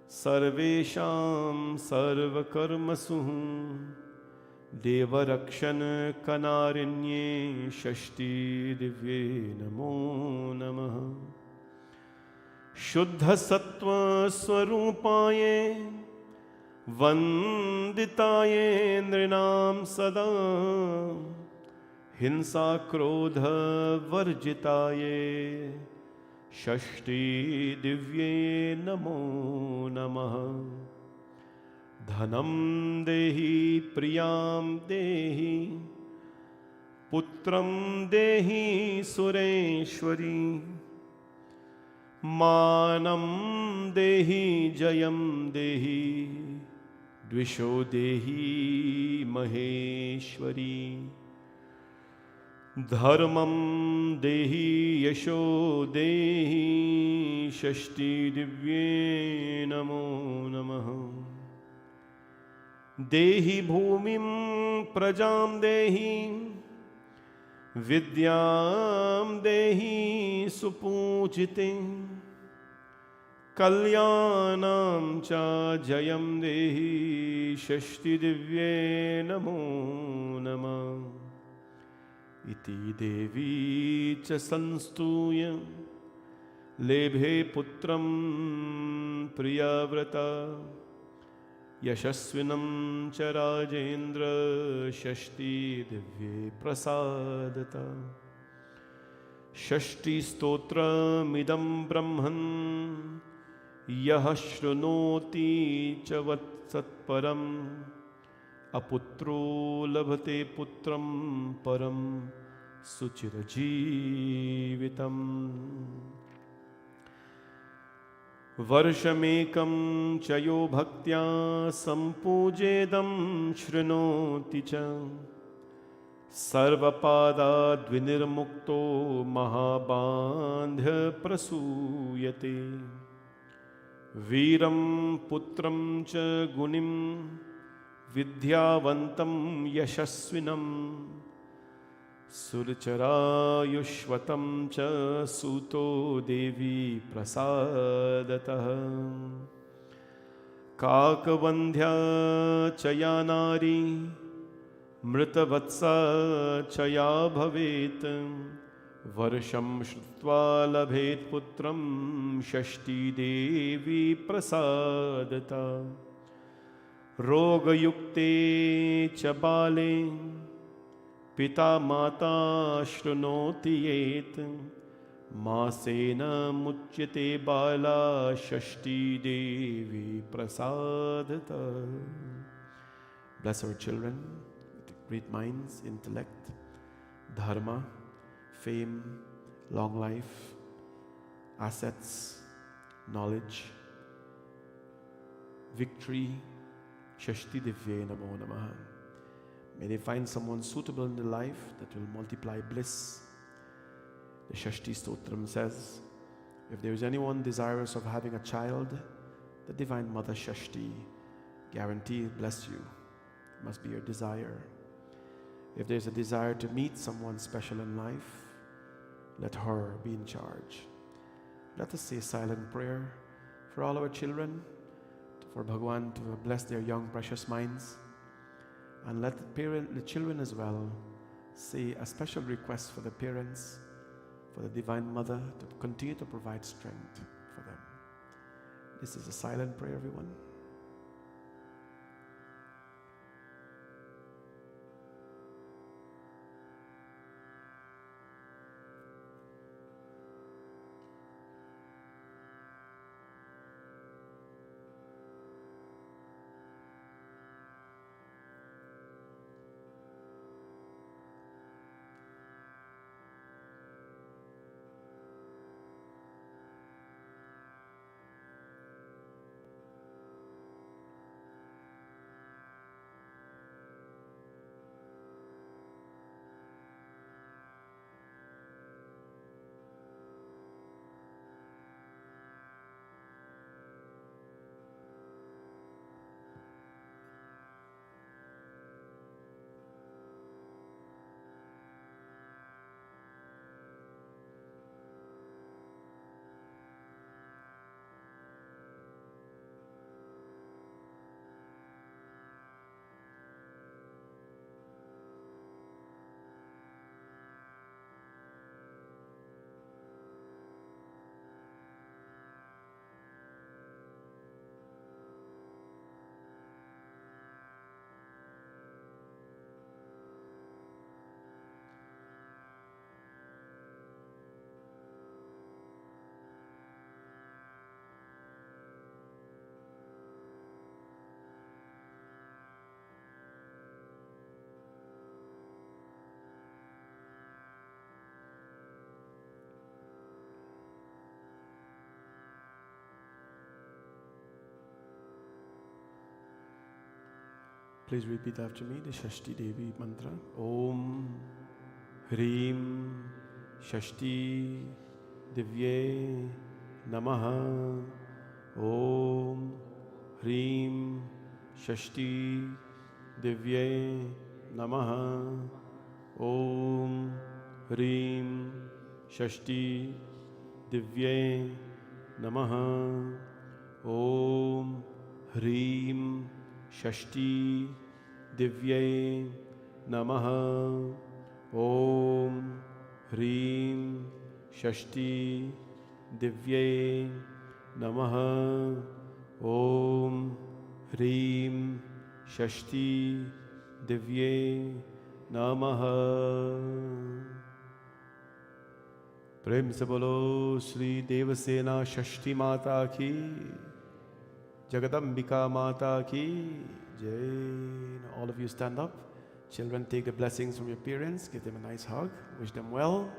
Sarvesham Sarvakarmasu Devarakshan Kanarinye Shashti Divye Namo Namah Shuddha Sattva Swarupaye Vanditaye Nrinam Sada Hinsa Krodha Varjitaye Shashti Divye Namo Namah Dhanam Dehi Priyam Dehi Putram Dehi Sureshwari Manam Dehi Jayam Dehi Dvisho Dehi Maheshwari Dharmam Dehi Yasho Dehi Shashti Divye Namo Namah Dehi Bhumim Prajam Dehi Vidyam Dehi Supujite Kalyanam Cha Jayam Dehi Shashti Divye Namo Namah Iti Devi Cha Sanstuya लेभे पुत्रं प्रियव्रता यशस्विनं च राजेन्द्र षष्ठी दिव्ये प्रसादता षष्ठी स्तोत्रमिदं ब्रह्मन् यः शृणोति च वत्सत्परम् अपुत्रो लभते पुत्रं परं सुचिरजीवितम् वर्षमेकं च यो भक्त्या सम्पूजेदं शृणोति च सर्वपादाद्विनिर्मुक्तो महाबान्ध्य प्रसूयते वीरं पुत्रं च गुणिं विद्यावन्तं यशस्विनं सुरचरायुष्वतं च सूतो देवी प्रसादतः काकवन्ध्या च या नारी मृतवत्सा च या भवेत् वर्षं श्रुत्वा लभेत् पुत्रं षष्ठी देवी प्रसादता रोगयुक्ते च बाले पिता माता शृणोति येत् मासेन मुच्यते बाला षष्ठी देवी प्रसादता. Bless our children with great minds, intellect, dharma, fame, long life, assets, knowledge, victory. Shashti Devi Namo Namaha. May they find someone suitable in their life that will multiply bliss. The Shashti Stotram says, if there is anyone desirous of having a child, the Divine Mother Shashti guarantee bless you. It must be your desire. If there is a desire to meet someone special in life, let her be in charge. Let us say a silent prayer for all our children, for Bhagwan to bless their young precious minds, and let the children as well say a special request for the parents, for the Divine Mother to continue to provide strength for them. This is a silent prayer, everyone. Please repeat after me the Shashti Devi mantra. Om Hrim Shashti Divye Namaha. Om Hrim Shashti Divye Namaha. Om Hrim Shashti Divye Namaha. Om Hrim Shashti Divye Namaha. Om Hrim Shashti Divye Namaha. Om Hrim Shashti Devi Namaha. Prem se bolo Shri Devasena Shashti Mata ki, Jagadambika Mata ki Jai. Now all of you stand up. Children, take the blessings from your parents. Give them a nice hug. Wish them well.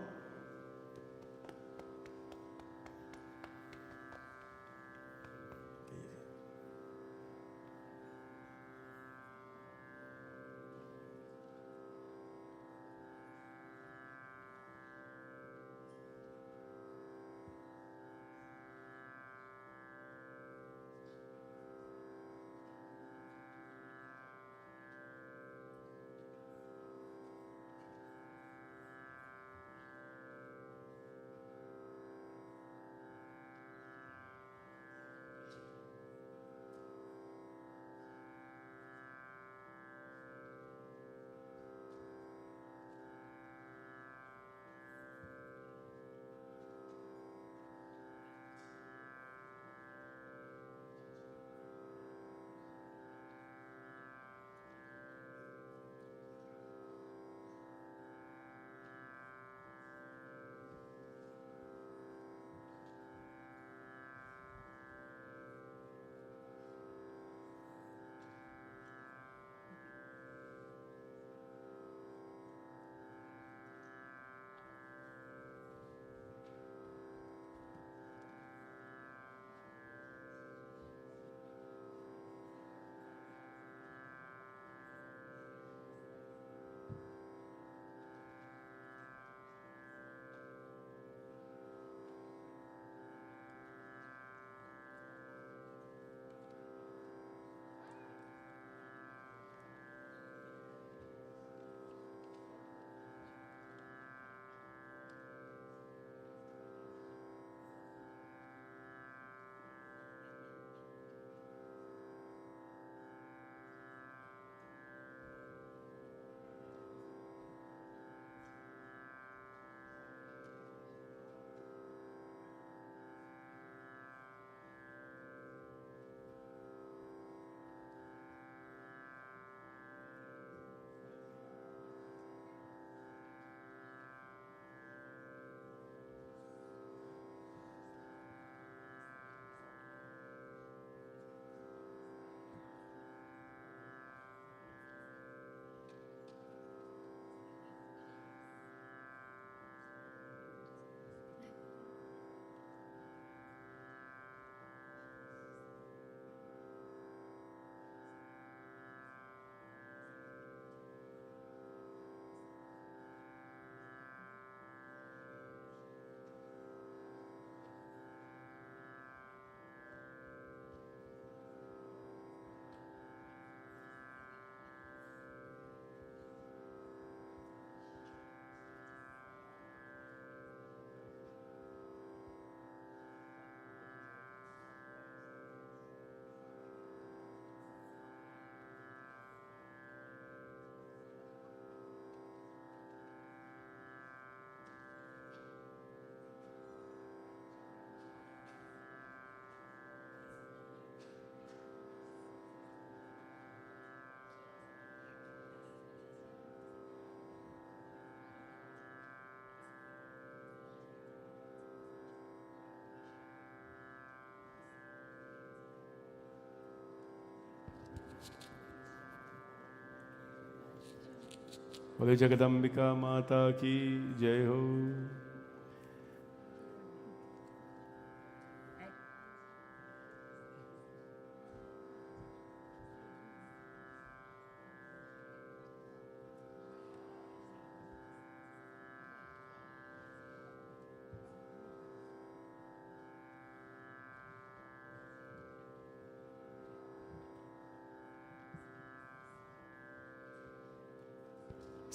बोले जगदम्बिका माता की जय हो.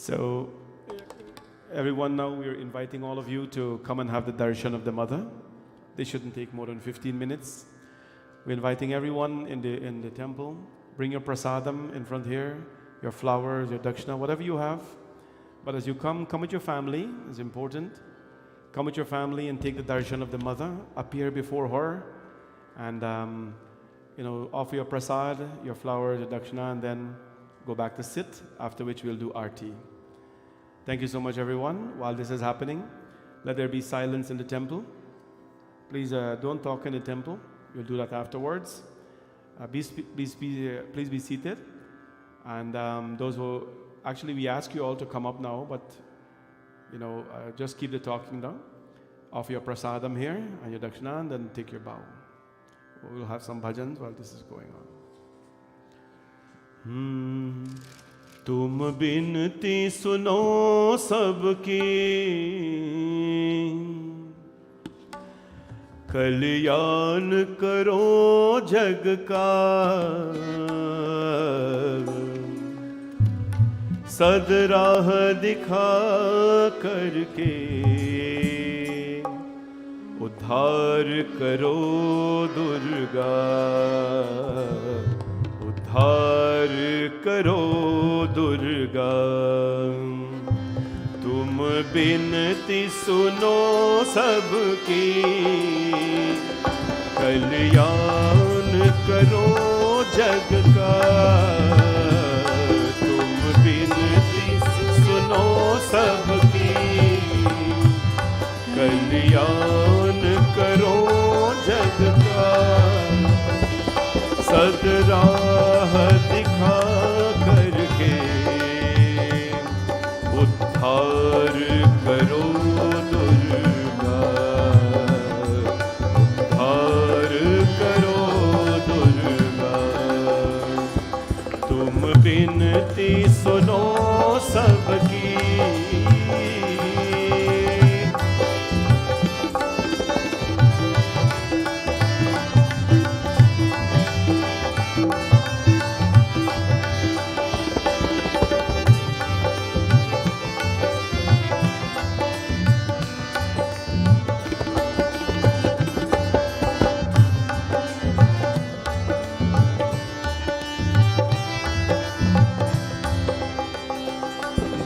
So, everyone, now we are inviting all of you to come and have the darshan of the mother. This shouldn't take more than 15 minutes. We're inviting everyone in the temple. Bring your prasadam in front here, your flowers, your dakshina, whatever you have. But as you come with your family. It's important. come with your family and take the darshan of the mother, appear before her, and offer your prasad, your flowers, your dakshina, and then go back to sit, after which we'll do Aarti. Thank you so much, everyone. While this is happening, let there be silence in the temple. Please don't talk in the temple. We'll do that afterwards. Please be seated. And those who, actually we ask you all to come up now, but just keep the talking down. Offer your prasadam here and your dakshina, and then take your bow. We'll have some bhajans while this is going on. तुम बिनती सुनो सबकी, कल्याण करो जग का, सदराह दिखा करके उद्धार करो दुर्गा, उद्धार करो दुर्गा। तुम बिनती सुनो सबकी, कल्याण करो जग का। तुम बिनती सुनो सबकी, कल्याण करो जग का, सदराह दिखा करके उद्धार करो दुर्गा, उद्धार करो दुर्गा। तुम बिनती सुनो सबकी,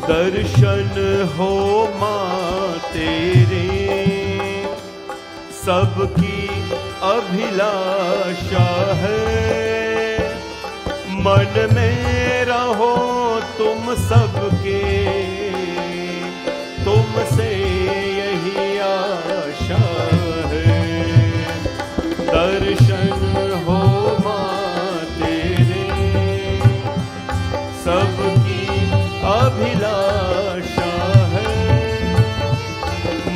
दर्शन हो माँ तेरे, सबकी अभिलाषा है। मन में रहो तुम सबके, तुमसे यही आशा है। दर्शन हो माँ तेरे, सबकी अभिलाषा है।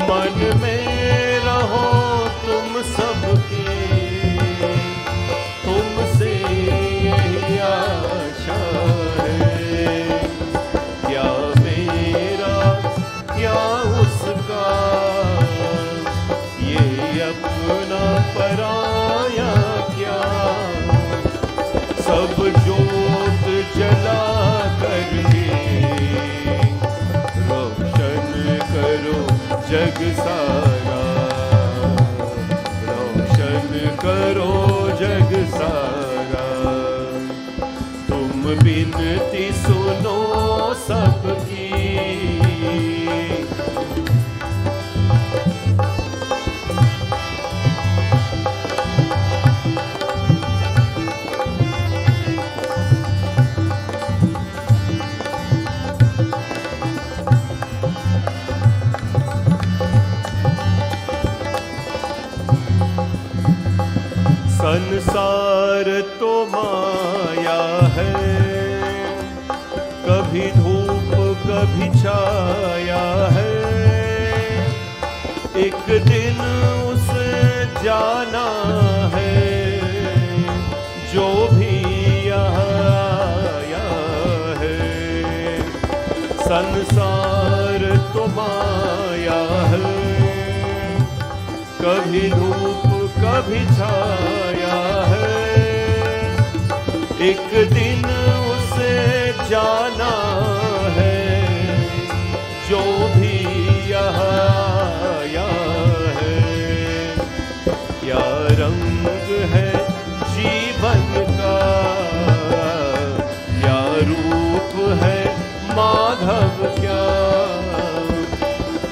मन में रहो तुम सबके, तुमसे यही आशा है। क्या मेरा क्या उसका, ये अपना पराया क्या। सब जोत जला करके करो जग सारा, रोशन करो जग सारा। तुम बिनती सुनो सबकी, संसार तो माया है, कभी धूप कभी छाया है। एक दिन उसे जाना है, जो भी यहाँ आया है। संसार तो माया है, कभी धूप कभी छाया है। एक दिन उसे जाना है, जो भी यहाँ आया है। क्या रंग है जीवन का, क्या रूप है माधव क्या।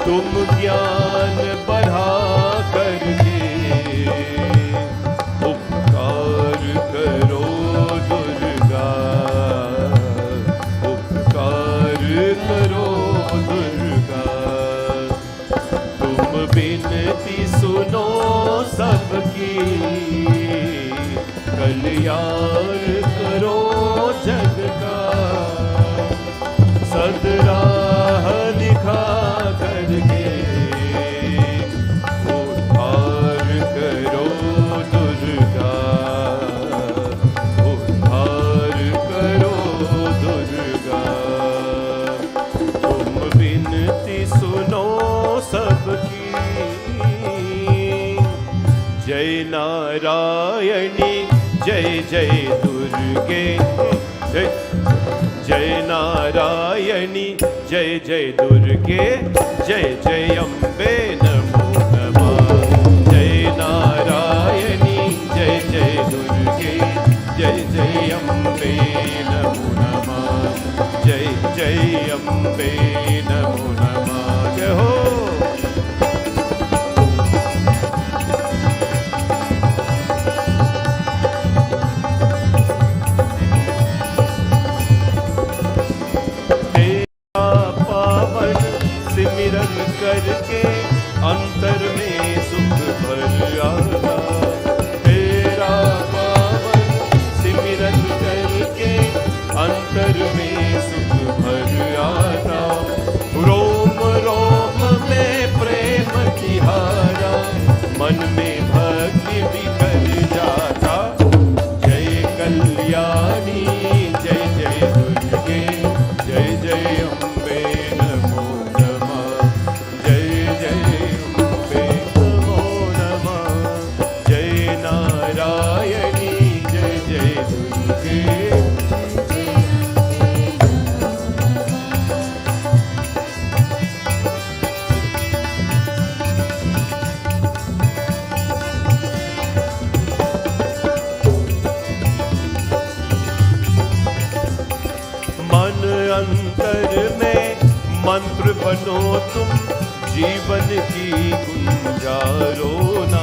तुम ज्ञान बढ़ा करके उपकार करो दुर्गा, उपकार करो दुर्गा। तुम बिनती सुनो सबकी, कल्याण करो जग का। सदराह दिखा करके उद्धार करो दुर्गा, उद्धार करो दुर्गा। तुम बिनती सुनो सबकी। जय नारायणी जय जय दुर्गे, जय जय नारायणी जय जय दुर्गे, जय जय अम्बे नमो नमः। जय नारायणी जय जय दुर्गे, जय जय अम्बे नमो नमः। जय जय अम्बे नमो नमः। जय हो। करके अंतर में सुख भर आता, तेरा पावन सिमरन करके अंतर में सुख भर आता। रोम रोम में प्रेम की हारा, मन में भक्ति बिखर जाता। जय कल्याणी जय जय दुर्गे, जय जय अम्बे नमो नमः। जय जय अम्बे नमो नमः। जय नारायणी जय जय दुर्गे। मन अंतर में मंत्र बनो तुम, जीवन की गुंजारो ना।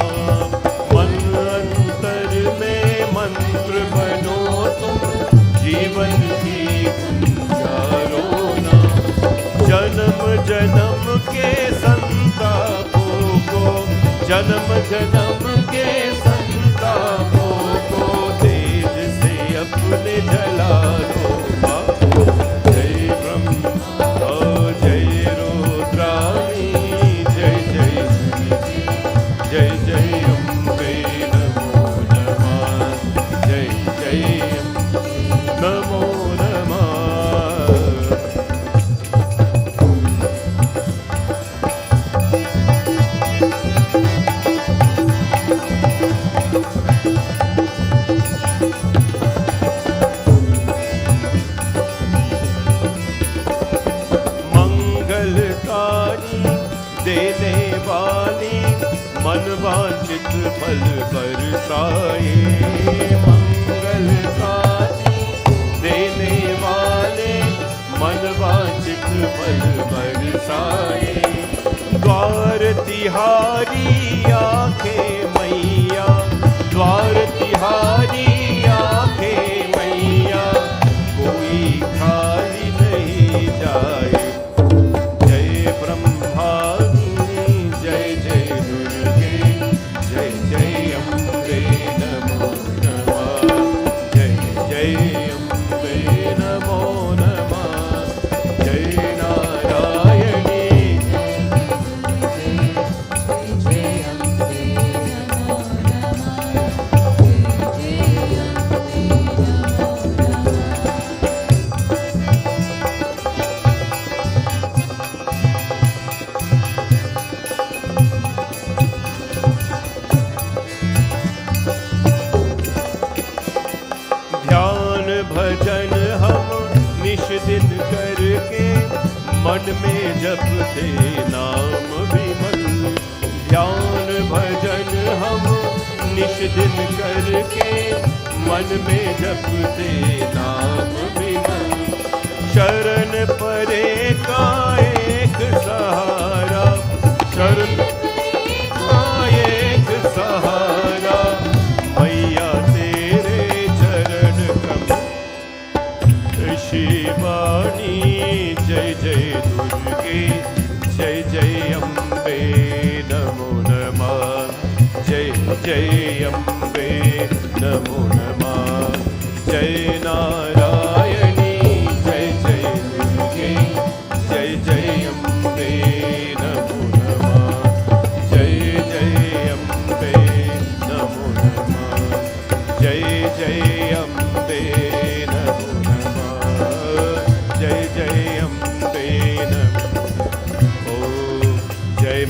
मन अंतर में मंत्र बनो तुम, जीवन की गुंजारो ना। जन्म जन्म के संतापों को, जन्म जन्म के संतापों को तेज से अपने जला दो। जय ब्रह्मा जय रुद्राणी जय जय जय जय अम्बे नमो नमः। जय जय नमो नमः। देने वाली मनवांचित फल बरसाए। मंगलकारी देने वाले मनवांचित फल बरसाए। द्वार तिहारी आंखें मैया, द्वार तिहारी आंखें मैया, कोई खाली नहीं जाए। जय ब्रह्मा जय जय दुर्गे, जय जय अम्बे नमो नमः। जय जय अम्बे नमो नमः। जय नारायणी जय अम्बे नमो नमः। जय अम्बे भजन हम निश दिन करके, मन में जपते नाम विमल। ध्यान भजन हम निश दिन करके, मन में जपते नाम विमल। शरण परे का एक सहारा,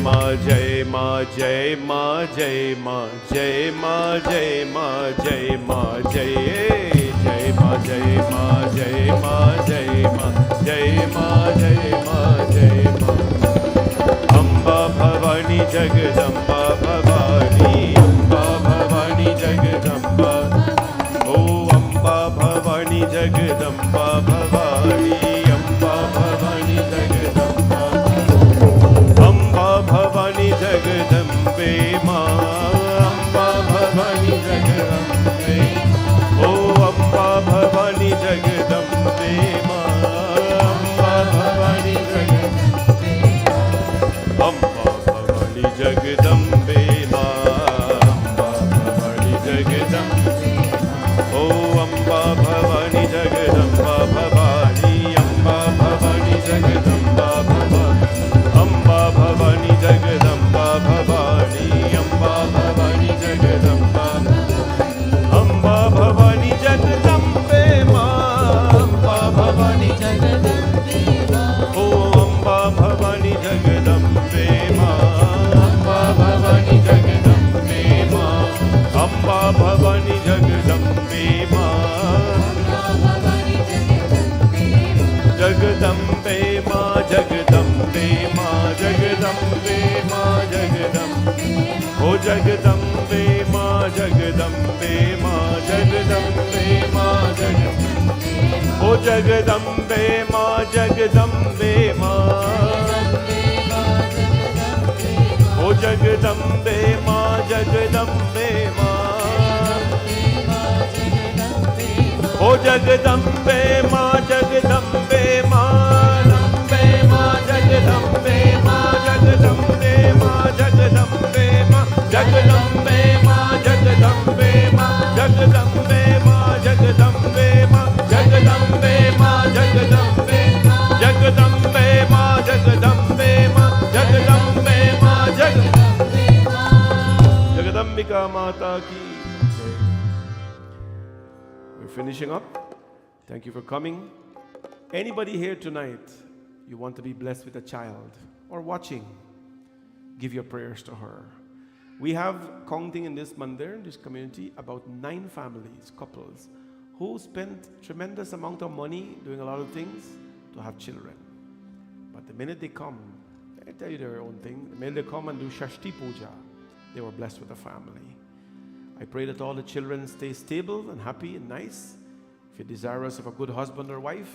Ma Jai Ma Jai Ma Jai Ma Jai Ma Jai Ma Jai Ma Jai Jai Ma Jai Ma Jai Ma Jai Ma Jai Ma Jai Ma Jai Ma Amba Bhavani Jagadamba Bhavani Amba Bhavani Jagadamba Oh Amba Bhavani Jagadamba Bhavani Amba Bhavani Jagadamba Amba Bhavani Jagadambe Ma Amba Bhavani Jagadambe Oh Amba Bhavani Jagadambe Ma Amba Bhavani Jagadambe Amba Bhavani Jagadambe Ma Amba Bhavani Jagadambe Oh Amba Bhavani Jagadamba Bhavani Amba Bhavani Jagadamba Bhavani Amba Bhavani Jagadamba Bhavani Amba Bhavani Jagadamba Amba Bhavani Jagadambe Ma Amba Bhavani Jagadambe Oh Amba Bhavani Jagadambe Ma Amba Bhavani Jagadambe Ma Amba Bhavani Jagadambe Ma Jagadambe Ma Jagadambe Ma Jagadambe Ma Jagadambe Oh Jagadambe Ma Jagadambe Ma Jagadambe Ma Jagadambe Oh Jagadambe Ma Jagadambe Ma Oh Jagadambe Ma Jagadambe Ma Oh Jagadambe Ma Jagadambe Ma Dambe Ma Jagadambe Ma Jagadambe Ma Jagadambe Ma Jagadambe Ma Jagadambe Ma Jagadambe Ma Jagadambe Ma Jagadambe Ma Jagadambe Jagadambe Ma Jagadambe Ma Jagadambe Ma Jagadambe Jagadambika Mata Ki We're finishing up. Thank you for coming. Anybody here tonight, you want to be blessed with a child or watching, give your prayers to her. We have, counting in this mandir, in this community, about 9 families, couples, who spent tremendous amount of money doing a lot of things to have children. But the minute they come, they tell you their own thing. The minute they come and do Shashti Puja, they were blessed with a family. I pray that all the children stay stable and happy and nice. If you're desirous of a good husband or wife,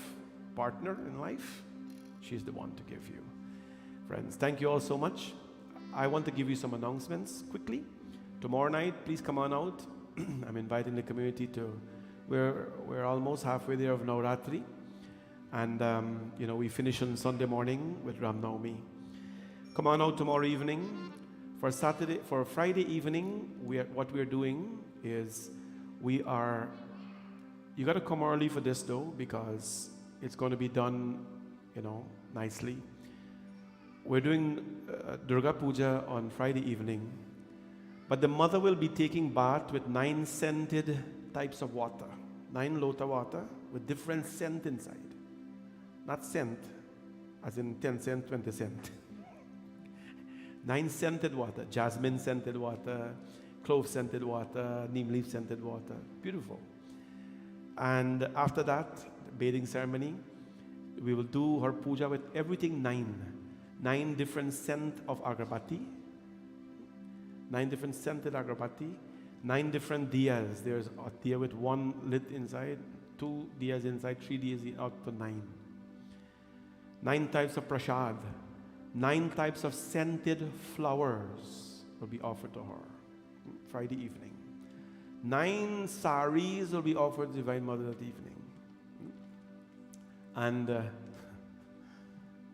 partner in life, she's the one to give you. Friends, thank you all so much. I want to give you some announcements quickly. Tomorrow night, please come on out. I'm inviting the community to, we're almost halfway there of Navratri. And, we finish on Sunday morning with Ram Navami. Come on out tomorrow evening. For Friday evening, what we're doing is you got to come early for this though, because it's going to be done, nicely. We're doing Durga Puja on Friday evening, but the mother will be taking bath with 9 scented types of water, 9 lota water with different scent inside. Not scent, as in 10 cent, 20 cent. 9 scented water, jasmine scented water, clove scented water, neem leaf scented water. Beautiful. And after that, bathing ceremony, we will do her puja with everything 9 different scent of agarbatti, 9 different scented agarbatti, 9 different diyas. There's a diya with 1 lit inside, 2 diyas inside, 3 diyas out to 9. 9 types of prasad, 9 types of scented flowers will be offered to her Friday evening. 9 saris will be offered to Divine Mother that evening. And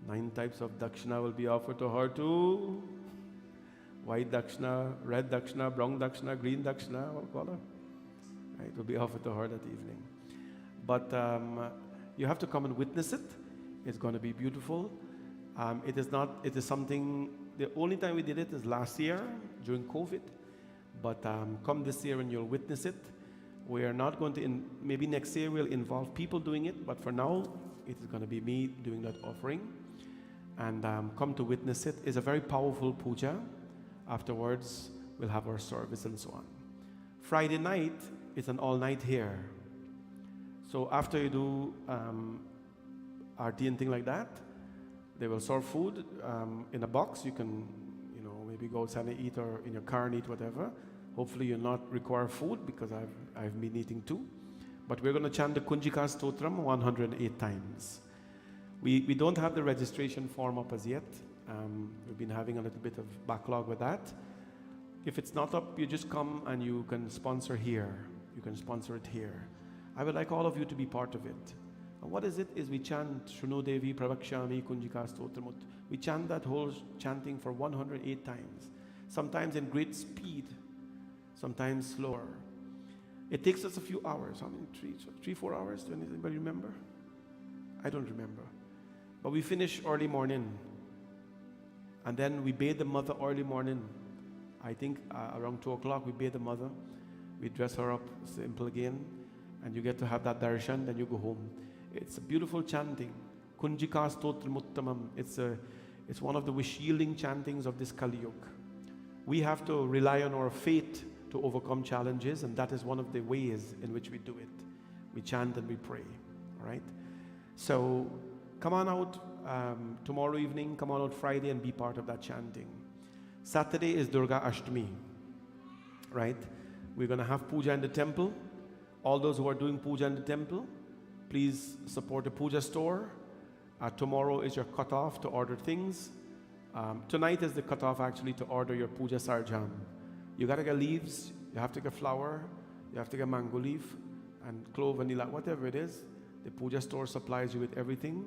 9 types of dakshina will be offered to her too. White dakshina, red dakshina, brown dakshina, green dakshina, what color? Right, it will be offered to her that evening. But you have to come and witness it. It's going to be beautiful. It is something, the only time we did it is last year during COVID. But come this year and you'll witness it. We are not going to, maybe next year we'll involve people doing it, but for now, it is going to be me doing that offering. and come to witness it. It's a very powerful puja. Afterwards, we'll have our service and so on. Friday night is an all-night here. So after you do Aarti and thing like that, they will serve food in a box. You can, maybe go outside and eat, or in your car and eat, whatever. Hopefully you'll not require food, because I've been eating too. But we're going to chant the Kunjika Stotram 108 times. We don't have the registration form up as yet. We've been having a little bit of backlog with that. If it's not up, you just come and you can sponsor here. You can sponsor it here. I would like all of you to be part of it. And what is it? Is we chant Shruno Devi Pravakshami Kunjika Stotramut. We chant that whole chanting for 108 times. Sometimes in great speed, sometimes slower. It takes us a few hours. How many? 4 hours? Does anybody remember? I don't remember. But we finish early morning. And then we bathe the mother early morning. I think around 2 o'clock we bathe the mother. We dress her up simple again. And you get to have that darshan, then you go home. It's a beautiful chanting. Kunjika Stotramuttamam. It's one of the wish-yielding chantings of this Kali Yuga. We have to rely on our faith to overcome challenges, and that is one of the ways in which we do it. We chant and we pray. All right? So come on out tomorrow evening, come on out Friday and be part of that chanting. Saturday is Durga Ashtami. Right? We're going to have puja in the temple. All those who are doing puja in the temple, please support the puja store. Tomorrow is your cutoff to order things. Tonight is the cutoff actually to order your puja sarjam. You got to get leaves, you have to get flour, you have to get mango leaf and clove, vanilla, whatever it is. The puja store supplies you with everything.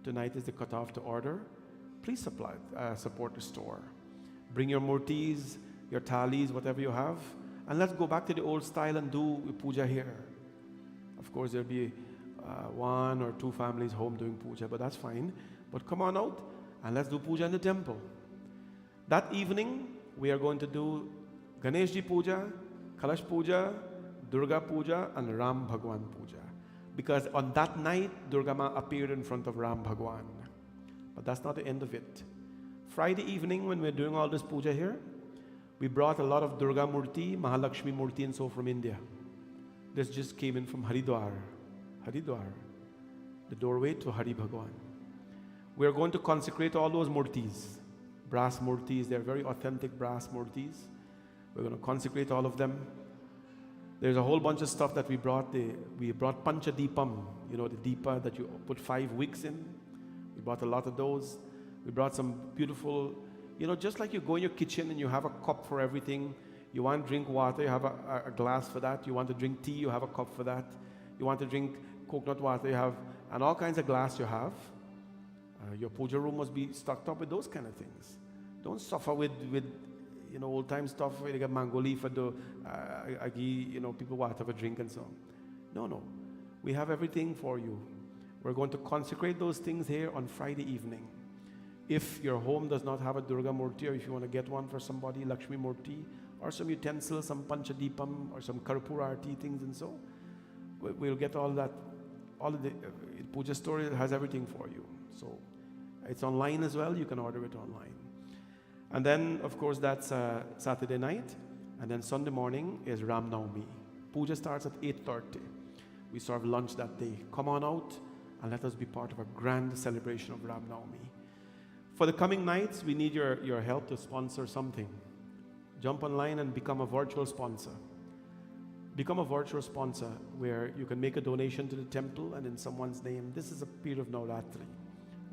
Tonight is the cutoff to order. Please support the store. Bring your murtis, your thalis, whatever you have. And let's go back to the old style and do puja here. Of course, there'll be 1 or 2 families home doing puja, but that's fine. But come on out and let's do puja in the temple. That evening, we are going to do Ganesha Puja, Kalash Puja, Durga Puja, and Ram Bhagwan Puja. Because on that night, Durga Ma appeared in front of Ram Bhagwan. But that's not the end of it. Friday evening, when we're doing all this puja here, we brought a lot of Durga Murti, Mahalakshmi Murti and so from India. This just came in from Haridwar, the doorway to Hari Bhagwan. We are going to consecrate all those murtis, brass murtis. They're very authentic brass murtis. We're going to consecrate all of them. There's a whole bunch of stuff that we brought. We brought Panchadipam, the deepa that you put 5 wicks in. We brought a lot of those. We brought some beautiful, just like you go in your kitchen and you have a cup for everything. You want to drink water, you have a glass for that. You want to drink tea, you have a cup for that. You want to drink coconut water, you have, and all kinds of glass you have. Your puja room must be stocked up with those kind of things. Don't suffer with old time stuff where you get mango leaf and people want to have a drink and so on. No. We have everything for you. We're going to consecrate those things here on Friday evening. If your home does not have a Durga Murti, or if you want to get one for somebody, Lakshmi Murti, or some utensils, some Panchadipam, or some Karpura Aarti things and so, we'll get all that. All of the puja store has everything for you. So it's online as well. You can order it online. And then, of course, that's Saturday night. And then Sunday morning is Ram Navami. Puja starts at 8:30. We serve lunch that day. Come on out and let us be part of a grand celebration of Ram Navami. For the coming nights, we need your help to sponsor something. Jump online and become a virtual sponsor. Become a virtual sponsor where you can make a donation to the temple and in someone's name. This is a period of Navratri.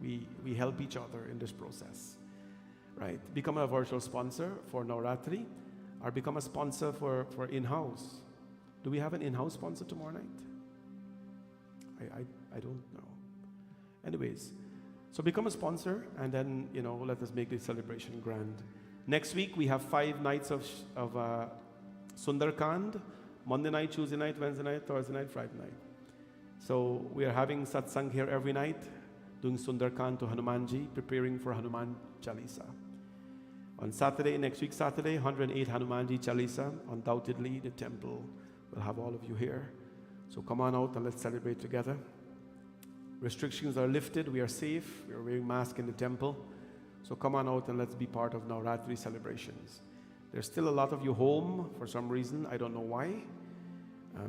We help each other in this process. Right? Become a virtual sponsor for Navratri, or become a sponsor for in-house. Do we have an in-house sponsor tomorrow night? I don't know. Anyways, so become a sponsor, and then let us make this celebration grand. Next week we have 5 nights of Sundarkand: Monday night, Tuesday night, Wednesday night, Thursday night, Friday night. So we are having satsang here every night, doing Sundarkand to Hanumanji, preparing for Hanuman Chalisa. On Saturday, next week Saturday, 108 Hanumanji Chalisa. Undoubtedly, the temple will have all of you here. So come on out and let's celebrate together. restrictions are lifted, we are safe, we are wearing masks in the temple. So come on out and let's be part of Navratri celebrations. There's still a lot of you home for some reason, I don't know why.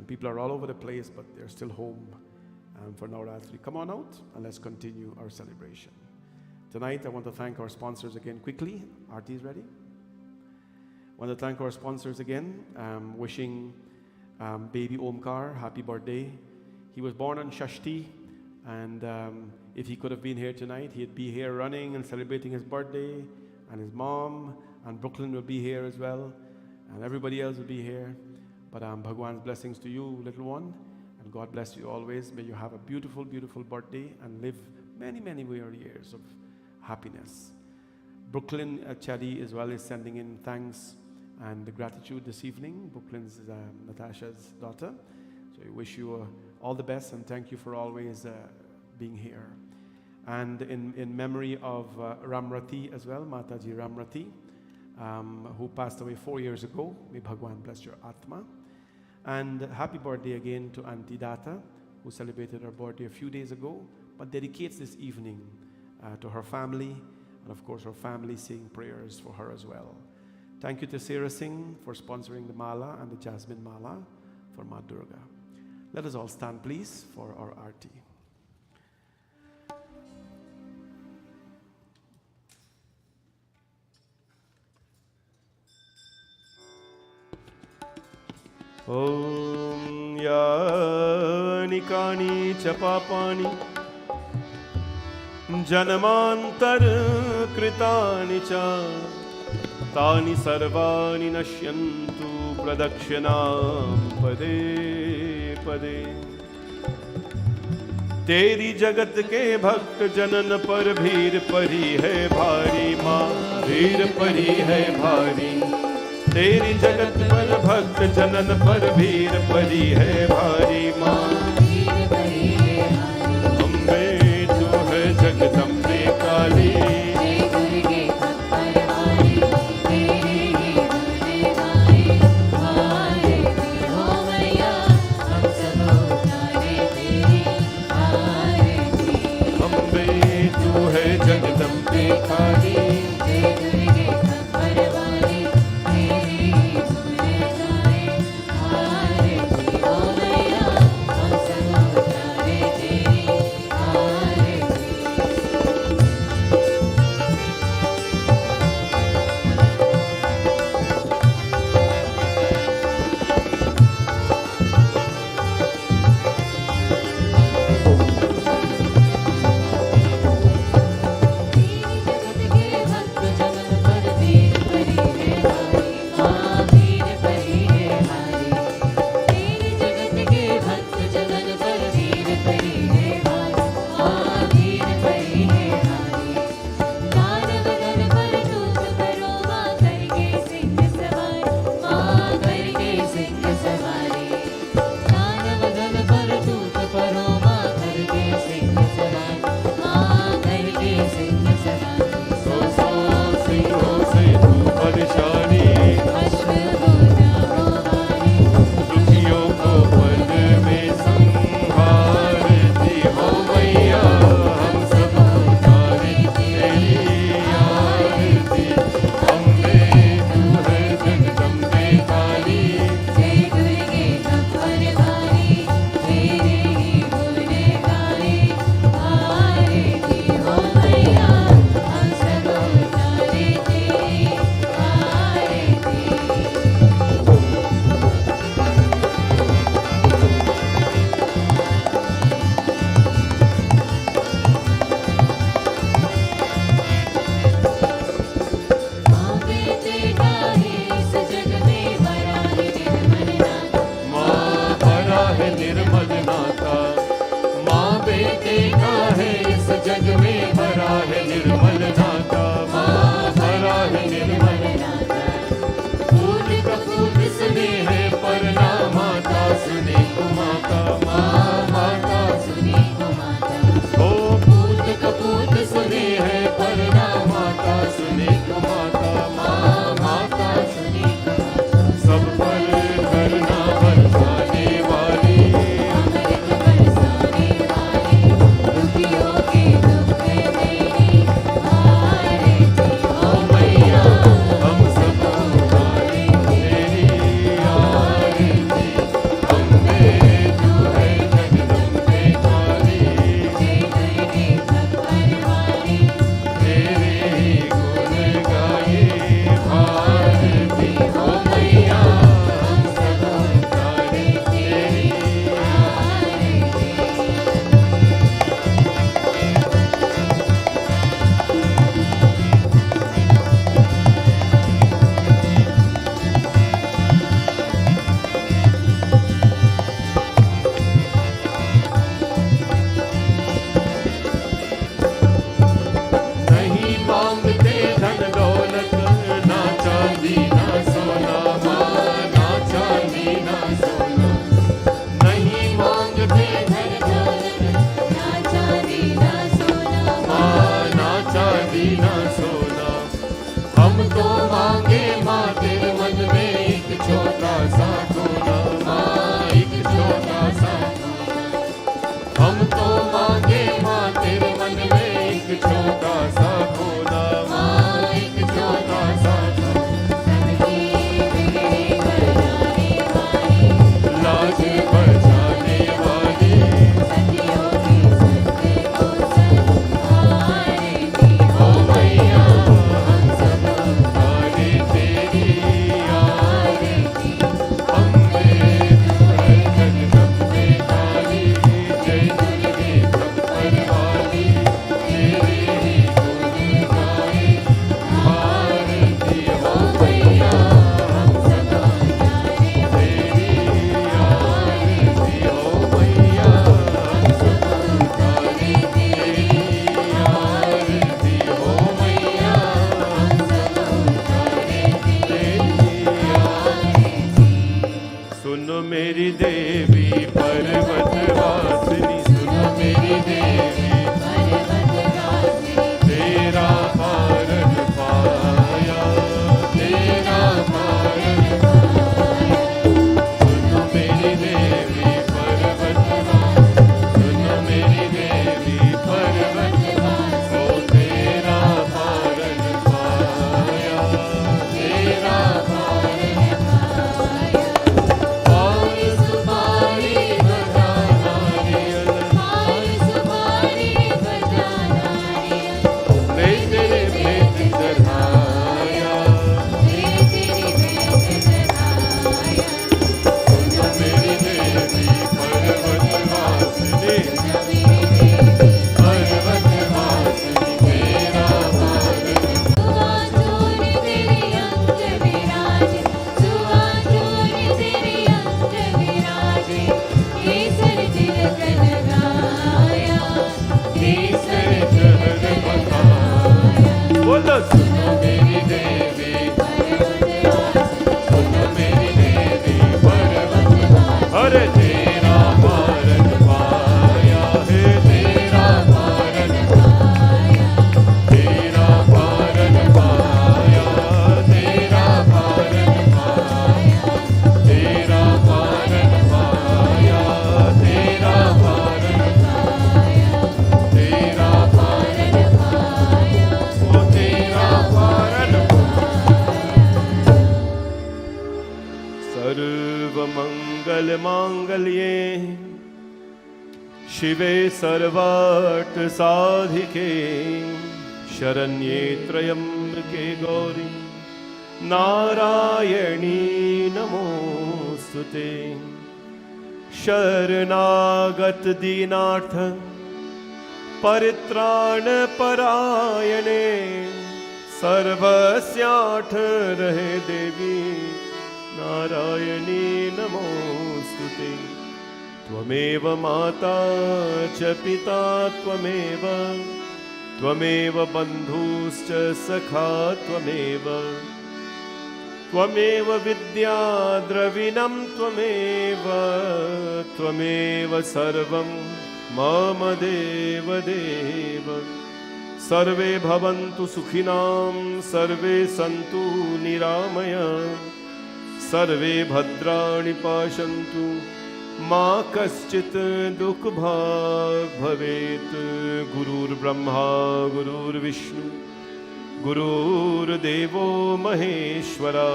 People are all over the place, but they're still home for Navratri. Come on out and let's continue our celebration. Tonight I want to thank our sponsors again quickly. Aarti is ready? I want to thank our sponsors again, wishing baby Omkar happy birthday. He was born on Shashti, and if he could have been here tonight, he'd be here running and celebrating his birthday, and his mom and Brooklyn will be here as well, and everybody else will be here. But Bhagwan's blessings to you, little one, and God bless you always. May you have a beautiful, beautiful birthday and live many, many more years of happiness. Brooklyn Chadi as well is sending in thanks and gratitude this evening. Brooklyn's Natasha's daughter. So we wish you all the best and thank you for always being here. And in memory of Ramrati as well, Mataji Ramrati, who passed away 4 years ago. May Bhagwan bless your Atma. And happy birthday again to Auntie Data, who celebrated her birthday a few days ago, but dedicates this evening to her family, and of course her family saying prayers for her as well. Thank you to Sarah Singh for sponsoring the Mala and the Jasmine Mala for Ma Durga. Let us all stand please for our Aarti. Om Yani Kani Chapapani Janamantar Kritani Cha Tani Sarvani Nashyantu Pradakshinam Pade Pade. तेरी जगत के भक्त जनन पर भीर परी है भारी माँ, भीर परी है भारी। तेरी जगत पर भक्त जनन पर भीर परी है भारी माँ, अम्बे तू है जगदम्बे काली। जगदम्बे काली हम तो मांगे माँ तेरे मन में एक छोटा सा कोना, माँ एक छोटा सा कोना। हम तो मांगे माँ तेरे मन में एक छोटा सा कोना, माँ एक छोटा सा लाज बचाने वाली, ओ मैया हम सब आरे तेरी आरती। अम्बे जगदम्बे काली, जय दुर्गे खप्पर वाली, तेरे ही गुण गाए आरती। ओ मैया हम सब तेरी आरती, ओ मैया हम सब तेरी आरती, ओ मैया हम सब तेरी आरती। सुनो मेरी देवी पर्वतवासिनी, सुनो मेरी देवी तेरा पारण पाया, तेरा पारण पाया। सुनो मेरी देवी पर्वतवासिनी, सुनो मेरी देवी पर्वतवासिनी, ओ तेरा पारण पाया, तेरा पारण पाया। और सुपारी बजा नारियल, और सुपारी बजा नारियल, मैं तेरे भेंट चढ़ाया, मैं तेरी भेंट चढ़ाया। सुनो मेरी देवी पर्वतवासिनी, पर्वतवासिनी तेरा पारण। सुआ चोरी तेरे अंग विराजे, सुआ चोरी तेरे अंग विराजे, केसर तिलक लगाया, केसर तिलक लगाया। बोलो सुनो मेरी देवी पर्वतवासिनी, सुनो मेरी देवी पर्वतवासिनी, अरे तेरा पारण पाया है, तेरा पारण पाया, तेरा पारण पाया, तेरा पारण पाया, तेरा पारण पाया, तेरा पारण पाया, तेरा पारण पाया, ओ तेरा पारण पाया। सर्वमंगल मांगल्ये शिवे सर्वार्थ साधिके, शरण्ये त्र्यंबके गौरी नारायणी नमोस्तुते। शरणागत दीनार्थ परित्राण परायणे, सर्वस्यार्थ रहे देवी नारायणी नमोस्तुते। त्वमेव माता च पिता त्वमेव, त्वमेव बन्धुश्च सखा त्वमेव, त्वमेव विद्या द्रविणं त्वमेव, त्वमेव सर्वं मम देव देव। सर्वे भवन्तु सुखिनां, सर्वे सन्तु निरामयाः, सर्वे भद्राणि पश्यन्तु मा कश्चित् दुःखभाग् भवेत्। गुरुर्ब्रह्मा गुरुर्विष्णु गुरुर्देवो महेश्वरा,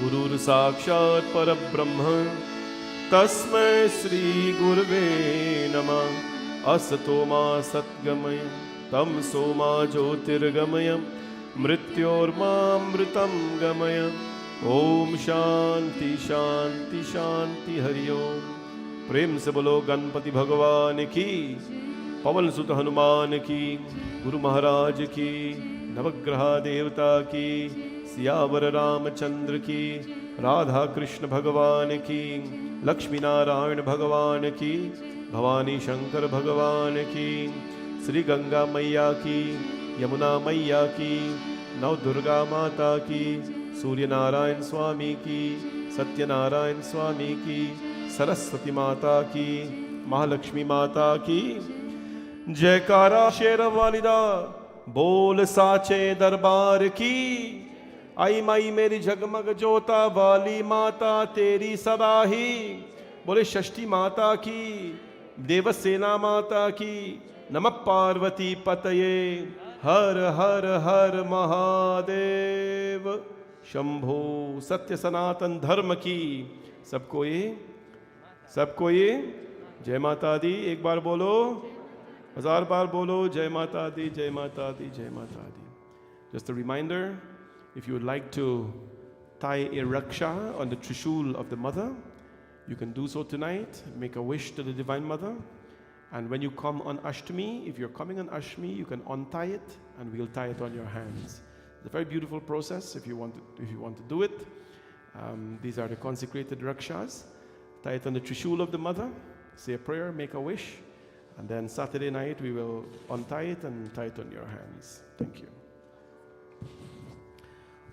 गुरुर्साक्षात् परब्रह्म तस्मै श्री गुरवे नमः। असतो मा सद्गमय तमसो मा ज्योतिर्गमय, मृत्योर्मामृतं गमय। ओम शांति शांति शांति हरि ओम। प्रेम से बोलो गणपति भगवान की, पवन सुत हनुमान की, गुरु महाराज की, नवग्रह देवता की, सियावर रामचंद्र की, राधा कृष्ण भगवान की, लक्ष्मी नारायण भगवान की, भवानी शंकर भगवान की, श्री गंगा मैया की, यमुना मैया की, नव दुर्गा माता की, सूर्य नारायण स्वामी की, सत्यनारायण स्वामी की, सरस्वती माता की, महालक्ष्मी माता की। जयकारा शेर वालिदा बोल साचे दरबार की। आई माई मेरी जगमग जोता वाली माता तेरी सदा ही। बोले षष्ठी माता की, देवसेना माता की। नमः पार्वती पतये, हर हर हर महादेव। शंभो सत्य सनातन धर्म की। सबको ये जय माता दी। एक बार बोलो, 1000 बार बोलो, जय माता दी, जय माता दी, जय माता दी। Just a reminder, if you would like to tie a raksha on the trishul of the mother, you can do so tonight. Make a wish to the Divine Mother. And when you come on Ashtami, if you're coming on Ashtami, you can untie it and we'll tie it on your hands. It's a very beautiful process if you want to do it. These are the consecrated rakshas. Tie it on the trishul of the mother, say a prayer, make a wish, and then Saturday night we will untie it and tie it on your hands. Thank you.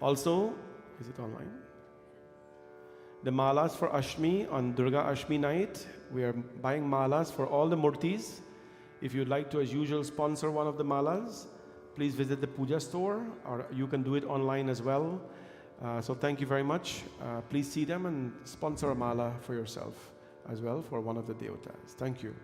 Also, is it online? The malas for Ashmi on Durga Ashmi night. We are buying malas for all the murtis. If you'd like to, as usual, sponsor one of the malas, please visit the puja store, or you can do it online as well. So thank you very much. Please see them and sponsor a mala for yourself as well for one of the devatas. Thank you.